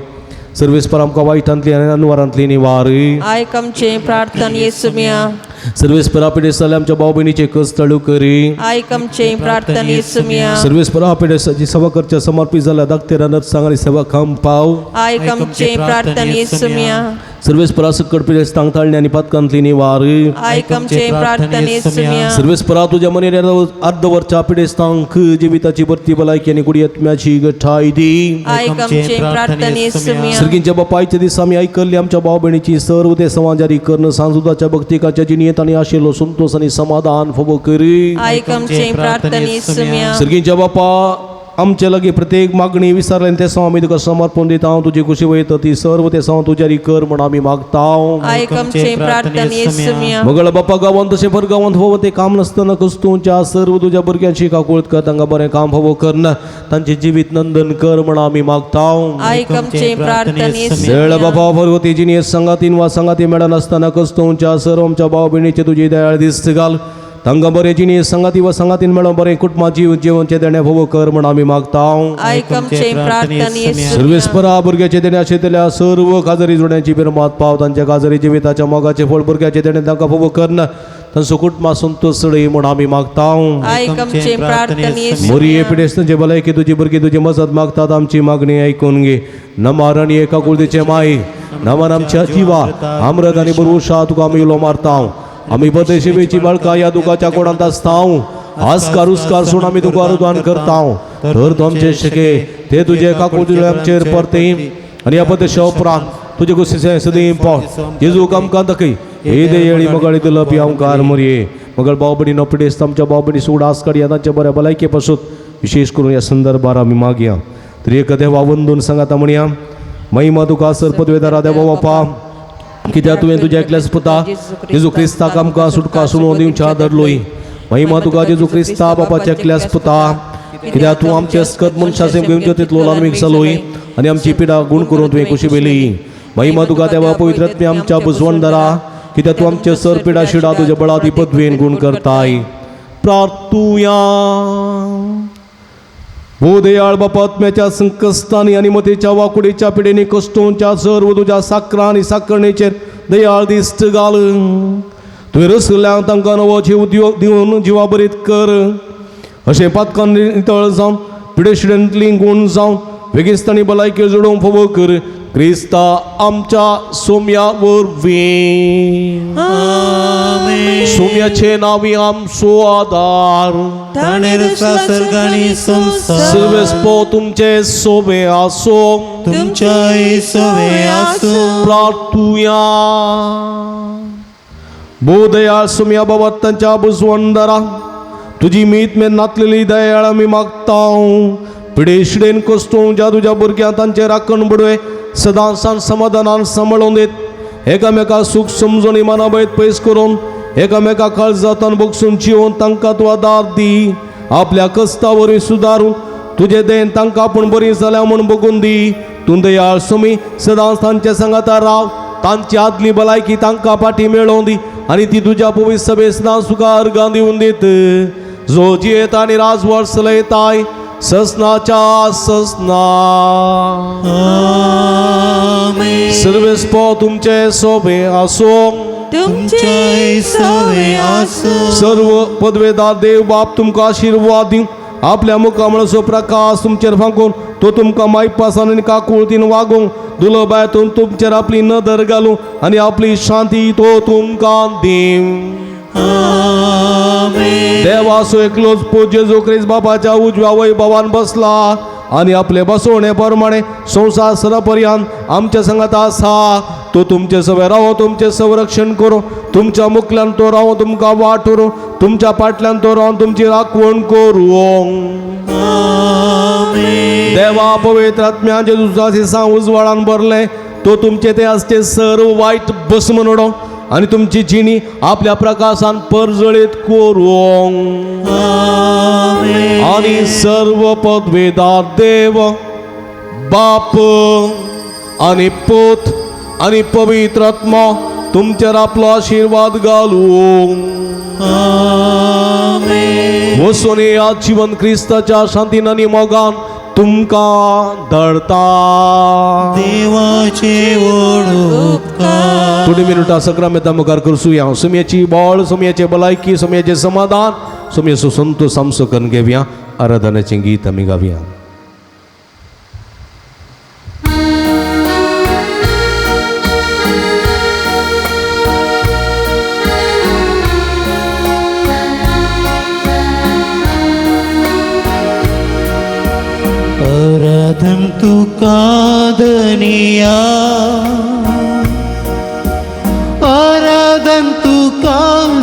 सर्वीस पर आमकां वायटांतली आनी अनवरांतली निवार आयक आमचें प्रार्थना येसुम्या सर्वीस परा पिडेस्त जाल्यार आमच्या भाव भयणीचे कस्तळू करी आयक आमचें प्रार्थना येसुम्या सर्वीस परा पिडेस्ताची सेवा करच्या समर्पित जाल्या धाकटे नर्सांक आनी सेवा खाम पाव आयक आमचें प्रार्थना येसुम्या सर्वीस परा सकट पिडेस्तांक ताळणी आनी पथकांतली निवार आयक आमचें प्रार्थना येसुम्या सर्वीस परा तुज्या मनेर अर्धवरच्या पिडेस्तांक जिविताची भरती भलायकी आनी कुडी आत्म्याची गठाय दी आयक आमचें प्रार्थना येसुम्या सर्गींच्या बापायच्या दिसा आमी आयकल्ली आमच्या भाव भयणीची सर्व ते समाजारी कर्ण सांजुदाच्या भक्तिकाच्या जिणेत आनी आशिल्लो संतोष आनी समाधान फोव करी आयक आमचें प्रार्थना येसुम्या सर्गींच्या बापा आमचे लागीं प्रत्येक मागणी विसरले ते सो आमी तुका समर्पण दिता हांव तुजी खुशी वयता ती सर्व ते सो तुज्यारी कर म्हण आमी मागता आयक आमचें प्रार्थना येसुम्या मगळ बापा गांवांत तशें भर गांवांत फोव ते काम नासतना कस्तूंच्या सर्व तुज्या भुरग्यांची काकूळट कर तांकां बरें काम फोव करना तांचे जिवीत नंदन कर म्हण आमी मागता आयक आमचें प्रार्थना देळ येसुम्या बापा भरगती जिणी संगातीन वा संगाती मेळन आसतना कस्तूंच्या सर्व आमच्या भाव भयणीचे तुजी दयाळ दिश्ट घाल तांकां बरें जिणी संगाती वा संगातीन मेळोन बरें कुटुंबाची जेवणचे देणे फोव कर म्हण आमी मागता आयक आमचें प्रार्थना येसुम्या सर्वीस परा भुरग्याचे देणे आशिल्ल्या सर्व काजरी जोड्यांची बिरमात पाव तांच्या काजरी जिविताच्या मोगाचे फळ भुरग्याचे देणे तांकां फोव करना तांचो कुटुंबा संतोष सडय म्हण आमी मागता आयक आमचें प्रार्थना मोरी येसुम्या पिडेस्तांचे भलायकी तुजी भुरगीं तुजी मजत मागतात आमची मागणी आयकून घे नमारण एका कुळदेचे माई नमन आमच्या जिवा अमृत आनी बरुशा तुका आमी उलो मारता आमी बदेशिबेची बाळकां ह्या दुखाच्या कोणांत आसतां आस्कार उस्कार सोडून आमी तुका अनुदान करता तर तो आमचे शिके ते तुजे काकू तुजे आमचेर परते आनी ह्या बदेशा उपरांत तुजे कुशीचे सदैव पाव जेजूक आमकां दाखय हे दे येळी मगाळी तुला पियांकार मरये मगळ भाव भयणी पिडेस्त आमच्या भाव भयणी सोड आस्कार या तांच्या बऱ्या भलायके पासून विशेष करून ह्या संदर्भार आमी मागया तरी एक देवा वंदून सांगाता म्हणया महिमा तुका सर पदवेदारा देवा बापा कित्याक तुवें तुज्या एकल्याच पुता जेजू क्रिस्ताक आमकां सुटका सुणोवन दिवच्या धरलोय महिमा तुका जेजू क्रिस्ता बापाच्या एकल्याच पुता कित्याक तूं आमचे अस्कत मनशाचे घेवचे तितलो लानवीक जालोय आनी आमची पिडा गुण करून तुवें खुशी वेली महिमा तुका देवा पवित्र आत्मे आमच्या बुजवणदारा कित्याक तूं आमचे सर पिडा शिडा तुज्या बळादी पदवेन गुण करताय प्रार्थुया वो दयाळ बापा आत्म्याच्या संकस्तांनी आनी मतेच्या वाकुडीच्या पिडेनी कश्टोंच्या सर्व तुज्या साकरा आनी साकरणेचेर दयाळ दिश्ट घाल तुवें रसल्यांक तांकां नवो जीव दिवन जिवा बरीत कर अशें पातकान नितळ जावन पिडेशिडेंतली गुण जावन वेगिस्तांनी भलायकी जोडोवंक फोव कर क्रिस्ता आमच्या सोम्या वरवीं सोम्याचे नावी आमचो आदार ताणेर सासरगाणी संसार सर्वेस्पो तुमचे सोबे आसो तुमच्याय सोवे आसो प्रार्थुया बोदयाळ सोम्या बाबत तांच्या बुजवणदारा तुजी मीत में नातलेली दयाळ आमी मागता पिडेशिडेन कश्टों ज्या तुज्या भुरग्यांक तांचे राखण बडवे सदां समाधानान सांबाळून देत एकामेका सुख समजून इमानाबयत पयस करून एकामेका काळजातान बगसून जिवन तांकां तूं आदार दी. आपल्या कस्तावरी सुदारून तुझे देन तांकां आपूण बरी जाल्या म्हूण बगून दी. तूं दयाळ सुमी सदांच तांच्या संगाता राव. तांची आदली भलायकी तांकां फाटी मेळोवन दी आनी ती तुज्या पवित्र सभे सदां सुखार गांदिवून दीत. जो जियेत आनी राजवट चलयताय ससनाच्या ससना. सर्वेस्प तुमचे सोबे आसो. तुमचे सवे आसो. सर्व पदवेदार देव बाप तुमकां आशीर्वाद दिवं. आपल्या मुखामळसो प्रकाश तुमचेर फांकून तो तुमकां मायपासान आनी काकुळतीन वागोवंक दुलोबायतून तुमचेर आपली नदर घालूं आनी आपली शांती तो तुमकां दिवं. देवाचो एकलोच पूज्य जेजू ख्रिस्त बापाच्या उजव्या वैभवान बसला आनी आपले बसवणे प्रमाणे संवसार सरापर्यंत आमच्या संगात आसा. तो तुमचे सवे रावो तुमचे संरक्षण करो. तुमच्या मुखल्यान तो रावो तुमकां वाटोरो. तुमच्या फाटल्यान तो रावन तुमची राखण करूं. देवा पवित्र आत्म्या जेजूच्या सिसां उजवाडान भरले. तो तुमचे ते आसचे सर्व वायट भस्म नडो आनी तुमची जिणी आपल्या प्रकाशान परजळीत करूं. आनी सर्व पदवेदार देव बाप आनी पूत आनी पवित्र आत्मा तुमचेर आपलो आशीर्वाद घालूं. वचून या जीवन क्रिस्ताच्या शांतीन आनी मोगान तुमकां धाडटा. देवाचे थोडी मिनटां सक्रामेता मुखार करसुया. सुमयेची बोळ, सुमयेचे भलायकी, सुमयेचे समाधान, सुमयेचो संतोष आमचो करून घेवया. आराधनाचें गीत आमी गावया. आराधन तुका दनिया, आराधन तुका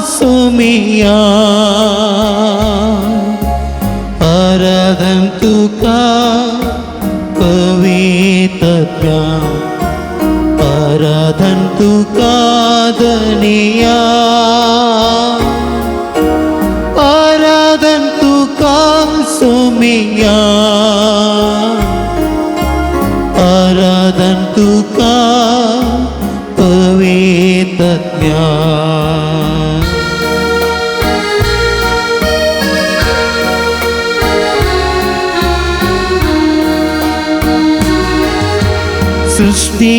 सुमिया, आराधन तुका पवित्रत्या, आराधन तुका दनिया, आराधन तुका सुमिया, आराधन तुका पवित्रत्या. सृष्टी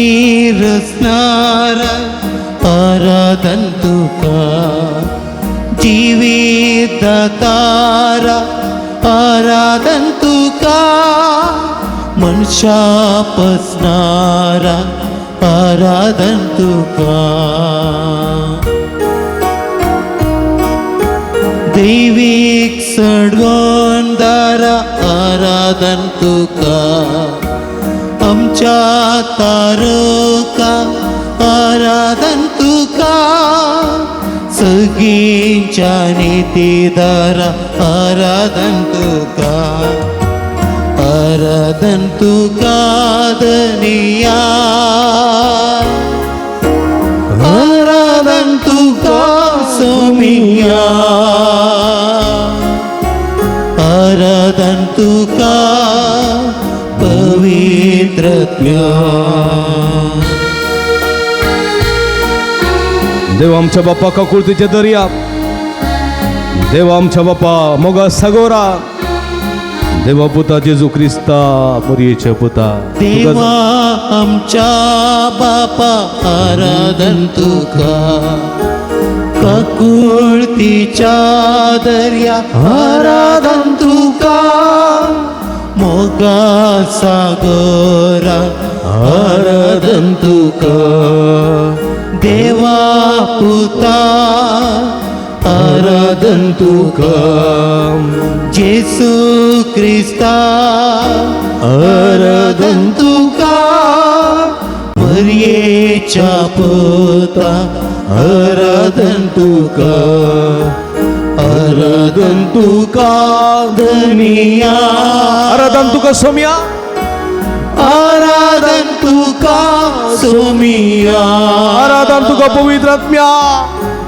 रचणारा आराधन तुका, जीवित दातारा आराधन तुका, मनशा पसणारा आराधन तुका, दैविक सडवणदारा आराधन तुका, आमच्या तारका आराधन तुका, सगळींच्या नीतीदारा आराधन तुका, आराधन तुका दनिया, आराधन तुका सुमिया, आराधन तुका पवित्रत्या. देव आमच्या बाप्पा काकुळतीचे दर्या, देव आमच्या बाप्पा मोगा सागोरा, देवा पुता जेजू ख्रिस्ता मरियेच्या पुता. देवा आमच्या बापा आराधन तुका, काकुळतीच्या दर्या आराधन तुका, मोगा सागरा आराधन तुका, देवा पुता आराधन तुका, जेसू ख्रिस्ता आराधन तुका, मरियेच्या पुता आराधन तुका, आराधन तुका दनिया, आराधन तुका सोमिया, आराधन तुका सुमिया, आराधन तुका पवित्र आत्म्या,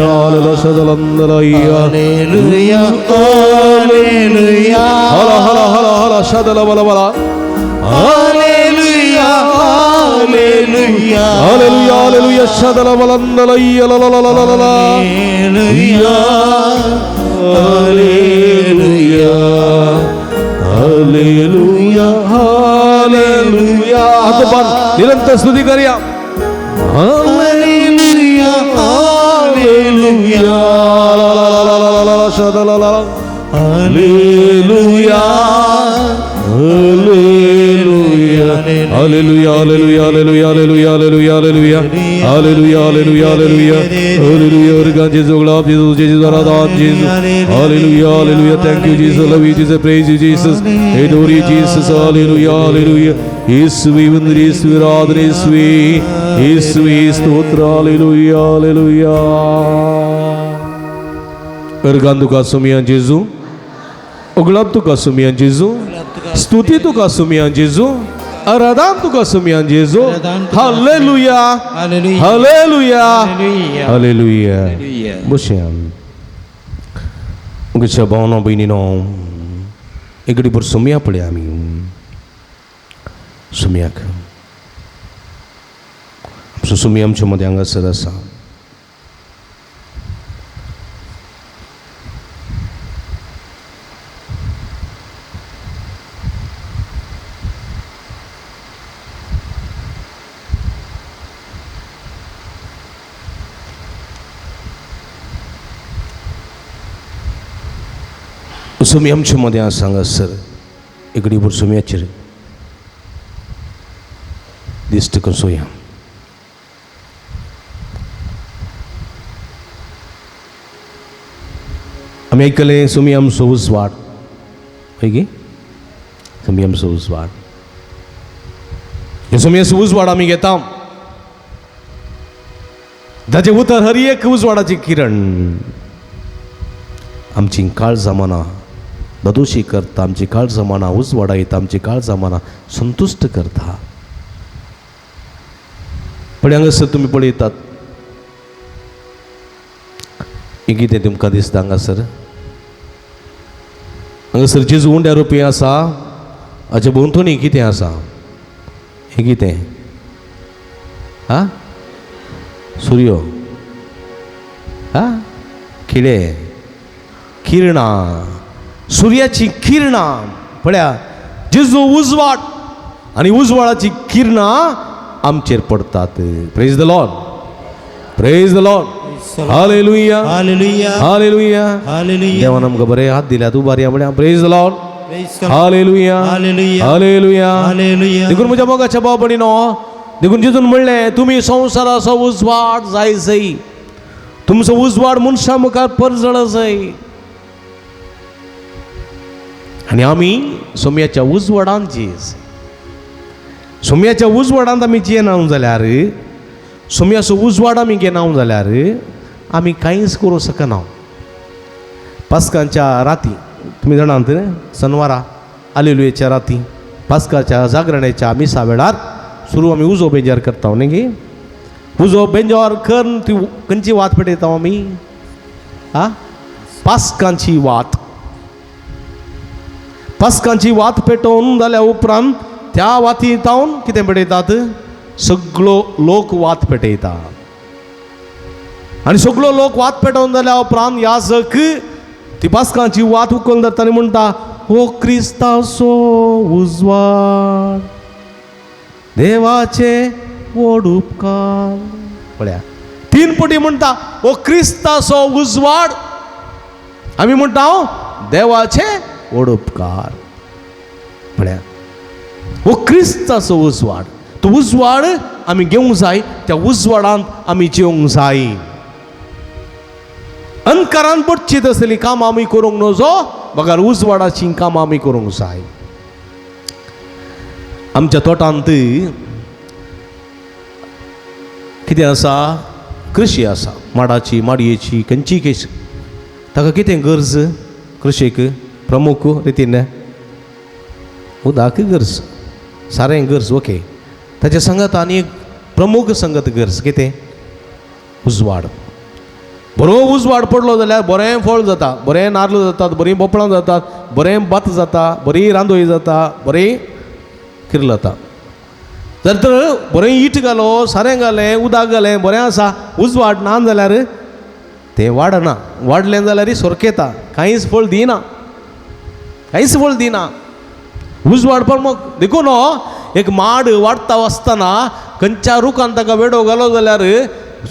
Yalala shadalandalaya. Hallelujah, hallelujah, Hala hala hala hala shadala bala bala. hallelujah, hallelujah, Hallelujah, hallelujah, shadala balandalaya la la la la la la la. hallelujah, Hallelujah, hallelujah. हाथों पर निरंतर स्तुति करिए. hallelujah, hallelujah, La la la la la la la shadala la la. hallelujah, Hallelujah, hallelujah, hallelujah, hallelujah, hallelujah, hallelujah, hallelujah, hallelujah, hallelujah, hallelujah, hallelujah. Organ Jesus, love Jesus, Jesus, Radha Jesus. Hallelujah, hallelujah. Thank you, Jesus. Love you, Jesus. Praise you, Jesus. Adore you, Jesus. Hallelujah, hallelujah. Yesui, Vandri, Yesui, Radha, Yesui, Yesui, Stotra. Hallelujah, hallelujah. Organ tu kasumian Jesus. Uglab tu kasumian Jesus. स्तुति तू का सुमियान जेजू आराधन तू का सुमियान जेजू हालेलुया हालेलुया hallelujah बुशियाम उगचा बावना बहिणीनो इकडे पर सुमिया पडे आम्ही सुमियाक आमचं सुमिया आमच्या मध्ये हांगासर आसा सुमी आमच्या मध्ये आज सांगा सर इकडे वर सुमियाचे दिसत कसोया आम्ही ऐकले सुमी आमचो उसवाड की सुमी आमचो उसवाड हे सुमियाचो उसवाड आम्ही घेता ताचे उतर हरी एक उसवाडाची किरण आमची काळ जमाना बदोशी करता आमची काळ जमाना उजवाडा येता आमची काळ जमाना संतुष्ट करता पण हांगासर तुमी पळयतात हे कितें तुमकां दिसता हांगासर जेजू उंड्या रुपी आसा हाचे भोंवतणी कितें आसा हे कितें हा सूर्य हा किडे किरणां सूर्याची किरणां पळया जेजू उजवाड आनी उजवाडाची किरणां आमचेर पडतात praise the Lord praise the Lord हालेलुया हालेलुया हालेलुया हालेलुया देवान आमकां बरे हात दिल्यात उबारी म्हळ्या प्रेज द लॉर्ड हालेलुया हालेलुया हालेलुया हालेलुया देखून म्हज्या मोगाच्या भाव भयणीनो देखून जेजून म्हणलें तुमी संवसाराचो उजवाड जाय जाय तुमचो उजवाड मनशां मुखार परजळ जाय आनी आमी सोम्याच्या उजवाडांत जियेस. सोम्याच्या उजवाडांत आमी जियेना जाल्यार, सोम्याचो उजवाड आमी घेना जाल्यार आमी कांयच करूं शकना. पास्कांच्या राती तुमी जाणात शेनवारा हालेलुयाच्या राती पास्काच्या जागरण्याच्या मिसा वेळार सुरू आमी उजो बेजार करता न्ही गे. उजो बेजार करून ती खंयची वात पेटयता आमी? पास्कांची वात. पास्कांची वात पेटोवन जाल्या उपरांत त्या वाती तावन कितें पेटयतात? सगळो लोक वात पेटयता. आनी सगळो लोक वात पेटोवन जाल्या उपरांत याजक ती पास्कांची वात उखलून धरता आनी म्हणटा, ओ क्रिस्ताचो उजवाड, देवाचे व्हड उपकार. पळया 3 पटी म्हणटा ओ क्रिस्ताचो उजवाड. आमी म्हणटा देवाचे व्हड उपकार. पळया ओ क्रिस्ताचो उजवाड. तो उजवाड आमी घेवंक जाय. त्या उजवाडांत आमी जिवंक जाय. अंधकारान पडचीत असली कामां आमी करूंक नजो, बगार उजवाडाची कामां आमी करूंक जाय. आमच्या तोटांत कितें आसा? कृशी आसा. माडाची, माडयेची, खंयची केस. ताका कितें गरज कृषीक? प्रमुख रितीन उदक गरज, सारें गरज. ओके. ताच्या संगत आनी एक प्रमुख संगत गरज कितें? उजवाड. बरो उजवाड पडलो जाल्यार बरें फळ जाता, बरें नाल्ल जातात, बरीं भोपळां जातात, बरें भात जाता, बरी रांदोळी जाता, बरी कितें जाता. जर तर बरें इठ घालो, सारें घालें, उदक घालें, बरें आसा, उजवाड ना जाल्यार तें वाडना. वाडलें जाल्यार सोरकेता, कांयच फळ दिना, कांयच फळ दिना. उजवाड पण मग देखून एक माड वाडता आसतना खंयच्या रुखान ताका वेडो घालो जाल्यार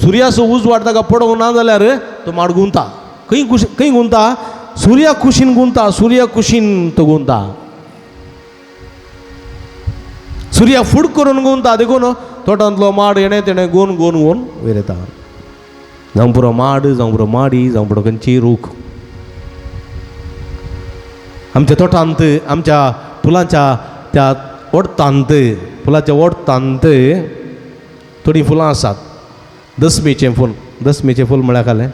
सुर्याचो उजवाड ताका पडोंक ना जाल्यार तो माड गुंता. खंय गुंता? सुर्या कुशीन गुंता. सुर्या कुशीन तो गुंता. सुर्या फूड करून गुंता. देखून तोटांतलो माड येणे तेणे गोवन गोवन गोवन वयर जावं पुरो माड, जावं पुरो माडी, जावं पुरो खंयची रूख. आमच्या तोटांत, आमच्या फुलांच्या त्या ओडतांत, फुलाच्या ओडतांत थोडीं फुलां आसात. दसमीचें फूल. दसमीचें फूल म्हळ्यार खालें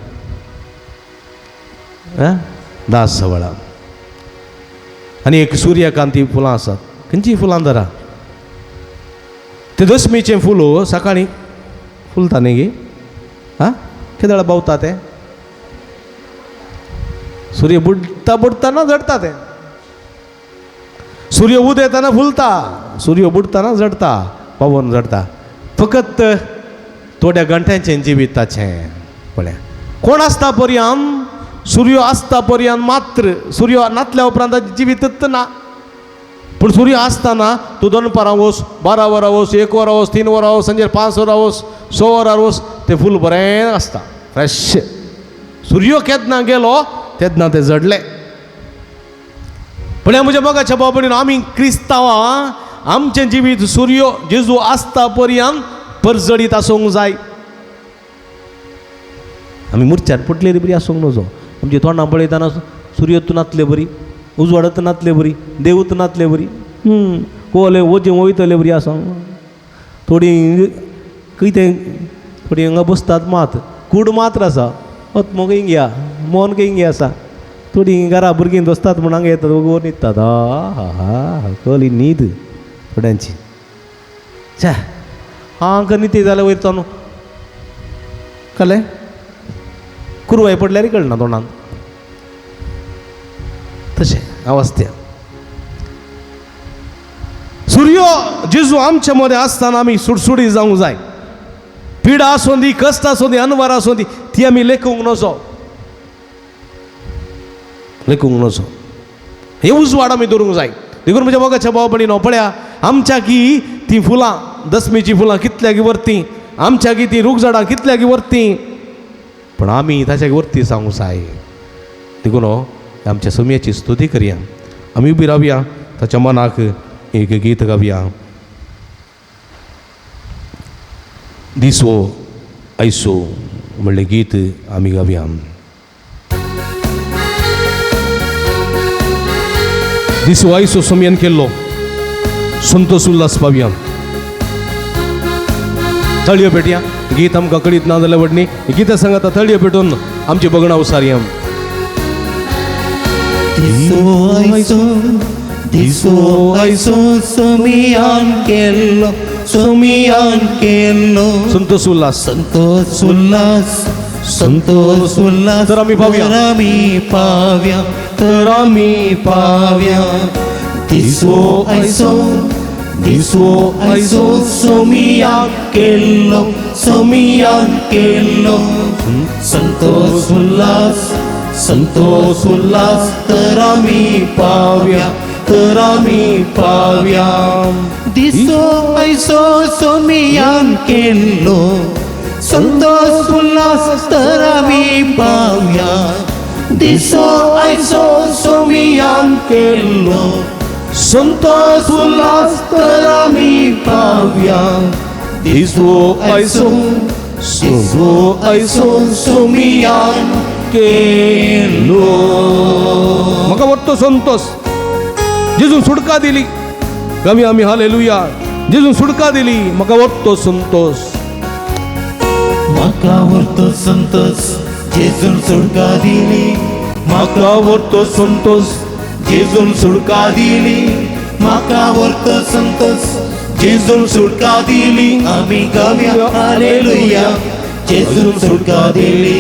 दास सवळा. आनी एक सुर्यकांती फुलां आसात. खंयचीं फुलां धरा. तें दसमीचें फूल सकाळीं फुलता न्ही गे. केदळ भोंवता तें. सूर्य बुडटा बुडटाना झडटा तें. सूर्य उदेताना फुलता, सूर्य बुडताना झडटा, पवन झडटा. फकत थोड्या घंट्यांचें जिविताचें. पळया कोण आसता पर्यंत? सूर्य आसता पर्यंत मात्र. सूर्य नातल्या उपरांत जिवीतच ना. पूण सूर्य आसतना तूं 2 वरां वच, 12 वरां वच, 1 वरां वच, 3 वरां वच, सांजे 5 वरां वच, 6 वरां वच, तें फूल बरें आसता, फ्रेश. सूर्य केन्ना गेलो तेन्ना तें झडलें. पण म्हज्या मोगाच्या भाव भयणीनो, आमी क्रिस्तांवां आमचें जिवीत सूर्य जेजू आसता पर्यंत परजडीत आसूंक जाय. आमी मुर्चार पडलेली बरी आसूंक नजो. आमच्या तोंडां पळयतना सूर्यत नातले बरी, उजवाडत नातले बरी, देवूत नातले बरी, कोले वजें वयतले बरी आसूंक. थोडीं कितें थोडीं हांगा बसतात मात, कूड मात्र आसा, आत्मो इंग्या, मोन इंग्या आसा. थोडीं घरा भुरगीं दोसतात म्हण हांगा येतात, वगोर न्हिदतात. हा कली न्हीद थोड्यांची. च्या हांकां न्हिदे जाल्यार वयर चालू कळ्ळें. कुरवाय पडल्यार कळना तोंडांत. तशें अवस्था. सूर्य जेजू आमच्या मदें आसतना आमी सुडसुडी जावंक जाय. पिडा आसूं दी, कश्ट आसूं दी, अनवर आसूं दी, ती आमी लेखूंक नजो. लेखूंक नजो. हे उजवाड आमी धरूंक जाय. देखून म्हज्या मोगाच्या भाव भयणीनो, पळया आमच्या की ती फुलां, दसमीची फुलां कितल्याक वर्ती, आमच्या की ती रूख झाडां कितल्याक वर्ती, पण आमी ताच्या वर्ती जावंक जाय. देखून आमच्या सोम्याची स्तुती करया. आमी उबी रावया, ताच्या मनाक एक गीत गावया. दिसो आयसो म्हणलें गीत आमी गावया. दिसू आयसो सोमयान केल्लो संतोष उल्हास पावया थळयो पेटया गीत आमकां कळीत ना जाल्यार व्हडणी गीतां सांगात थळयो पेटोवन आमची बगणां उसारया दिसो आयसो सोमियान केल्लो संतोष उल्हास संतोष उल्हास तर आमी पावया. तर आमी पावया दिसो आयसो सोमियान केल्लो संतोष उल्हास तर आमी पावया दिसो आयसो सोमियान केल्लो संतोष उल्हास तर आमी पावया दिसो आयसो सोमियान केल्लो संतोष उल्हास तर आमी पावया दिसो आयसो सोमियान केल्लो म्हाका वरतो संतोष जेजून सुटका दिली गावी आमी हालेलुया जेजून सुटका दिली म्हाका वरतो संतोष म्हाका वरतो संतोष जेजून सुटका दिली म्हाका वरतो संतोष जेजून सुटका दिली म्हाका वरतो संतोष जेजून सुटका दिली आमी गावया हालेलुया जेजून सुटका दिली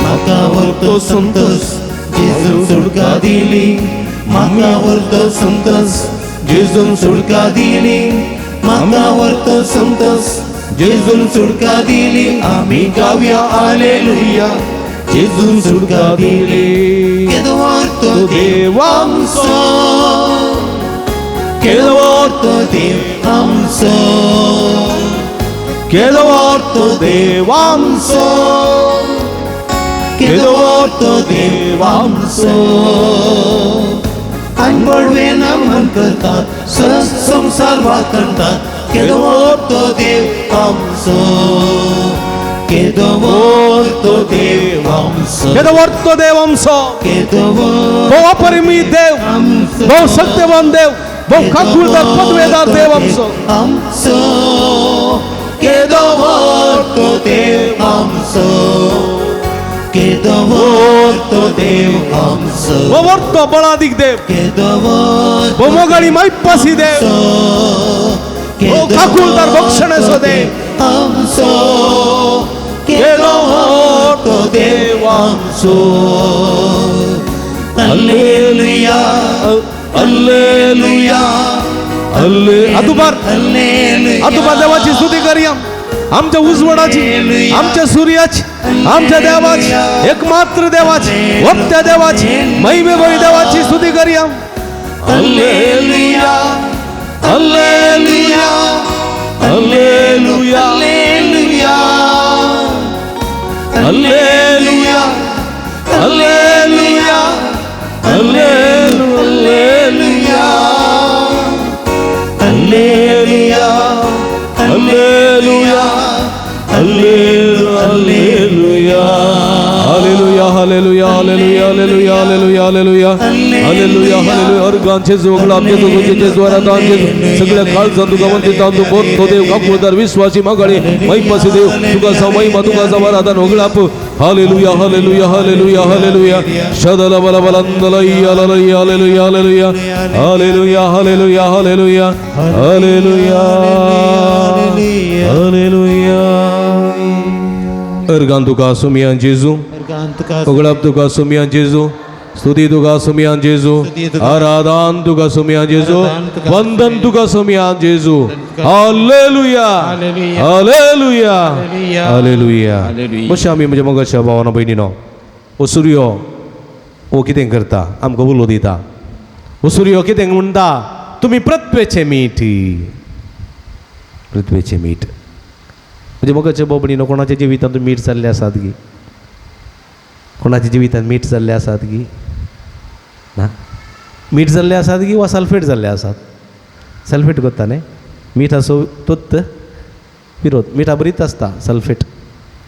म्हाका वरतो संतोष जेजून सुटका दिली म्हाका वरतो संतोष जेजून सुटका दिली म्हाका वरतो संतोष जेजून सुटका दिली आमी गावया हालेलुया जेजून सुटका दिली केदो वरतो देव आमचो केदो वरतो देव आमचो केदो वरतो देव आमचो केदो वरतो देव आमचो अनबळवे नमन करतात संसार वाकणतात केदो वरतो देव आमचो केदो वरतो देव आमचो केदो वरतो देव आमचो केदो भोव अपरिमीत देव भोव सत्यवान देव भोव काकुळदार पदवेदार देव आमचो केदो वरतो देव आमचो केदो वरतो देव आमचो भोव वरतो बळादीक देव केदो वरतो भोव मोगाळी मैपासी देव भोव काकुळदार भक्षणेचो देव आमचो केदो वरतो देव आमचो हालेलुया हालेलुया आतुबार देवाची स्तुती करूया आमच्या उजवडाची आमच्या सूर्याची आमच्या देवाची एकमात्र देवाची वक्त्या देवाची महिमेभरी देवाची स्तुती करूया हालेलुया हालेलुया हालेलुया हालेलुया हालेलुया हालेलुया हालेलुया हालेलुया हालेलुया हालेलुया हालेलुया हालेलुया हालेलुया हालेलुया हालेलुया हालेलुया हालेलुया अर्गांचे जोगलाबचे जोगचे द्वारा दानचे सगळ्या काळजां तुका वंदीत तू बोलतो देव काकुळदार विश्वासी मागाळे मैपासी देव तुका महिमा तुका समाधान होगळाप हालेलुया हालेलुया हालेलुया हालेलुया शदला बला बलंदलया ललया हालेलुया हालेलुया हालेलुया हालेलुया हालेलुया हालेलुया हालेलुया अर्गां तुका सुमियान जेजू ओगळाप तुका सुमियान जेजू स्तुती तुका सुमियान जेजू आराधन तुका सुमियान जेजू वंदन तुका सुमियान जेजू हालेलुया हालेलुया हालेलुया बस आमी म्हणजे मोगाच्या भावांनो भयणीनो हो सूर्यो हो कितें करता आमकां उलो दिता हो सूर्यो कितें म्हणटा तुमी पृथ्वेचे मीठ पृथ्वेचे मीठ म्हणजे मोगाच्या भाव भयणीनो कोणाच्या जिवितांत मीठ जाल्ले आसात गी कोणाच्या जिवितांत मीठ जाल्ले आसात गी ना मीठ जाल्ले आसात गी वा सल्फेट जाल्ले आसात सल्फेट करता न्ही मीठ असो तोच विरोध मिठा बरीच आसता सल्फेट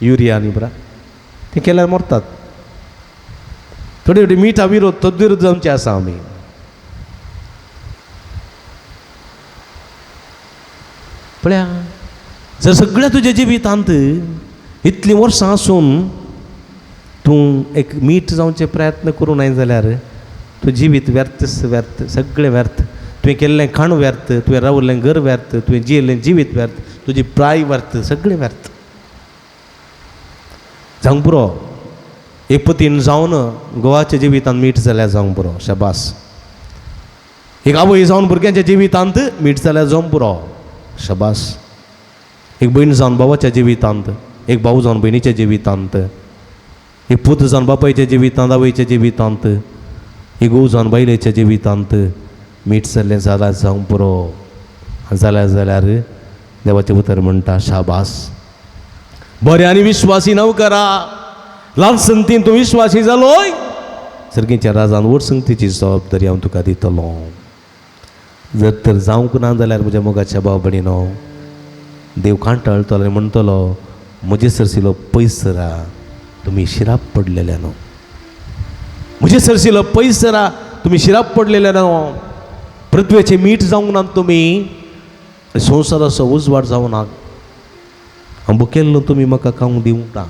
युरिया आनी बरा ते केल्यार मरतात थोडी थोडी मिठा विरोध तो विरोध आमचे आसा आमी पळया जर सगळ्या तुझ्या जिवितांत इतलीं वर्सां आसून तूं एक मीठ जावचे प्रयत्न करूं ना जाल्यार तूं जिवीत व्यर्थच व्यर्थ सगळें व्यर्थ तुवें केल्लें खाण व्यर्थ तुवें रावल्लें घर व्यर्थ तुवें जियेल्लें जिवीत व्यर्थ तुजी प्राय व्यर्थ सगळें व्यर्थ जावंक पुरो एक पतीन जावन गोवाच्या जिवितांत मीठ जाल्यार जावंक पुरो शाबास एक आवय जावन भुरग्यांच्या जिवितांत मीठ जाल्यार जावंक पुरो शाबास एक भयण जावन भावाच्या जिवितांत एक भाऊ जावन भयणीच्या जिवितांत एक पूत जावन बापायच्या जिवितांत आवयच्या जिवितांत एक घोव जावन बायलेच्या जिवितांत मीठ जाल्लें जाल्यार जावंक पुरो जाल्यार देवाचें उतर म्हणटा शाबास बरें आनी विश्वासी नवकरा ल्हान संगतीन तूं विश्वासी जालोय सर्गेच्या राजान व्हड संगतीची जबाबदारी हांव तुका दितलो जर तर जावंक ना जाल्यार म्हज्या मोगाच्या भाव भयणीनो देव कांटाळटलो आनी म्हणटलो म्हजे सरसिलो पयस सरा तुमी शिराप पडलेले न्हू म्हजे सरसिलो पयस सरा तुमी शिराप पडलेले न्हू पृथ्वेचे मीठ जावंक ना तुमी संवसाराचो उजवाड जावं ना हांव भुकेल्लो तुमी म्हाका खावंक दिवंक ना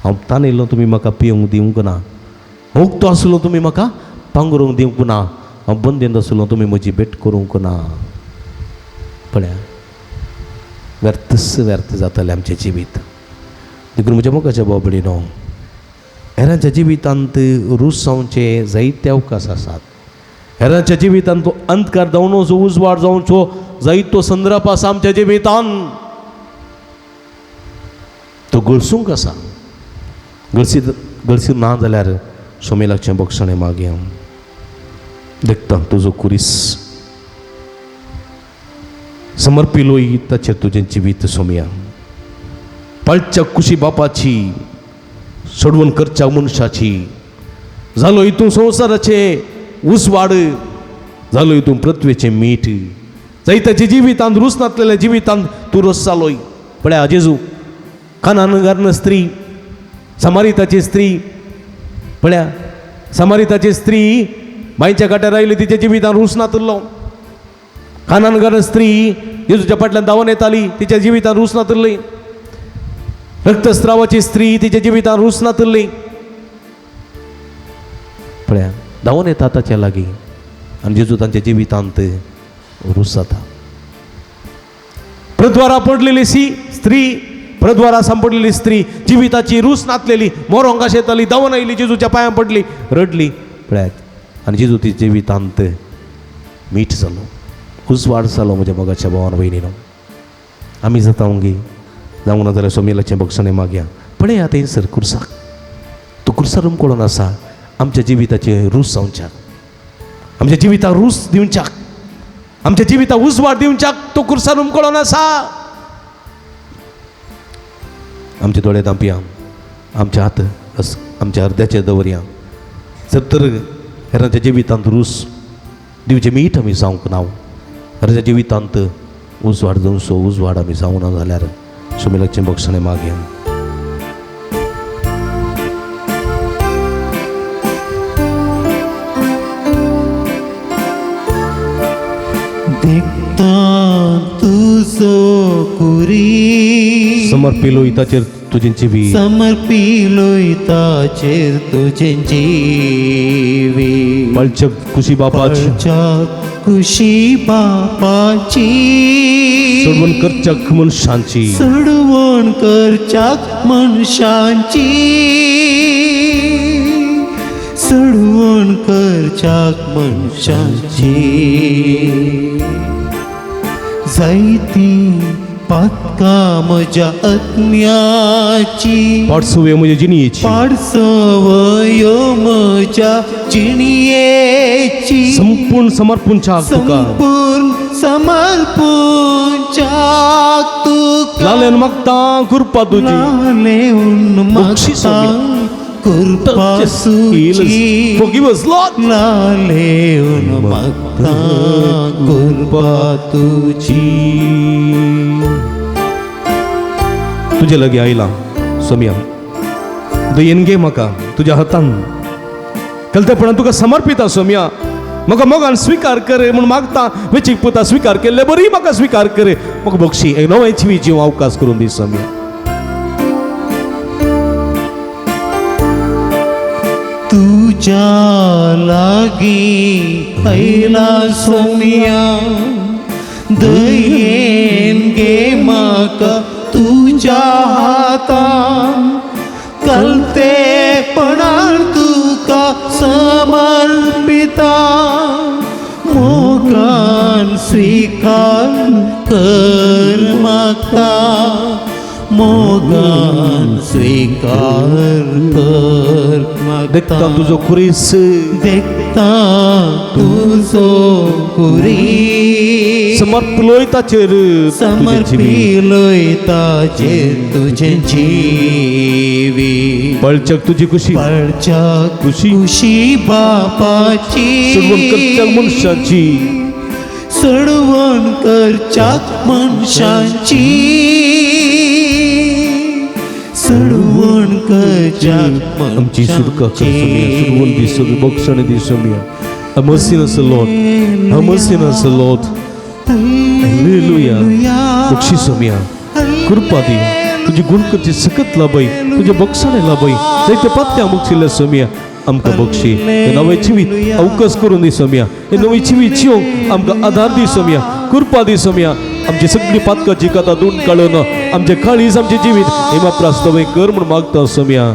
हांव तानिल्लो तुमी म्हाका पिवंक दिवंक ना उक्तो आसलो तुमी म्हाका पांगरूंक दिवंक ना हांव बंदीन आसलो तुमी म्हजी भेट करूंक ना पळया व्यर्थच व्यर्थ जातालें आमचें जिवीत देखून म्हज्या मोगाच्या भाव भयणीनो हेरांच्या जिवितांत रूस जावचे जायते अवकाश आसात हेरांच्या जिवितांत तो अंधकार जावनचो उजवाड जावचो जायतो संदर्भ आसा आमच्या जिवितांत तो गळसूंक आसा गळसी ना जाल्यार सोमेलाचें बक्षणें मागया देखता तुजो कुरीस समर्पिलोय ताचेर तुजें जिवीत सोमया पाळच्या कुशी बापाची सोडवण करच्या मनशाची जालो हितून संवसाराचे उसवाड जालो हितून पृथ्वेचें मीठ जायत्याच्या जिवितांत रूस नासलेल्या जिवितांत तूं रोस जालोय पळया जेजू कानानगारन स्त्री समारिताची स्त्री पळया समारिताची स्त्री बांयच्या काट्यार आयली तिच्या जिवितांत रूस नातरलो कानानगार स्त्री जेजूच्या फाटल्यान धांवन येताली तिच्या जिवितांत रूस नातरली रक्तस्रावाची स्त्री तिच्या जिवितांत रूस नातरली पळया धांवन येता ताच्या लागीं आनी जेजू तांच्या जिवितांत रूस जाता प्रद्वारा पडलेली स्त्री प्रद्वारा सांपडलेली स्त्री जिविताची रूस नातलेली मोरोंगाश येताली धांवन आयली जेजूच्या पांयां पडली रडली पळयात आनी जेजू तिच्या जिवितांत मीठ जालो उजवाड जालो म्हज्या मोगाच्या भावान भयणीनो आमी जाता ओंगी जावंक ना जाल्यार सोमेलाचें बक्षणें मागया पळया थंयसर कुर्साक तो कुर्सार रुमकोळोन आसा आमच्या जिविताचें रूस जावच्याक आमच्या जिविताक रूस दिवच्याक आमच्या जिविताक उजवाड दिवच्याक तो कुर्सार रुमकोळोन आसा आमचे दोळे धांपया आमचे हात आमच्या हृदयाचेर दवरया जर तर हेरांच्या जिवितांत रूस दिवचें मीठ आमी जावंक ना हेरांच्या जिवितांत उजवाड जावचो उजवाड आमी जावं ना जाल्यार सोमेलाचें बक्षणें मागया देखता तुजो कुरी समर्पिलोय ताचेर तुजें जिवीत समर्पिलोय ताचेर तुजें जिवीत पळच्या कुशी बापाची कुशी बापाची सोडवण करच्याक मनशांची सोडवण करच्याक मनशांची सोडवण करच्याक मनशांची जायती पातकां म्हज्या आत्म्याची पाडसुवे म्हज्या जिणयेची पाडसवयो म्हज्या जिणयेची संपूर्ण समर्पणच्याक तुका संपूर्ण समर्पणच्याक तुका लालेन मागता कृपा तुजी लालेन मागता कृपा तुजी Forgive us, Lord. लालेन मागता कृपा तुजी तुजे लगे आयला सोम्या दयेन घे म्हाका तुज्या हातान कलतेपणान तुका समर्पिता सोम्या म्हाका मोगान स्वीकार कर म्हूण मागता वेचीक पुता स्वीकार केल्ले बरी म्हाका स्वीकार कर म्हाका बक्षी एक नवें जिवी जीव अवकाश करून दी सोम्या तुझ्या लागी आयला सोम्या दयेन गे म्हाका तुझ्या हातान कलतेपणान तुका समर्पिता मोगान स्वीकार कर मागता मोगान स्वीकार कर देखता मागता तुजो खुरीस देखता तुझो कुरी समर्पलोय ताचेर तुजें जिवी समर्पिलोय ताचेर तुझे जीवी पळचक तुजी खुशी पळच्या खुशी खुशी बापाची सोडवण करच्या मनशाची सोडवण करच्या मनशांची सोडवण करच्या आमची सुटका कर सोम्या सोडवण दी सगळी बक्षण दी Saumya Have mercy on us, Lord. Have mercy on us, Lord. Hallelujah. Bakshi Saumya कृपा दी तुझी गुण करची सकत लाभय तुझे बक्षणे लाभय जायते पात्या मुक्षिल्ले सोम्या आमकां बक्षी हे नवे जिवीत अवकाश करून दी सोम्या हे नवी जिवीत जिवंक आमकां आधार दी सोम्या कृपा दी सोम्या आमची सगळी पातकां जिकाता दूण काडून आमचे काळीज आमचे जिवीत हेमा प्रास्तवय कर म्हूण मागता सोम्या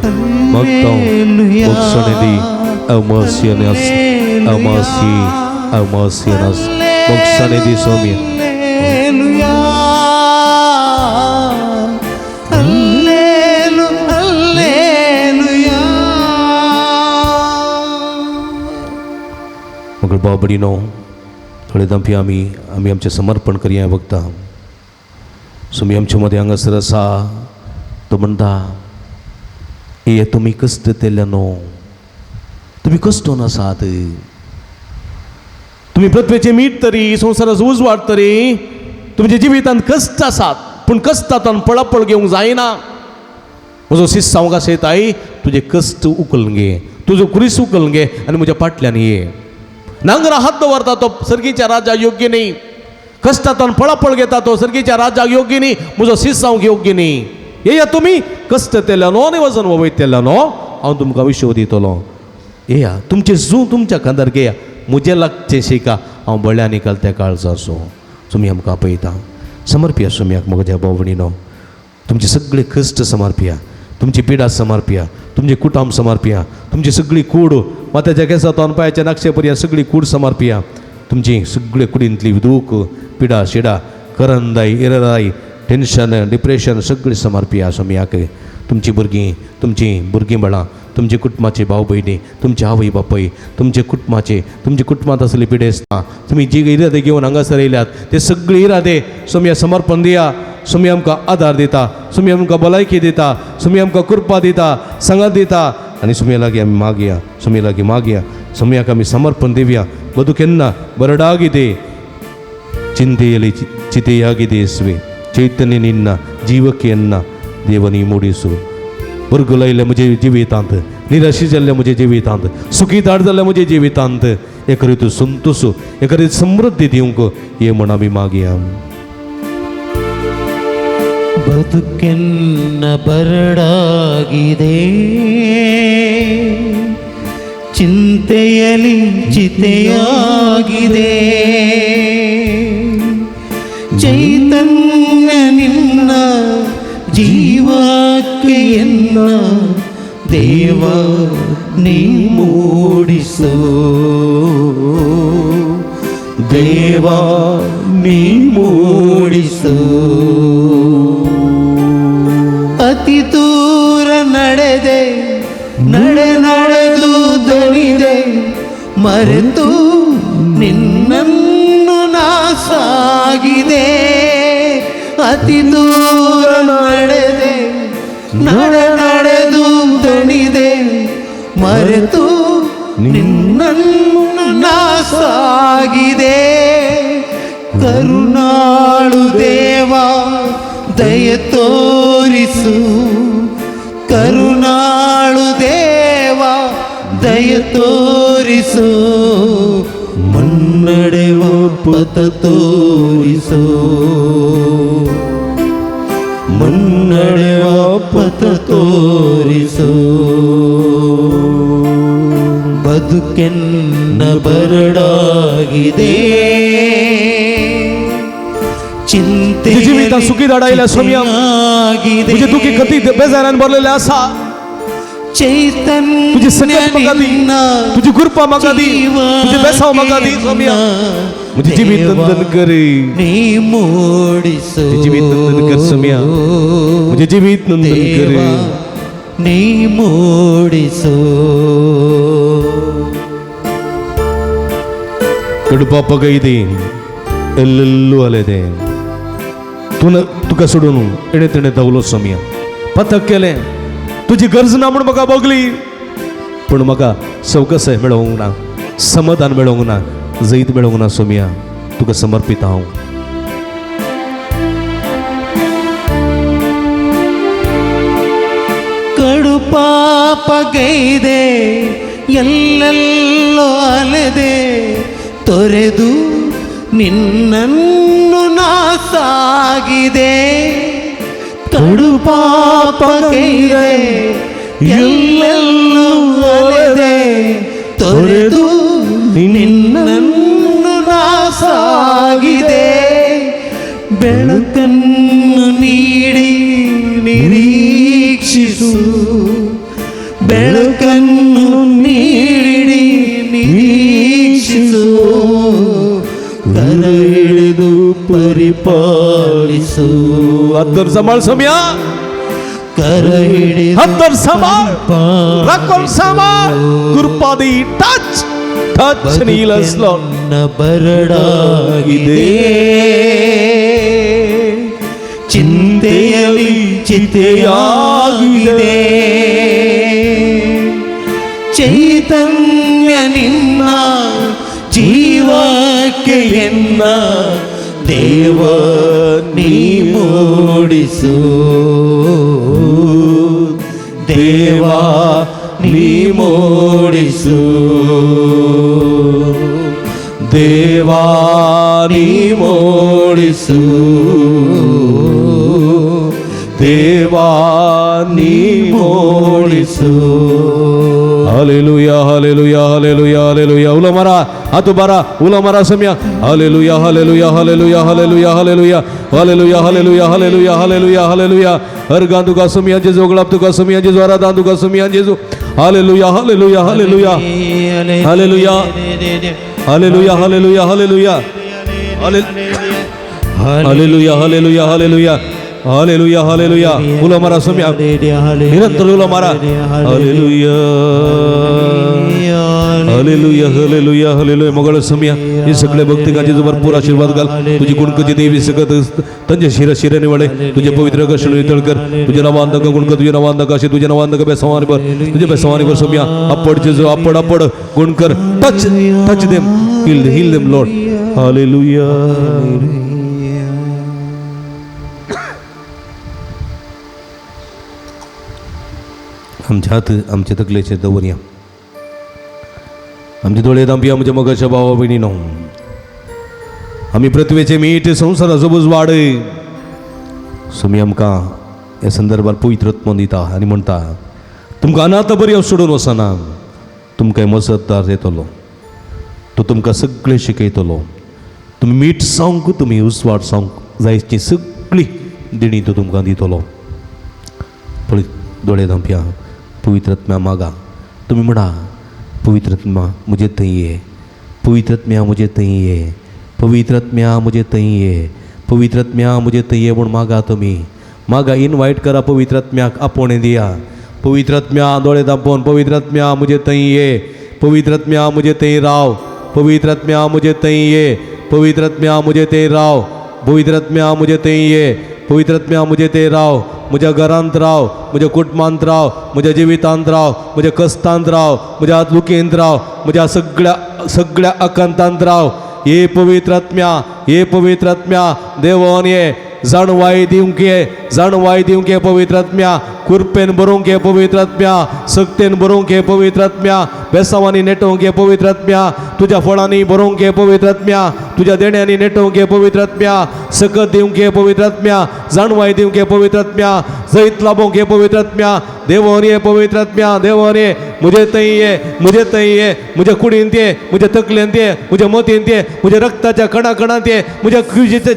मागता बक्षणे दी Have mercy on us. Have mercy. Have mercy on us. बक्षणे दी सोम्या मग बाबडीनो थोडे दंपी आमी आमचें समर्पण करया वखदां सोमी आमचे मदें हांगासर आसा तो म्हणटा हे तुमी कश्ट केल्या न्हू तुमी कश्टून आसात तुमी पृथ्वेचें मीठ तरी संवसाराचो उजवाड तरी तुमच्या जिवितांत कश्ट आसात पूण कश्टांतल्यान पळापळ घेवंक जायना म्हजो शिस्त हांव आशयताय तुजे कश्ट उखलून घे तुजो कुरीस उखलून घे आनी म्हज्या फाटल्यान ये नांगरा हात दवरता तो सर्गीच्या राजा योग्य न्ही कश्टांतल्यान पळापळ घेता तो सर्गीच्या राजाक योग्य न्ही म्हजो शिस्त हांव योग्य न्ही येया तुमी कश्ट केल्यानो आनी वजन वयतल्यानो हांव तुमकां विश्व दितलो येया तुमचे जू तुमच्या खांदार घेया म्हजे लागचे शिका हांव बळ्या निकाल त्या काळचो असो तुमी आमकां आपयता समर्पिया सोम्याक म्हज्या भोंवणीनो तुमचे सगळे कश्ट समर्पिया तुमची पिडा समर्पिया तुमचे कुटुंब समर्पिया तुमची सगळी कूड माथ्याच्या केसा तोंडपायाच्या नाक्षे पर्यंत सगळी कूड समर्पिया तुमची सगळे कुडींतली दूख पिडा शिडा करंदाई इरादाई टेन्शन डिप्रेशन सगळी समर्पिया सोम्याक तुमची भुरगीं बाळां तुमचे कुटुंबाचे भाव भयणी तुमचे आवय बापूय तुमचे कुटुंबांत असले पिडे आसता तुमी जी इरादे घेवन हांगासर येयल्यात ते सगळे इरादे सोम्या समर्पण दिया सोमी आमकां आदार दिता सोमी आमकां भलायकी दिता सोमी आमकां कृपा दिता संगत दिता आनी सोम्या लागीं आमी मागया सोमी लागीं मागया सोम्याक आमी समर्पण दिवया बदुकेन्ना बरडागिदे चिंतेयली चितेयागिदे स्वे चैतन्य निन्न जीवके एन्न देवनी मूडिसु बुरगुलयले म्हजे जिवितांत निराशी जाल्ले म्हजे जिवितांत सुखीदार जाल्ले म्हजे जिवितांत एक रीत संतोष एक रीत समृद्धी दिवंक ये म्हण आमी मागया ಬದುಕೆನ್ನ ಬರಡಾಗಿದೆ ಚಿಂತೆಯಲಿ ಚಿತೆಯಾಗಿದೆ ಚೈತನ್ಯ ನಿನ್ನ ಜೀವಕ್ಕೆ ಎನ್ನ ದೇವ ನೀ ಮೂಡಿಸು ದೇವ ನೀ ಮೂಡಿಸು ಅತಿ ದೂರ ನಡೆದೆ ನಡೆದು ದಣಿದೆ ಮರೆತು ನಿನ್ನನ್ನು ನಾ ಸಾಗಿದೆ ಅತಿ ದೂರ ನಡೆದೆ ನಡೆದು ದಣಿದೆ ಮರೆತು ನಿನ್ನನ್ನು ನಾ ಸಾಗಿದೆ ಕರುಣಾಳು ದೇವ ದಯ ತೋರಿಸು ಕರುಣಾಳು ದೇವ ದಯ ತೋರಿಸು ಮುನ್ನಡೆವ ಪಥ ತೋರಿಸು ಮುನ್ನಡೆವ ಪಥ ತೋರಿಸು ಬದುಕೆನ್ನ ಬರಡಾಗಿದೆ चिंते जीवित सुखी दाडायला सोम्या तुझे दुखी कधी बेजारान भरलेले असा चैतन्य तुझी संगत मगादी तुझी कृपा मगादी तुझे बेसाव मगादी सोम्या मुझे जीवित नंदन करे नी मोडिसो जीवित नंदन कर सोम्या मुझे जीवित नंदन करे नी मोडिसो ಕಡುಪಾಪ ಗೈದಿ ಎಲ್ಲೆಲ್ಲೂ ಅಲೆದೆ तुका सोडून एणे तेणे धांवलो सोम्या पथक केलें तुजी गरज ना म्हूण म्हाका बगली पूण म्हाका सवकसाय मेळोंक ना समाधान मेळोंक ना जैत मेळोंक ना सोम्या तुका समर्पित हांव ಕಡು ಪಾಪ ಗೈದೆ ಎಲ್ಲೆಲ್ಲೋ ಅಲೆದೆ ತೊರೆದು ನಿನ್ನನ್ನು ನಾ ಸಾಗಿದೆ ಕಡು ಪಾಪ ಗೈದೆ ಎಲ್ಲೆಲ್ಲೋ ಅಲೆದೆ ತೊರೆದು ನಿನ್ನನ್ನು ನಾ ಸಾಗಿದೆ ಬೆಳಕನ್ನು ನೀಡಿ ನಿರೀಕ್ಷಿಸು ಬೆಳಕನ್ನು ನೀಡಿ ನಿರೀಕ್ಷಿಸು ಕರ ಹಿಡಿದು ಪರಿಪಾಲಿಸು हत्तर सांभाळ सोम्या ಕರ ಹಿಡಿದು हत्तर सांभाळ राखोल सांभाळ कृपादी टच टच नीलस लॉर्ड ಬರಡಾಗಿದೆ ಚಿಂತೆಯಲ್ಲಿ ಚಿತೆಯಾಗಿದೆ ಚೈತನ್ಯ ನಿನ್ನ ಜೀವಕ್ಕೆ ಎನ್ನ ದೇವ ನೀ ಮೂಡಿಸು ದೇವ ನೀ ಮೂಡಿಸು ದೇವಾ ನೀ ಮೂಡಿಸು ದೇವಾ ನೀ ಮೂಡಿಸು हालेलुया हालेलुया हालेलुया हालेलुया उला मारा हात बारा उला मारा सम्या हालेलुया हालेलुया हालेलुया हालेलुया हालेलुया हालेलुया हालेलुया हालेलुया हालेलुया हालेलुया हर गांदू का सम्या जेजू गलाप का सम्या जेजू आरा दांदू का सम्या जेजू हालेलुया हालेलुया हालेलुया हालेलुया हालेलुया हालेलुया हालेलुया हालेलुया हालेलुया हालेलुया हालेलुया हालेलुया उला मारा सम्या निरंतर उला मारा हालेलुया हालेलुया हालेलुया हालेलुया मगळ सम्या हे सगळे भक्तिकांचे भरपूर आशीर्वाद घाल तुझी गुणकची देवी सगत तंजे शिर निवळे तुझे पवित्र कष्ण नितळकर तुझे नावांतक गुणक तुझे नावांतक असे तुझे नावांतक बेसवानी पर तुझे बेसवानी पर सम्या अपडचे जो अपड गुणकर touch them heal them Lord हालेलुया आमच्या हात आमचे तकलेचे दवरया आमचे दोळे दांबी आमच्या मगाच्या भावा भयणीनो आमी पृथ्वेचे मीठ संसाराचो उजवाड सोमी आमकां ह्या संदर्भात पवित्र आत्मा दिता आनी म्हणटा तुमकां अनाथ बरी हांव सोडून वचना तुमकां मसतदार येतलो तो तुमकां सगळें शिकयतलो तुमी मीठ जावंक तुमी उजवाड जावंक जायची सगळी देणी तो तुमकां दितलो पळय दोळे दांप्या पवित्र आत्म्या मागा तुम्ही म्हणा पवित्र आत्मा मुझे थंय ये पवित्र आत्म्या मुझे थंय ये पवित्र आत्म्या मुझे थंय ये पवित्र आत्म्या मुझे थंय ये म्हूण मागा तुमी मागा इनवायट करा पवित्र आत्म्याक आपोवणें दिया पवित्र आत्म्या दोळे दांपोवन पवित्र आत्म्या मुझे थंय ये पवित्र आत्म्या मुझे थंय राव पवित्र आत्म्या मुझे थंय ये पवित्र आत्म्या मुझे थंय राव पवित्र आत्म्या मुझे थंय ये पवित्र आत्म्या मुझे थंय राव म्हज्या घरांत राव म्हज्या कुटुंबांत राव म्हज्या जिवितांत राव म्हज्या कश्टांत राव म्हज्या आत्लुकेंत राव म्हज्या सगळ्या आकांतांत राव हे पवित्र आत्म्या देवान ये जाणवाय दिवंक ये जाणवाय दिवंक हे पवित्र आत्म्या कुरपेन बरोवंक हे पवित्र आत्म्या सक्तेन बरोवंक हे पवित्र आत्म्या बेसावांनी नेटोवंक हे पवित्र आत्म्या तुझ्या फळांनी बरोवंक हे पवित्र आत्म्या तुझ्या देण्यांनी नेटोवंक हे पवित्र आत्म्या सकत दिवंक हे पवित्र आत्म्या जाणवाय दिवंक हे पवित्र आत्म्या जैत लाभोवंक हे पवित्र आत्म्या देवानी हे पवित्र आत्म्या देवानी मुझे तई ये मुझे कुडींत ये मुझे तकलेंत ये मुझे मतींत ये मुझे रक्ताच्या कणाकणांत ये मुझे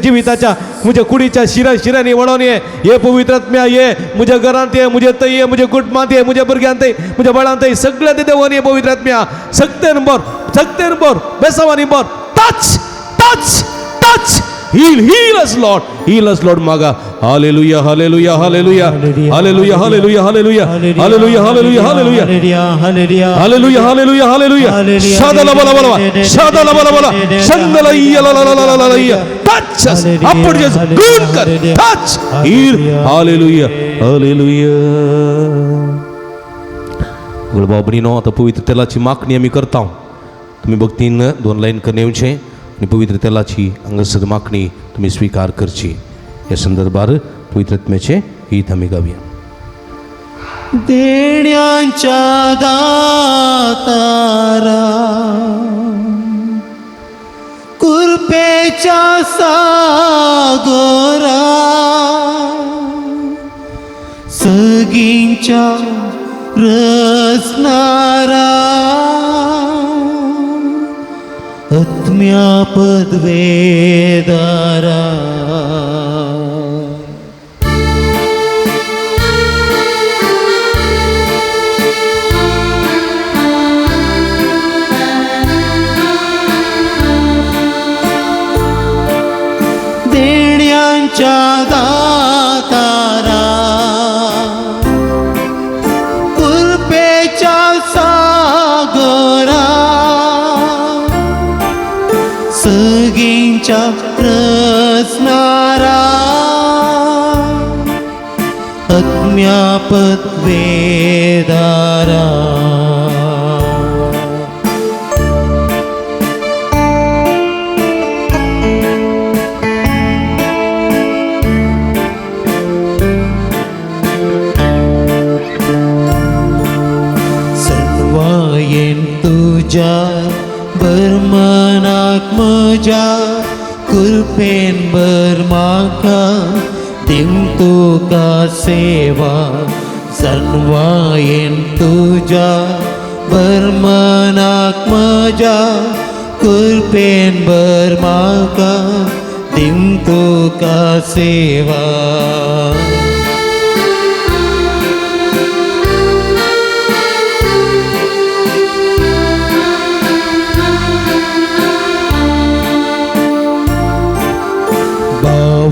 जिविताच्या मुझे कुडीच्या शिरांनी वळोन ये पवित्र आत्म्या ये मुझे घरांत ये मुझे तई ये मुझे कुटुंबांत ये मुझे भुरग्यांत ये मुझे बाळांत ये सगळ्यांत देवानी पवित्र आत्म्या सक्तेन बर बेसावानी बर touch heal us Lord maga hallelujah hallelujah hallelujah hallelujah hallelujah hallelujah hallelujah hallelujah hallelujah hallelujah hallelujah hallelujah shadala bala shandala ya touch us upward just good kar touch heal hallelujah hallelujah बोल बाबरीनो आता पवित्र तेलाची मागणी आम्ही करता तुम्ही भक्तीन 2 line करण्याचे आणि पवित्र तेलाची अंगसद मागणी तुम्ही स्वीकार करची या संदर्भात पवित्र आत्म्याचे गीत आम्ही गाऊया. देण्याच्या दातारा कृपेच्या सागरा सगींच्या रसनारा आत्म्या पदवेदारा देण्यांच्या दातारा कृपेच्या सागरा सगींच्या रसनारा आत्म्या पदवेदारा सन्वायेन तुझ्या बर्मनाक म्हज्या कृपेन बर म्हाका दिवं तुका सेवा सन्वायेन तुझ्या बर्मनाक म्हज्या कृपेन बर म्हाका दिवं तुका सेवा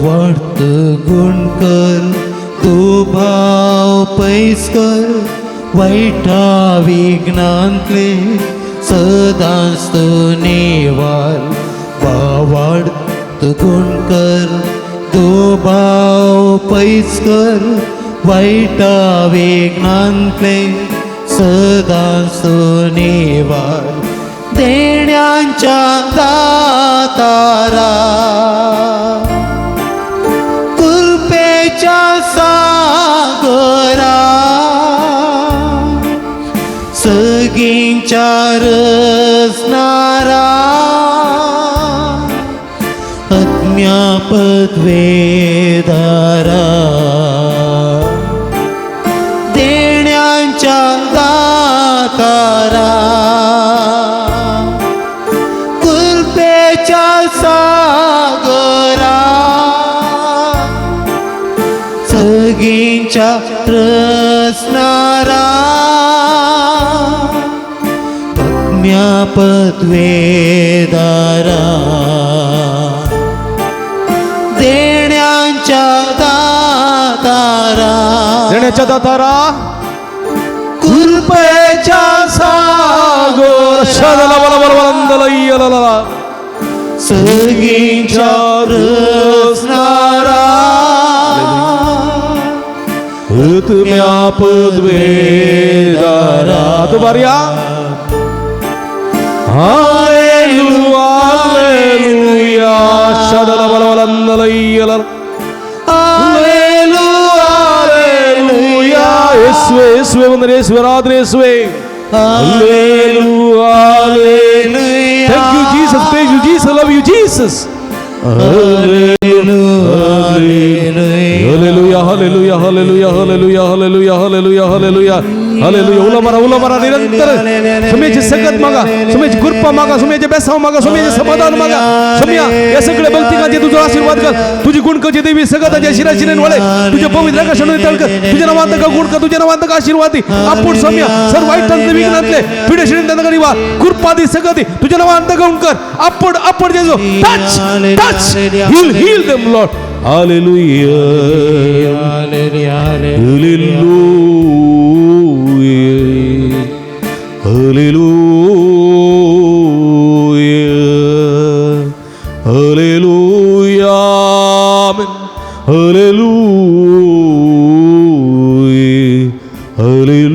वाढत गुण कर तू भाव पैस कर वाईटा विघ्नांतले सदांच तो नेवाल वाढत गुण कर तू भाव पैस कर वाईटा विघ्नांतले सदांच तो नेवाल देण्यांच्या दातारा सागरा सगींच्या रसनारा आत्म्या पदवेदारा देण्यांच्या दातारा कृपेच्या सागरा सगींच्या रसनारा आत्म्या पदवेदारा देण्याच्या दातारा कृपेच्या सागर सगींच्या रसनारा आत्म्या पदवेदारा दुबारिया हालेलुया हालेलुया शदला बलवलंदलयला हालेलुया യേശുവേ യേശുവേ വന്ദനം യേശുവേ ആരാധന യേശുവേ Hallelujah, hallelujah. Thank you, Jesus. Praise you, Jesus. Love you, Jesus. Hallelujah, hallelujah, hallelujah, hallelujah, hallelujah, hallelujah, hallelujah, hallelujah. उला मारा निरंतर सुमेची सकत मागा, सुमेची कृपा मागा, सुमेचे बेसाव मागा, सुमेचे समाधान मागा. सुमिया या सगळे भक्तिकांचे तुझा आशीर्वाद कर, तुझी गुणकाची देवी सगळ्याच्या शिराशिरेन वळे, तुझ्या पवित्र आकाशाने तळक, तुझ्या नावांत का गुणका, तुझ्या नावांत का आशीर्वादी. आपण सुमिया सर्व वाईटांचे विघ्नातले पिढेशिरेन त्यांना करीवा, कृपादी सगळी तुझ्या नावांत गाऊन कर. आपण Jeju touch heal them, Lord. Hallelujah, hallelujah, hallelujah, hallelujah, amen. Hallelujah, hallelujah,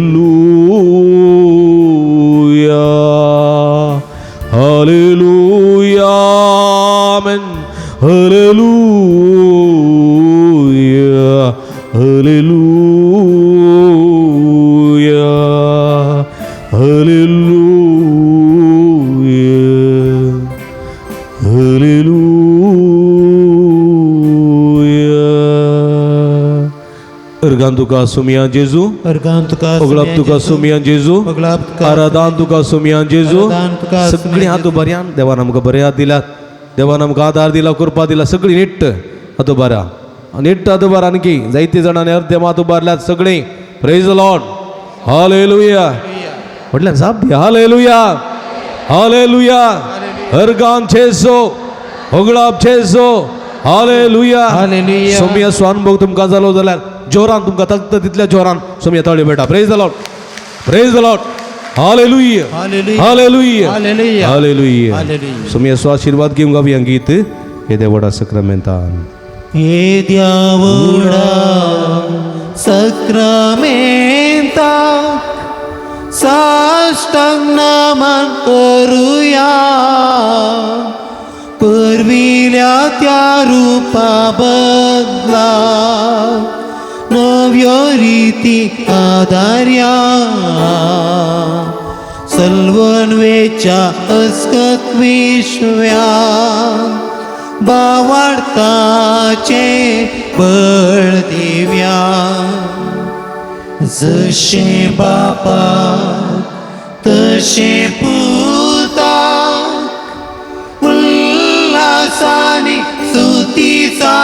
hallelujah, amen. Hallelujah, hallelujah, hallelujah, hallelujah. Ergan tuka sumiyan Jesu, अर्गान तुका oglap tuka sumiyan Jesu, पगलाप तुका aradan tuka sumiyan Jesu. आराधन तुका सगळी हात बऱ्यान देवान आमकां बरे हात दिल्यात, देवान आमकां आदार दिला, कृपा दिला. सगळी नीट हात बऱ्या नीट हात बऱ्या आणखी जायते जाणांनी अर्धे मात उबारल्यात सगळी. Praise the Lord. हालेलुया म्हटल्यार जाप दिया. हालेलुया, हालेलुया. अर्गान छेसो, होगळाप छेसो. हालेलुया, हालेलुया. सोमिया स्वानुभोग तुमकां जालो जाल्यार जोरान तुमकां तगता तितल्या जोरान सोमिया तळी बेटा. Praise the Lord, praise the Lord. हालेलुया, हालेलुया. हालेलुया, हालेलुया. हालेलुया. हालेलुया. सोमिया स्वाशीर्वाद घेऊन गावी अंगीत हे देवडा सक्रमेंतान. ये द्यावडा सक्रामेंता साष्टांग नमन करूया, परविल्या त्या रूपा बदला नव्यो रीती आधार्या, सल्वनवेच्या अस्कत विश्व्या बावार्ताचे बळ दिव्या. जशे बापा तशे पुता उल्हासाने स्तुतीचा,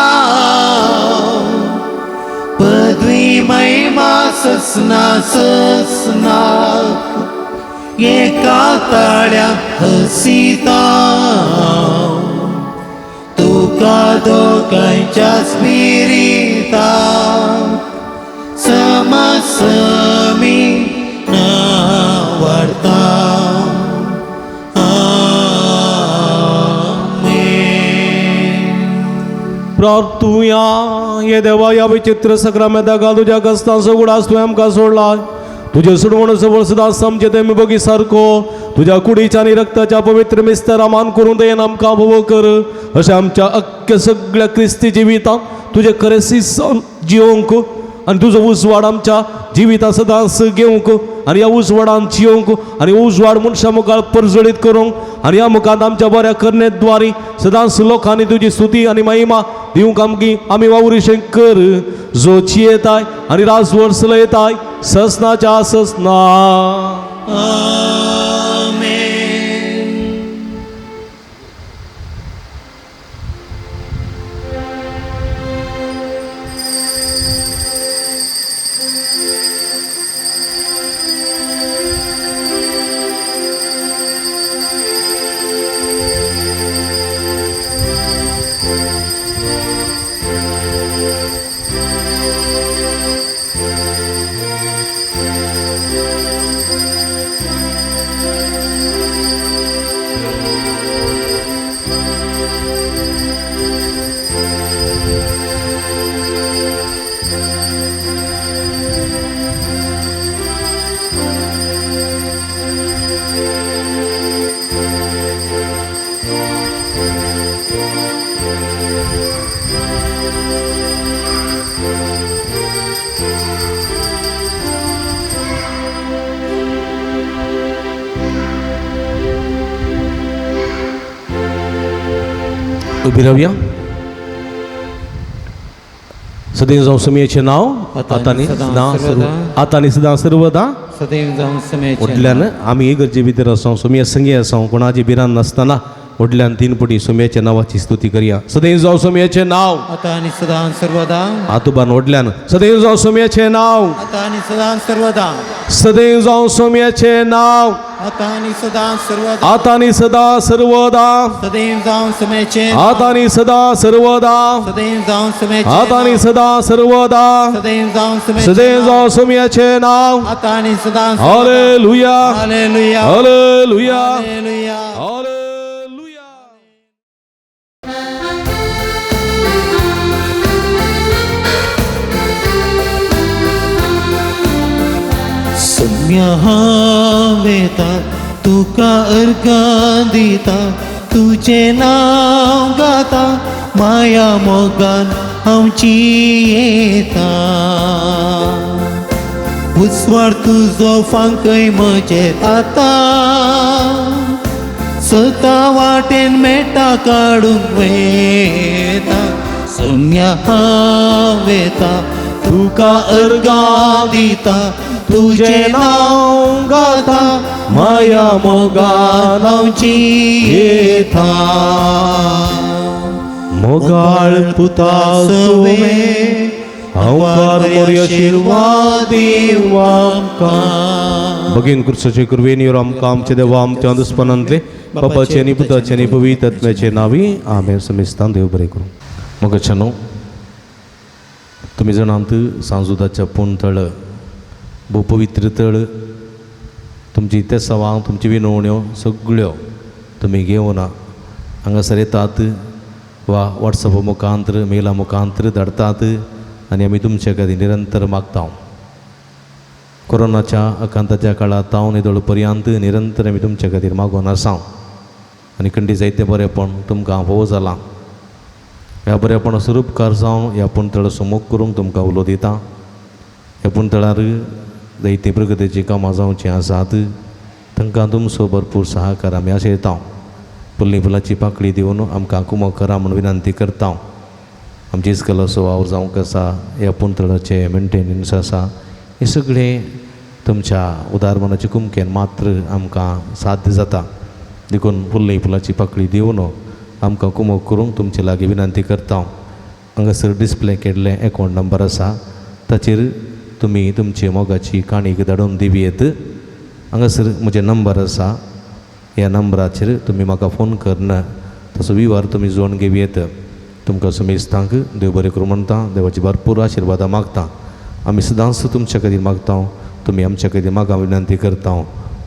पदवी महिमा ससना ससना एका ताळ्या हसिता. तुका दोघांच्या स्पिरिता समसमी न वाढता. प्रार्थुया ये देवा या विचित्र सक्रमेदा तुझ्या कष्टांचो गुडास तुवें आमकां सोडला. तुझे सोडवण जवळ सदा समजे ते मी बगी सारको तुझ्या कुडीच्या आणि रक्ताच्या पवित्र मिस्तर मान करून देन आमकां भोव कर. अशें आमच्या अख्ख्या सगळ्या क्रिस्ती जिवितांत तुझे खरेसीस जिवंक आणि तुजो उजवाड आमच्या जिवितां सदांच घेवंक आणि ह्या उजवाडान जिवंक आणि उजवाड मनशा मुखार परजळीत करूंक आणि ह्या मुखांत आमच्या बऱ्या करण्याद्वारे सदांच लोकांनी तुजी स्तुती आणि महिमा दिवंक आमी वावुरीशें कर. जो येताय आणि राजवड चलयताय ससनाच्या ससना. उभी राहूया. सदैव जावं समयाचें नाव आतांनी सदां सर्वदा सदैव जावं समयाचें उठल्यान आमी गरजे भितर आसूं सोमया संगी आसूं कोणाची भिरांत नासतना उठल्यान 3 पटी सोमयाच्या नांवाची स्तुती करया. सदैव जावं सोमयाचें नाव आतां आनी सदां सर्वदा आतुबान उठल्यान सदैव जावं सोमयाचें नाव आतां आनी सदां सर्वदा सदैव जावं सोमयाचें नाव आतां आनी सदां सर्वदा आतांनी सदां सर्वदा सदैव जावं समयाचें आतांनी सदां सर्वदा सदैव जावं समयाचें आतांनी सदां सर्वदा सदैव जावं समयाचें सदैव जावं सोमयाचें नाव आतां आनी सदां हालेलुया हालेलुया हालेलुया हालेलुया हालेलुया. सम्या हावेता तुका अर्गां दिता तुजें नांव गाता माया मोगान आमची येता उस्वार तुजो फांकय म्हजेर आतां सता वाटेन मेटा काडूंक वेता सम्या हावेता तुका अर्गां दिता तुजें नांव गाता माया मोगान आमची येता मोगाळ पुता सोवे अवकार मोरी आशीर्वाद दिव आमकां. भगीन क्रिस्ताचे कृपेन आमकां आमचे देवा आमच्या अंधस्पनांतले बापाचे आनी पुताचे आनी पवित्र आत्म्याचे नावी आमेन. समेस्तान देव बरें करूं. मोगाचेनो तुमी जाणांत सांजुदाच्या पुणतळ भोव पवित्र तळ तुमची ते सवां तुमची विनवण्यो सगळ्यो तुमी घेवन हांगासर येतात वा वॉट्सॅपा मुखांतर मेला मुखांतर धाडतात आनी आमी तुमचे खातीर निरंतर मागता. कोरोनाच्या आकांताच्या काळांत ताव निदळ पर्यंत निरंतर आमी तुमचे खातीर मागोन आसा आनी खंडी जायते बरेपण तुमकां फोव जालां. ह्या बरेपणा स्वरूपकार जावन ह्या पुणतळ समोग करूंक तुमकां उलो दिता. ह्या पुणतळार जायती प्रगतीची कामां जावचीं आसात तांकां तुमचो भरपूर सहकार आमी आशयता. फुल्ली फुलाची पाकळी दिवन आमकां कुमो करा म्हूण विनंती करता. आमची इस्कलाचो वावर जावंक आसा ह्या पुणतळाचे मेंटेनन्स आसा हे सगळें तुमच्या उदारमनाच्या कुमकेन मात्र आमकां साध्य जाता. देखून फुल्ली फुलाची पाकळी दिवन आमकां कुमो करूंक तुमचे लागीं विनंती करता. हांगासर डिस्प्ले केल्ले अकावंट नंबर आसा ताचेर तुमी तुमची मोगाची काणीक धाडून दिवयेत. हांगासर म्हजे नंबर आसा ह्या नंबराचेर तुमी म्हाका फोन करना तसो विव्हार तुमी जोडून घेवयेत. तुमकां समेस्तांक देव बरें करूं म्हणटा. देवाची भरपूर आशिर्वादां मागता. आमी सदांच तुमच्या खातीर मागता. तुमी आमच्या खातीर म्हाका विनंती करता.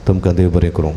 तुमकां देव बरें करूं.